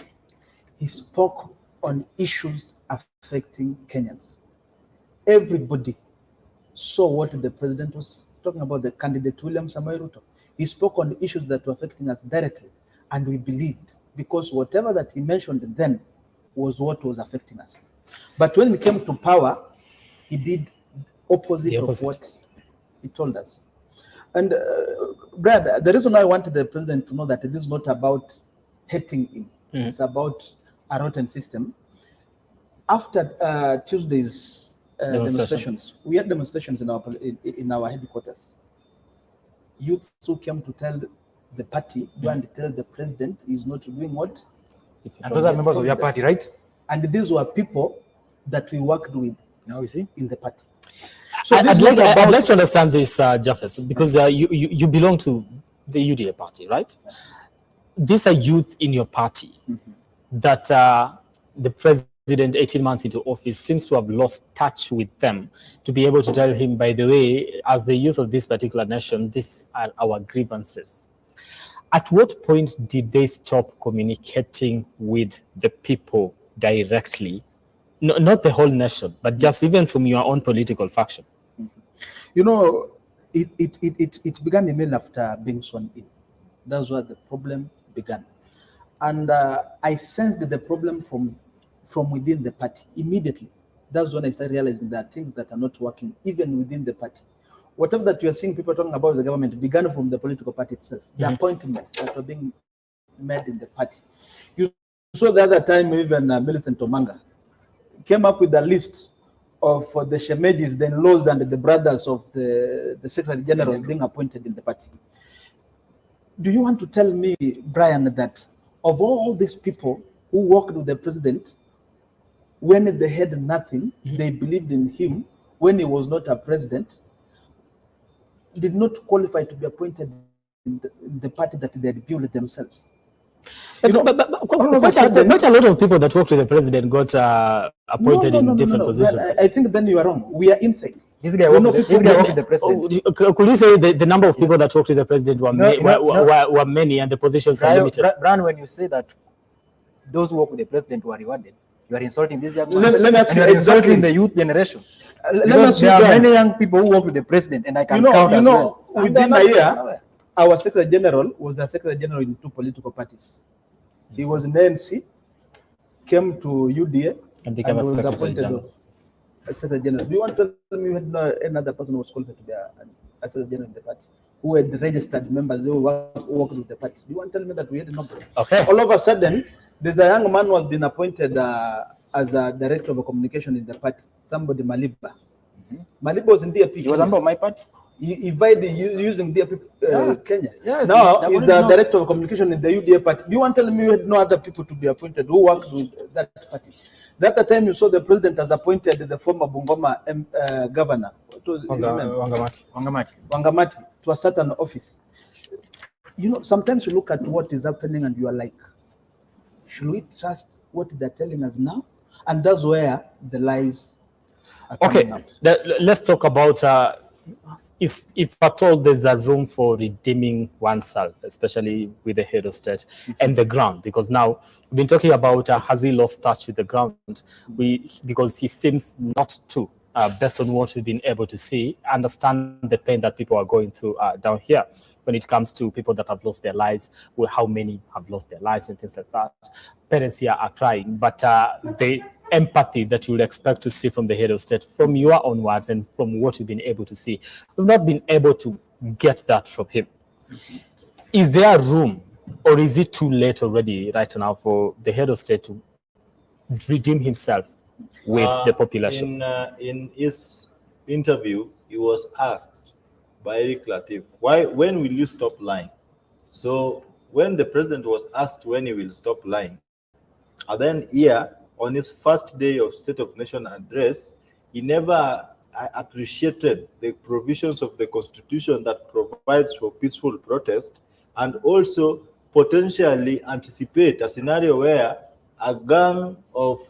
he spoke on issues affecting Kenyans. Everybody saw what the president was talking about, the candidate William Samoei Ruto. He spoke on issues that were affecting us directly, and we believed, because whatever that he mentioned then was what was affecting us. But when he came to power, he did opposite of what he told us. And Brad, the reason I wanted the president to know that it is not about hating him, it's about a rotten system. After Tuesday's demonstrations, we had demonstrations in our headquarters. Youth who came to tell the party, go and tell the president he's not doing what? And those are members of your party, right? And these were people that we worked with. Now you see in the party. So I'd like to understand this, Japheth, because you belong to the UDA party, right? These are youth in your party that the president, 18 months into office, seems to have lost touch with them to be able to tell him, by the way, as the youth of this particular nation, these are our grievances. At what point did they stop communicating with the people directly? No, not the whole nation, but just even from your own political faction. You know, it began immediately after being sworn in. That's where the problem began. And I sensed the problem from within the party immediately. That's when I started realizing there are things that are not working, even within the party. Whatever that you are seeing people talking about the government began from the political party itself. The appointments that were being made in the party. You saw the other time even Millicent Omanga came up with a list of the shemejis, the in-laws and the brothers of the Secretary General being appointed in the party. Do you want to tell me, Brian, that of all these people who worked with the president, when they had nothing, they believed in him, when he was not a president, did not qualify to be appointed in the party that they had built themselves? Quite a lot of people that worked with the president got appointed in different positions. I think then you are wrong. We are inside. This guy worked with the president. Could you say the number of people that worked with the president were many and the positions were limited? Brian, when you say that those who work with the president were rewarded, you are insulting these young Let me ask and you are insulting the youth generation. There are many young people who work with the president, and I can count as well. Within a year, our Secretary General was a Secretary General in two political parties. He was in ANC, came to UDA, and became a Secretary General. Secretary General. Do you want to tell me another person who was qualified to be a Secretary General in the party, who had registered members who worked with the party? Do you want to tell me that we had nobody? Okay. All of a sudden, there's a young man who has been appointed as a director of communication in the party, somebody Maliba. Maliba was in DAP. He was a member of my party. He invited using DAP Kenya. Yes, now he's the director of communication in the UDA party. Do you want to tell me you had no other people to be appointed who worked with that party? That the time you saw the president has appointed the former Bungoma governor, Wangamati, to a certain office. You know, sometimes you look at what is happening and you are like, should we trust what they're telling us now? And that's where the lies are coming out. Let's talk about if at all there's a room for redeeming oneself, especially with the head of state and the ground, because now we've been talking about has he lost touch with the ground? Because he seems not to, based on what we've been able to see, understand the pain that people are going through down here when it comes to people that have lost their lives, how many have lost their lives and things like that. Parents here are crying, but the empathy that you would expect to see from the head of state, from your own words and from what you've been able to see, we've not been able to get that from him. Is there room, or is it too late already right now for the head of state to redeem himself with the population? In his interview, he was asked by Eric Latif, when will you stop lying? So when the president was asked when he will stop lying, and then here, on his first day of State of Nation address, he never appreciated the provisions of the Constitution that provides for peaceful protest, and also potentially anticipate a scenario where a gang of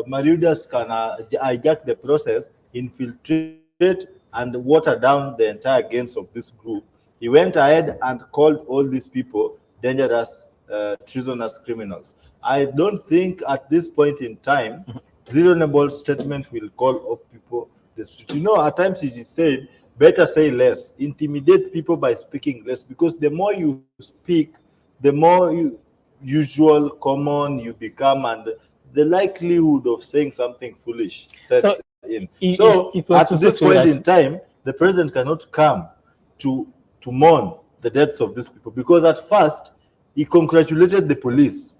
marauders can hijack the process, infiltrate, and water down the entire gains of this group. He went ahead and called all these people dangerous, treasonous criminals. I don't think at this point in time, reasonable statement will call off people the street. You know, at times it is said, better say less, intimidate people by speaking less, because the more you speak, the more usual, common you become, and the likelihood of saying something foolish sets So, in. if At this point in time, the president cannot come to mourn the deaths of these people, because at first he congratulated the police.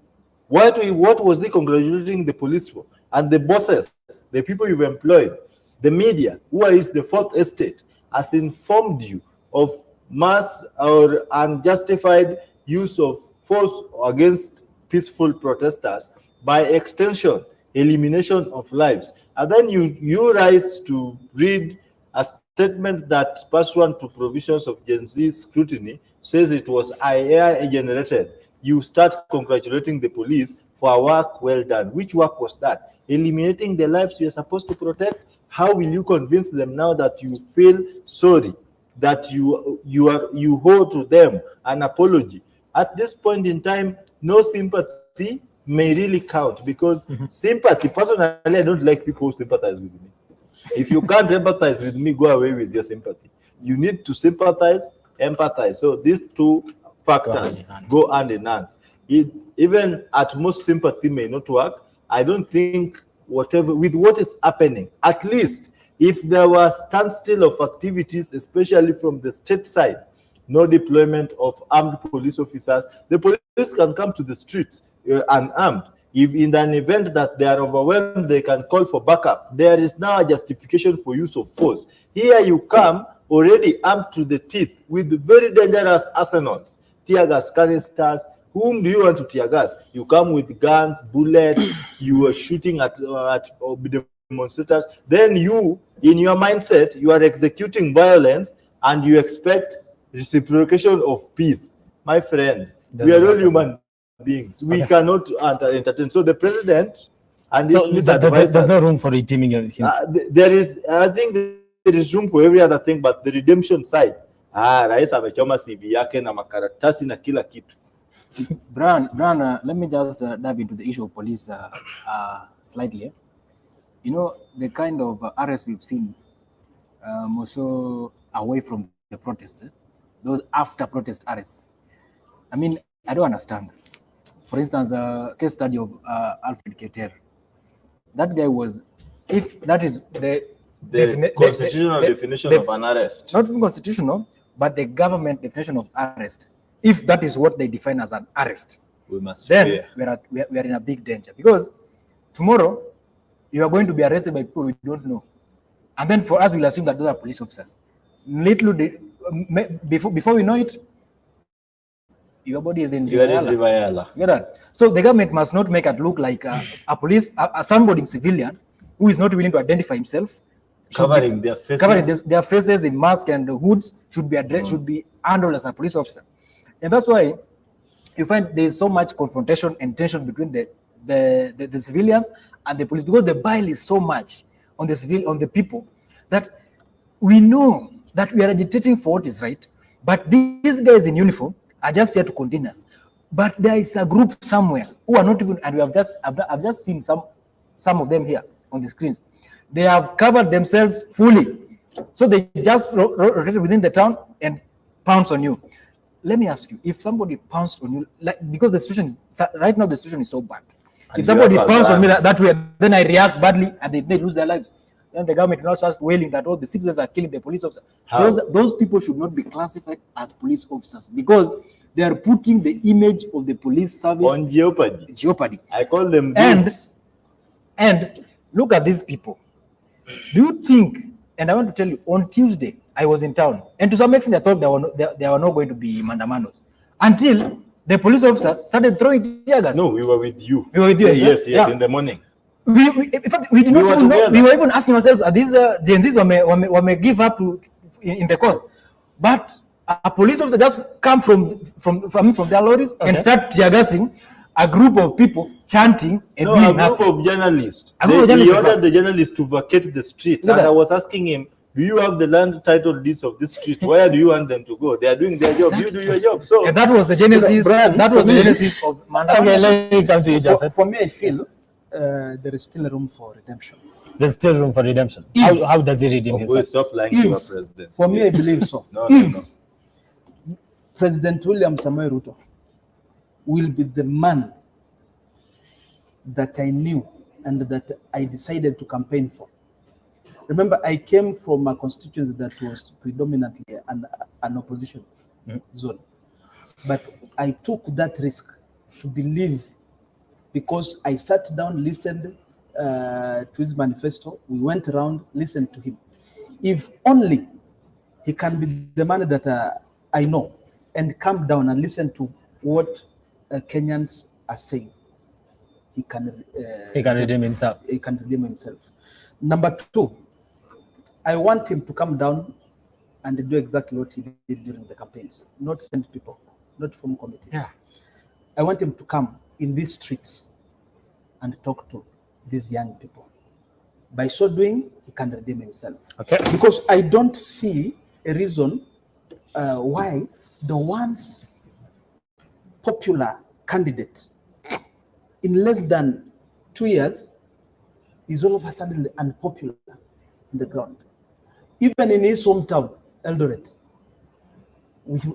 What was he congratulating the police for? And the bosses, the people you've employed, the media, who is the fourth estate, has informed you of mass or unjustified use of force against peaceful protesters, by extension, elimination of lives. And then you rise to read a statement that, pursuant to provisions of Genz scrutiny, says it was AI generated. You start congratulating the police for a work well done. Which work was that? Eliminating the lives you are supposed to protect? How will you convince them now that you feel sorry, that you owe to them an apology? At this point in time, no sympathy may really count, because sympathy, personally, I don't like people who sympathize with me. If you can't empathize with me, go away with your sympathy. You need to sympathize, empathize. So these two factors go hand in hand. Even at most, sympathy may not work. I don't think with what is happening, at least if there was standstill of activities, especially from the state side, no deployment of armed police officers, the police can come to the streets unarmed. If in an event that they are overwhelmed, they can call for backup. There is now a justification for use of force. Here you come already armed to the teeth with very dangerous arsenals, tear gas canisters. Whom do you want to tear gas? You come with guns, bullets, you are shooting at demonstrators. Then you, in your mindset, you are executing violence and you expect reciprocation of peace. My friend, we are all human beings. We cannot entertain. So the president and this misadvisors, there's no room for redeeming him. there is, I think there is room for every other thing, but the redemption side. Rais amechoma CV yake na makaratasi na kila kitu. Brian, let me just dive into the issue of police slightly. You know, the kind of arrests we've seen, also away from the protests, those after protest arrests. I mean, I don't understand. For instance, a case study of Alfred Keter. That guy was, if that is the constitutional definition of an arrest. Not constitutional, but the government definition of arrest. If that is what they define as an arrest, we must then we are in a big danger, because tomorrow you are going to be arrested by people we don't know, and then for us we'll assume that those are police officers. Before we know it, your body is in Vayala. So the government must not make it look like a police, somebody civilian who is not willing to identify himself, covering their faces in masks and hoods, should be addressed, should be handled as a police officer. And that's why you find there's so much confrontation and tension between the civilians and the police, because the bile is so much on the people, that we know that we are agitating for what is right, but these guys in uniform are just here to contain us. But there is a group somewhere who are not even, and I've just seen some of them here on the screens. They have covered themselves fully, so they just rotate within the town and pounce on you. Let me ask you, if somebody pounced on you, because the situation is, right now the situation is so bad. If somebody pounced on me that way, then I react badly and they lose their lives. Then the government will not start wailing that, oh, the citizens are killing the police officers. Those people should not be classified as police officers, because they are putting the image of the police service on jeopardy. I call them goods. And look at these people. Do you think, and I want to tell you, on Tuesday, I was in town, and to some extent I thought there were not going to be mandamanos, until the police officers started throwing tear gas. No, we were with you. We were with you. Yes, in the morning. In fact, we did not even know. We were even asking ourselves, are these Genz who may give up in the coast? But a police officer just come from their lorries and start tear gassing a group of people, chanting and doing a group of journalists. They ordered the journalists to vacate the streets, and I was asking him, do you have the land title deeds of this street? Where do you want them to go? They are doing their job. You do your job. So and that was the genesis. That was the genesis of Mandela. Okay, let me come to you, Jafet. For me, I feel there is still room for redemption. There's still room for redemption. How does he redeem himself? Stop lying to our president. For me, I believe so. No. President William Samoei Ruto will be the man that I knew and that I decided to campaign for. Remember, I came from a constituency that was predominantly an opposition zone. But I took that risk to believe, because I sat down, listened to his manifesto. We went around, listened to him. If only he can be the man that I know and come down and listen to what Kenyans are saying, he can redeem himself. He can redeem himself. Number two, I want him to come down and do exactly what he did during the campaigns, not send people, not form committees. Yeah. I want him to come in these streets and talk to these young people. By so doing, he can redeem himself. Okay. Because I don't see a reason why the once popular candidate in less than 2 years is all of a sudden unpopular in the ground. Even in his hometown, Eldoret,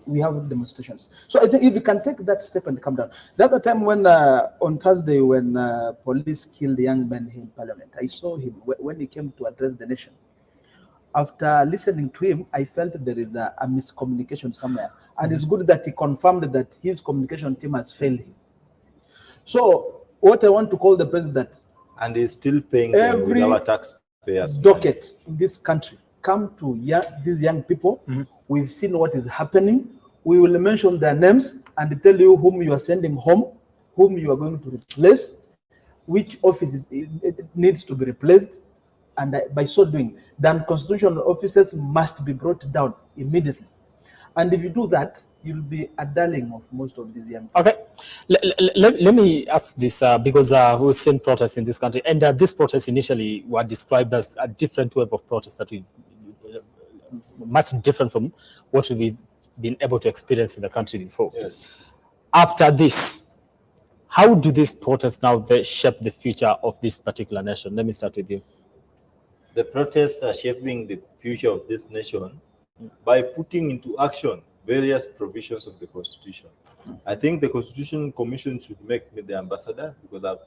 we have demonstrations. So I think if we can take that step and come down. The other time when, on Thursday, when police killed young men in Parliament, I saw him when he came to address the nation. After listening to him, I felt there is a miscommunication somewhere. And it's good that he confirmed that his communication team has failed him. So what I want to call the president, and he's still paying every with our taxpayers' docket in this country, come to these young people. We've seen what is happening. We will mention their names and tell you whom you are sending home, whom you are going to replace, which office it needs to be replaced. And by so doing, the unconstitutional officers must be brought down immediately. And if you do that, you'll be a darling of most of these young people. Okay, let me ask this because we've seen protests in this country, and these protests initially were described as a different wave of protests that we've much different from what we've been able to experience in the country before. Yes. After this, how do these protests now shape the future of this particular nation? Let me start with you. The protests are shaping the future of this nation by putting into action various provisions of the Constitution. I think the Constitution Commission should make me the ambassador, because I've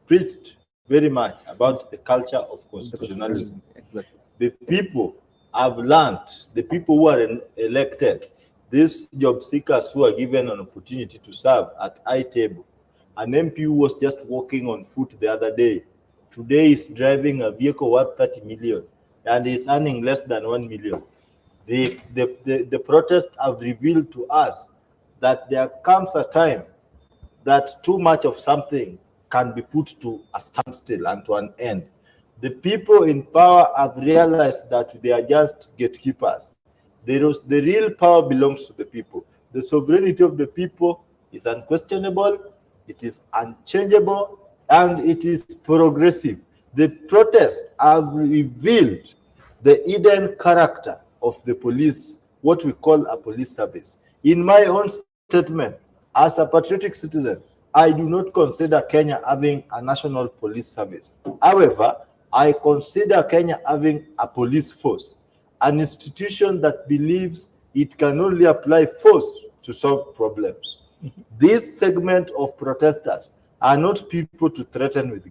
preached very much about the culture of constitutionalism. Exactly. The people have learned, the people who are elected, these job seekers who are given an opportunity to serve at high table. An MP who was just walking on foot the other day, today is driving a vehicle worth 30 million and is earning less than 1 million. The protests have revealed to us that there comes a time that too much of something can be put to a standstill and to an end. The people in power have realized that they are just gatekeepers. The real power belongs to the people. The sovereignty of the people is unquestionable, it is unchangeable, and it is progressive. The protests have revealed the hidden character of the police, what we call a police service. In my own statement, as a patriotic citizen, I do not consider Kenya having a national police service. However, I consider Kenya having a police force, an institution that believes it can only apply force to solve problems. This segment of protesters are not people to threaten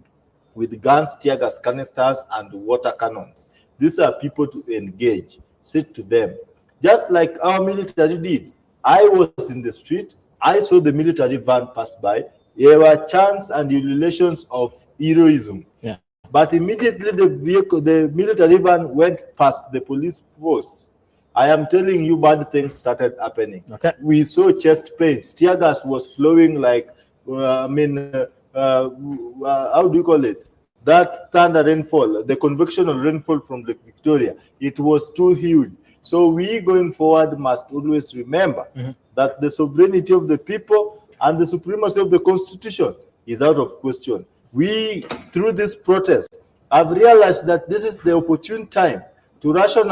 with guns, tear gas canisters, and water cannons. These are people to engage, sit to them, just like our military did. I was in the street, I saw the military van pass by. There were chants and ululations of heroism. Yeah. But immediately the military van went past the police post. I am telling you, bad things started happening. Okay. We saw chest pains. Tear gas was flowing like, how do you call it? That thunder rainfall, the convectional rainfall from Lake Victoria, it was too huge. So we going forward must always remember that the sovereignty of the people and the supremacy of the Constitution is out of question. We, through this protest, have realized that this is the opportune time to ration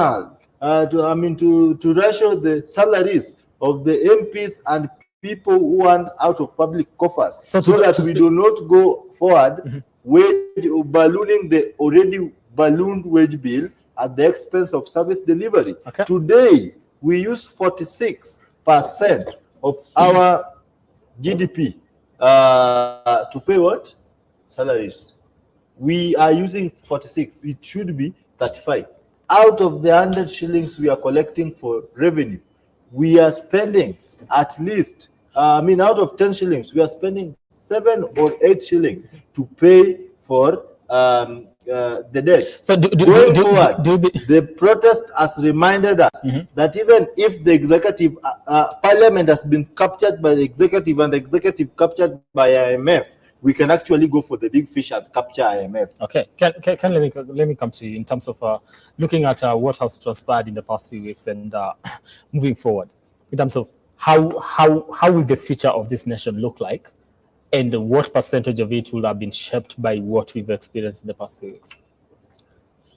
the salaries of the MPs and people who are out of public coffers, so that we do not go forward ballooning the already ballooned wage bill at the expense of service delivery. Okay. Today, we use 46% of our GDP to pay what? salaries. We are using 46. It should be 35. Out of the 100 shillings we are collecting for revenue, we are spending at least, out of 10 shillings, we are spending 7 or 8 shillings to pay for the debts. So going forward, the protest has reminded us that even if the executive, parliament has been captured by the executive and the executive captured by IMF, we can actually go for the big fish and capture IMF. Okay, let me come to you in terms of looking at what has transpired in the past few weeks and moving forward in terms of how will the future of this nation look like, and what percentage of it will have been shaped by what we've experienced in the past few weeks.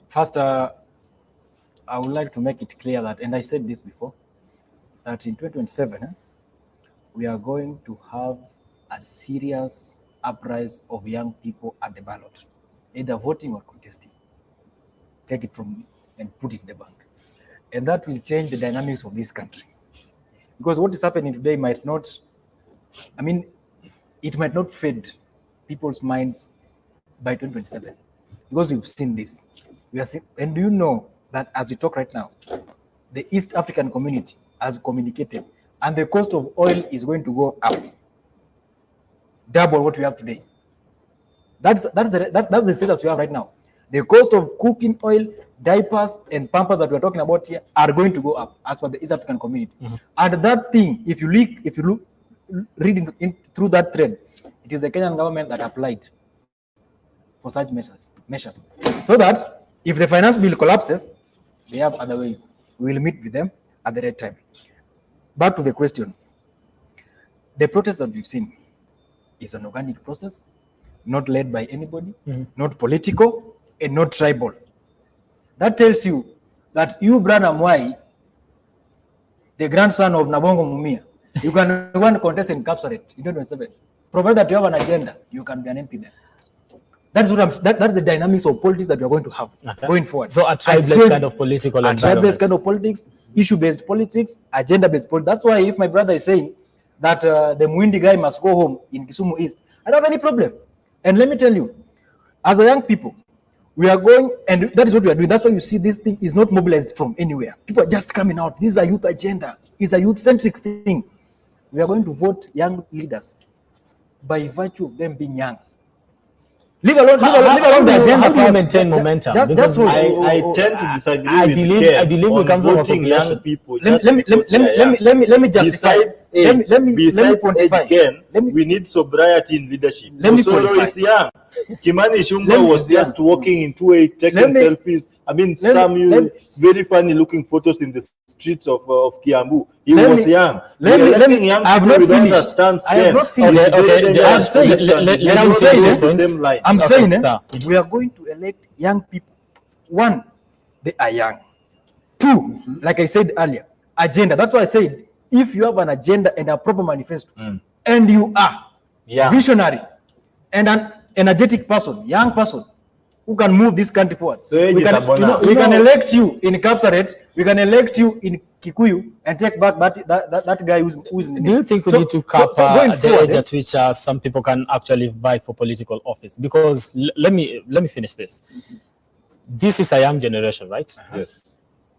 First, I would like to make it clear that, and I said this before, that in 2027 we are going to have a serious uprise of young people at the ballot, either voting or contesting. Take it from me and put it in the bank. And that will change the dynamics of this country. Because what is happening today might not, it might not fade people's minds by 2027. Because we've seen this. And do you know that as we talk right now, the East African community has communicated, and the cost of oil is going to go up. Double what we have today. That's the status we have right now. The cost of cooking oil, diapers, and pampers that we're talking about here are going to go up as per the East African community. And that thing, if you read through that thread, it is the Kenyan government that applied for such measures. So that if the finance bill collapses, they have other ways. We will meet with them at the right time. Back to the question. The protest that we've seen is an organic process, not led by anybody, not political, and not tribal. That tells you that you, Branham Wai, the grandson of Nabongo Mumia, you can go and contest in Kapsaret in 2027. Provided that you have an agenda, you can be an MP there. That's the dynamics of politics that we are going to have going forward. So a tribe-based kind of political environment. A tribe-based kind of politics, issue-based politics, agenda-based politics. That's why if my brother is saying that the Muindi guy must go home in Kisumu East, I don't have any problem. And let me tell you, as a young people, we are going, and that is what we are doing. That's why you see this thing is not mobilized from anywhere. People are just coming out. This is a youth agenda. It's a youth-centric thing. We are going to vote young leaders by virtue of them being young. Leave alone the agenda. How do you maintain momentum? That's what I tend to disagree with. I believe we come from a young people. Let me justify. Let me quantify. We need sobriety in leadership. Osoro is young. Kimani Ichung'wah was just walking into taking selfies. Some very funny looking photos in the streets of Kiambu. He was young. I have not finished. I'm saying we are going to elect young people. One, they are young. Two, like I said earlier, agenda. That's why I said, if you have an agenda and a proper manifesto, and you are visionary and an energetic person, young person, who can move this country forward. So we can elect you in Kapsaret, we can elect you in Kikuyu, and take back that guy who's in the Do you think we need to cap the age at which some people can actually vie for political office? Because let me finish this. This is a young generation, right? Yes.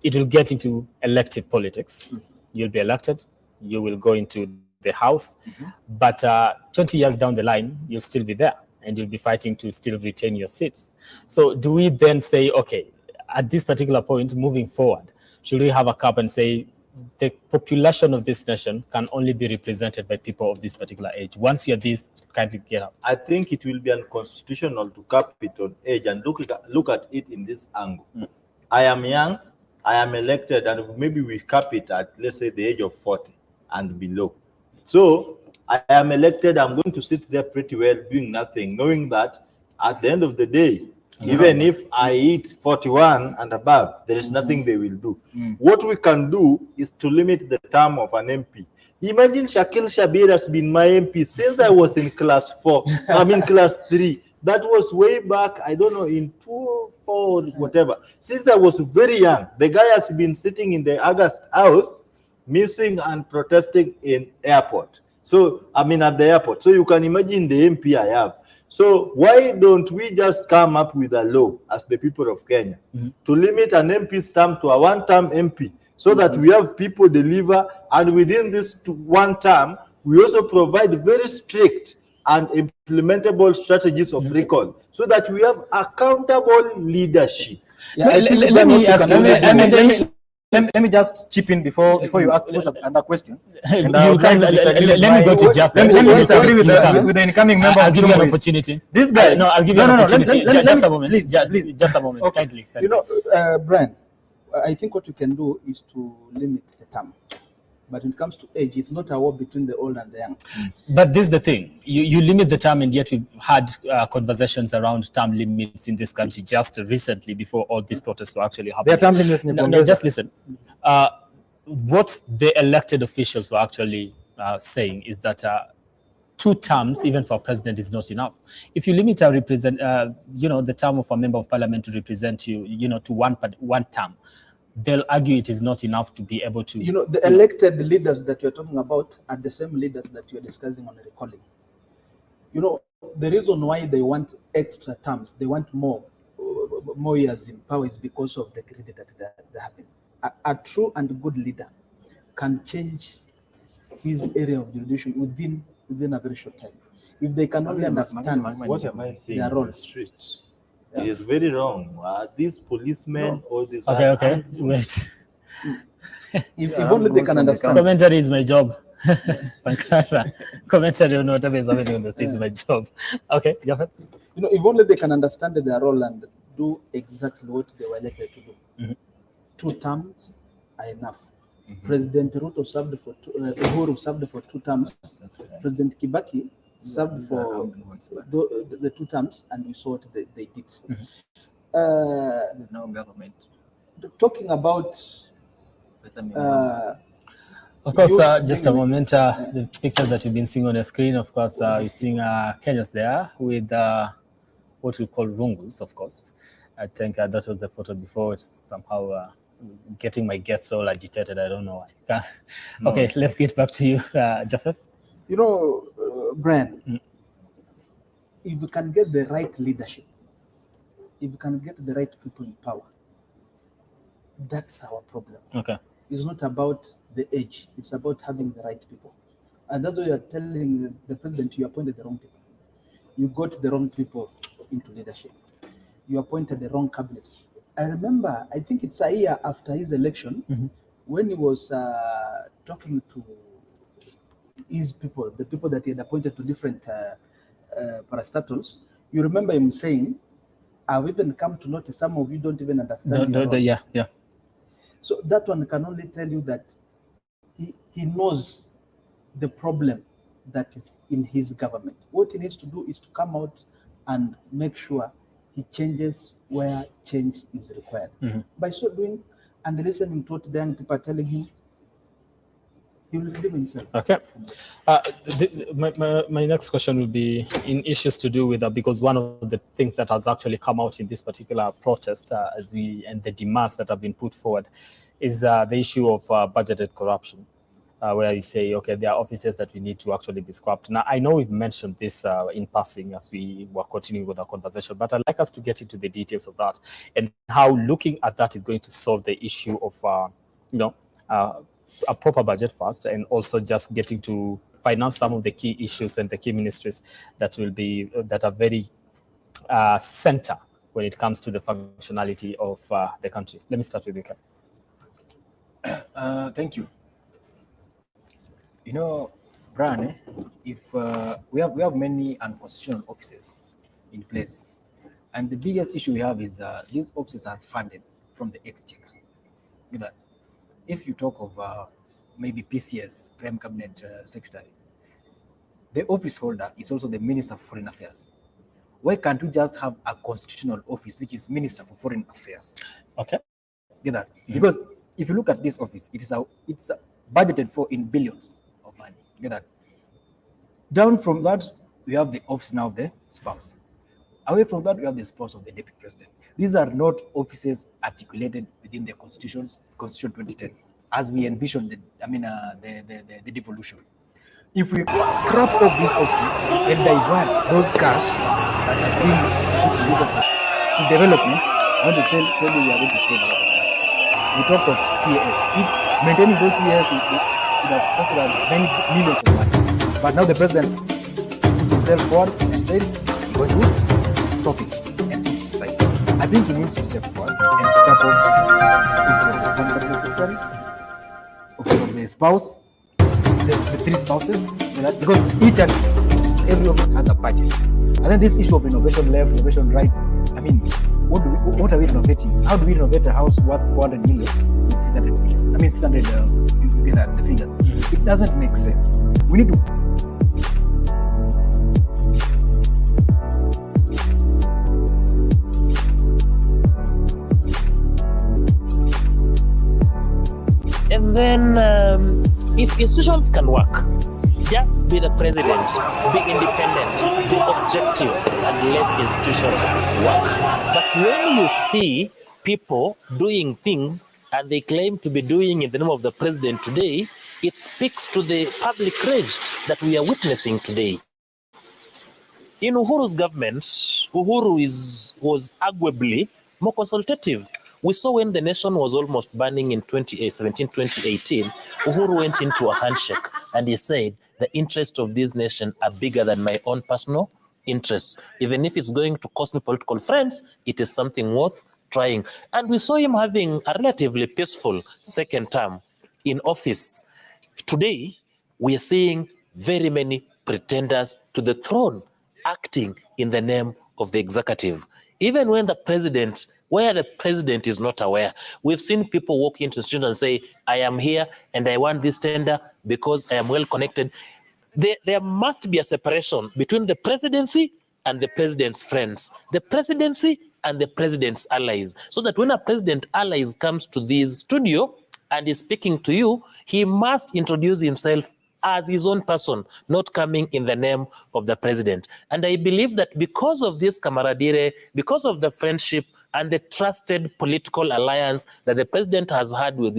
It will get into elective politics. You'll be elected. You will go into the house. But 20 years down the line, you'll still be there. And you'll be fighting to still retain your seats. So do we then say, okay, at this particular point, moving forward, should we have a cap and say the population of this nation can only be represented by people of this particular age? Once you're this, kindly get up. I think it will be unconstitutional to cap it on age and look at it in this angle. I am young, I am elected, and maybe we cap it at, let's say, the age of 40 and below. So I am elected, I'm going to sit there pretty well doing nothing, knowing that at the end of the day, even if I hit 41 and above, there is nothing they will do. What we can do is to limit the term of an MP. Imagine Shakil Shabir has been my MP since I was in class 4, class 3. That was way back, I don't know, in 2, 4, whatever. Since I was very young, the guy has been sitting in the August house, missing and protesting in airport. So, at the airport. So you can imagine the MP I have. So why don't we just come up with a law as the people of Kenya to limit an MP's term to a one-term MP, so that we have people deliver, and within this one term, we also provide very strict and implementable strategies of recall, so that we have accountable leadership. Yeah, let me just chip in before you ask another question. And I would like to disagree with let me go to Jeff. Let me disagree with the incoming member. I'll give you an opportunity. This guy. No, I'll give you an opportunity. Just a moment. Please. Just a moment. Okay. Kindly. You know, Brian, I think what you can do is to limit the term. But when it comes to age, it's not a war between the old and the young. But this is the thing. You limit the term, and yet we've had conversations around term limits in this country just recently before all these protests were actually happening. There are term limits. No, just listen. What the elected officials were actually saying is that 2 terms, even for a president, is not enough. If you limit the term of a member of parliament to represent you, to one term, they'll argue it is not enough to be able to. You know, the elected leaders that you're talking about are the same leaders that you're discussing on the recalling. You know, the reason why they want extra terms, they want more years in power, is because of the credit that they're having. A true and good leader can change his area of jurisdiction within a very short time. If they can only understand what am I saying their role. on the streets. It is very wrong. These policemen or these. Okay. Wait. If only they can understand. Commentary is my job. Sankara. Commentary on whatever is happening on the streets is my job. Okay, Jafet. You know, if only they can understand their role and do exactly what they were elected to do. 2 terms are enough. President Ruto served for Uhuru served for 2 terms. President Kibaki served for the 2 terms, and we saw what they did. There's no government. Talking about of course, just a moment, the picture that you've been seeing on the screen, of course, you're seeing Kenyans there with what we call rungus, of course. I think that was the photo before. It's somehow getting my guests all agitated. I don't know why. Okay, let's get back to you, Jafet. You know, Brian, if you can get the right leadership, if you can get the right people in power, that's our problem. Okay. It's not about the age, it's about having the right people. And that's why you're telling the president you appointed the wrong people. You got the wrong people into leadership. You appointed the wrong cabinet. I remember, I think it's a year after his election, when he was talking to his people, the people that he had appointed to different parastatals. You remember him saying, I've even come to notice some of you don't even understand. Yeah. So that one can only tell you that he knows the problem that is in his government. What he needs to do is to come out and make sure he changes where change is required. By so doing and listening to what the young people are telling him, he will redeem himself. Okay. My next question will be in issues to do with that, because one of the things that has actually come out in this particular protest, and the demands that have been put forward, is the issue of budgeted corruption, where you say, okay, there are offices that we need to actually be scrapped. Now, I know we've mentioned this in passing as we were continuing with our conversation, but I'd like us to get into the details of that and how looking at that is going to solve the issue of, a proper budget first, and also just getting to finance some of the key issues and the key ministries that are very center when it comes to the functionality of the country. Let me start with you, Ken. Thank you. You know, Brian, if we have many unconstitutional offices in place, and the biggest issue we have is these offices are funded from the exchequer. That if you talk of maybe PCS, Prime Cabinet Secretary, the office holder is also the Minister of Foreign Affairs. Why can't we just have a constitutional office, which is Minister for Foreign Affairs? Okay. Get that? Because if you look at this office, it's budgeted for in billions of money. Get that? Down from that, we have the office now of the spouse. Away from that, we have the spouse of the deputy president. These are not offices articulated within the Constitution 2010, as we envisioned the devolution. If we scrap off these offices and divert those cash that are being put to use to development, I want to tell you we are going to save a lot of money. We talked of CAS. If maintaining those CAS would have costed us many millions of money. But now the president put himself forward and said he's going to stop it and put it aside. I think he needs to step forward and scrap off the secretary, of the spouse, the three spouses, because each and every office has a budget. And then this issue of innovation left, innovation right. I mean, what are we innovating? How do we innovate a house worth 400 million with 600 million? I mean, 600, you get that, the figures. It doesn't make sense. We need to. And then if institutions can work, just be the president, be independent, be objective, and let institutions work. But when you see people doing things and they claim to be doing in the name of the president today, it speaks to the public rage that we are witnessing today. In Uhuru's government, Uhuru was arguably more consultative. We saw when the nation was almost burning in 2017, 2018, Uhuru went into a handshake and he said, the interests of this nation are bigger than my own personal interests. Even if it's going to cost me political friends, it is something worth trying. And we saw him having a relatively peaceful second term in office. Today, we are seeing very many pretenders to the throne acting in the name of the executive. Even when the president, where the president is not aware, we've seen people walk into the street and say, I am here and I want this tender because I am well connected. There must be a separation between the presidency and the president's friends, the presidency and the president's allies, so that when a president allies comes to this studio and is speaking to you, he must introduce himself as his own person, not coming in the name of the president. And I believe that because of this camaraderie, because of the friendship and the trusted political alliance that the president has had with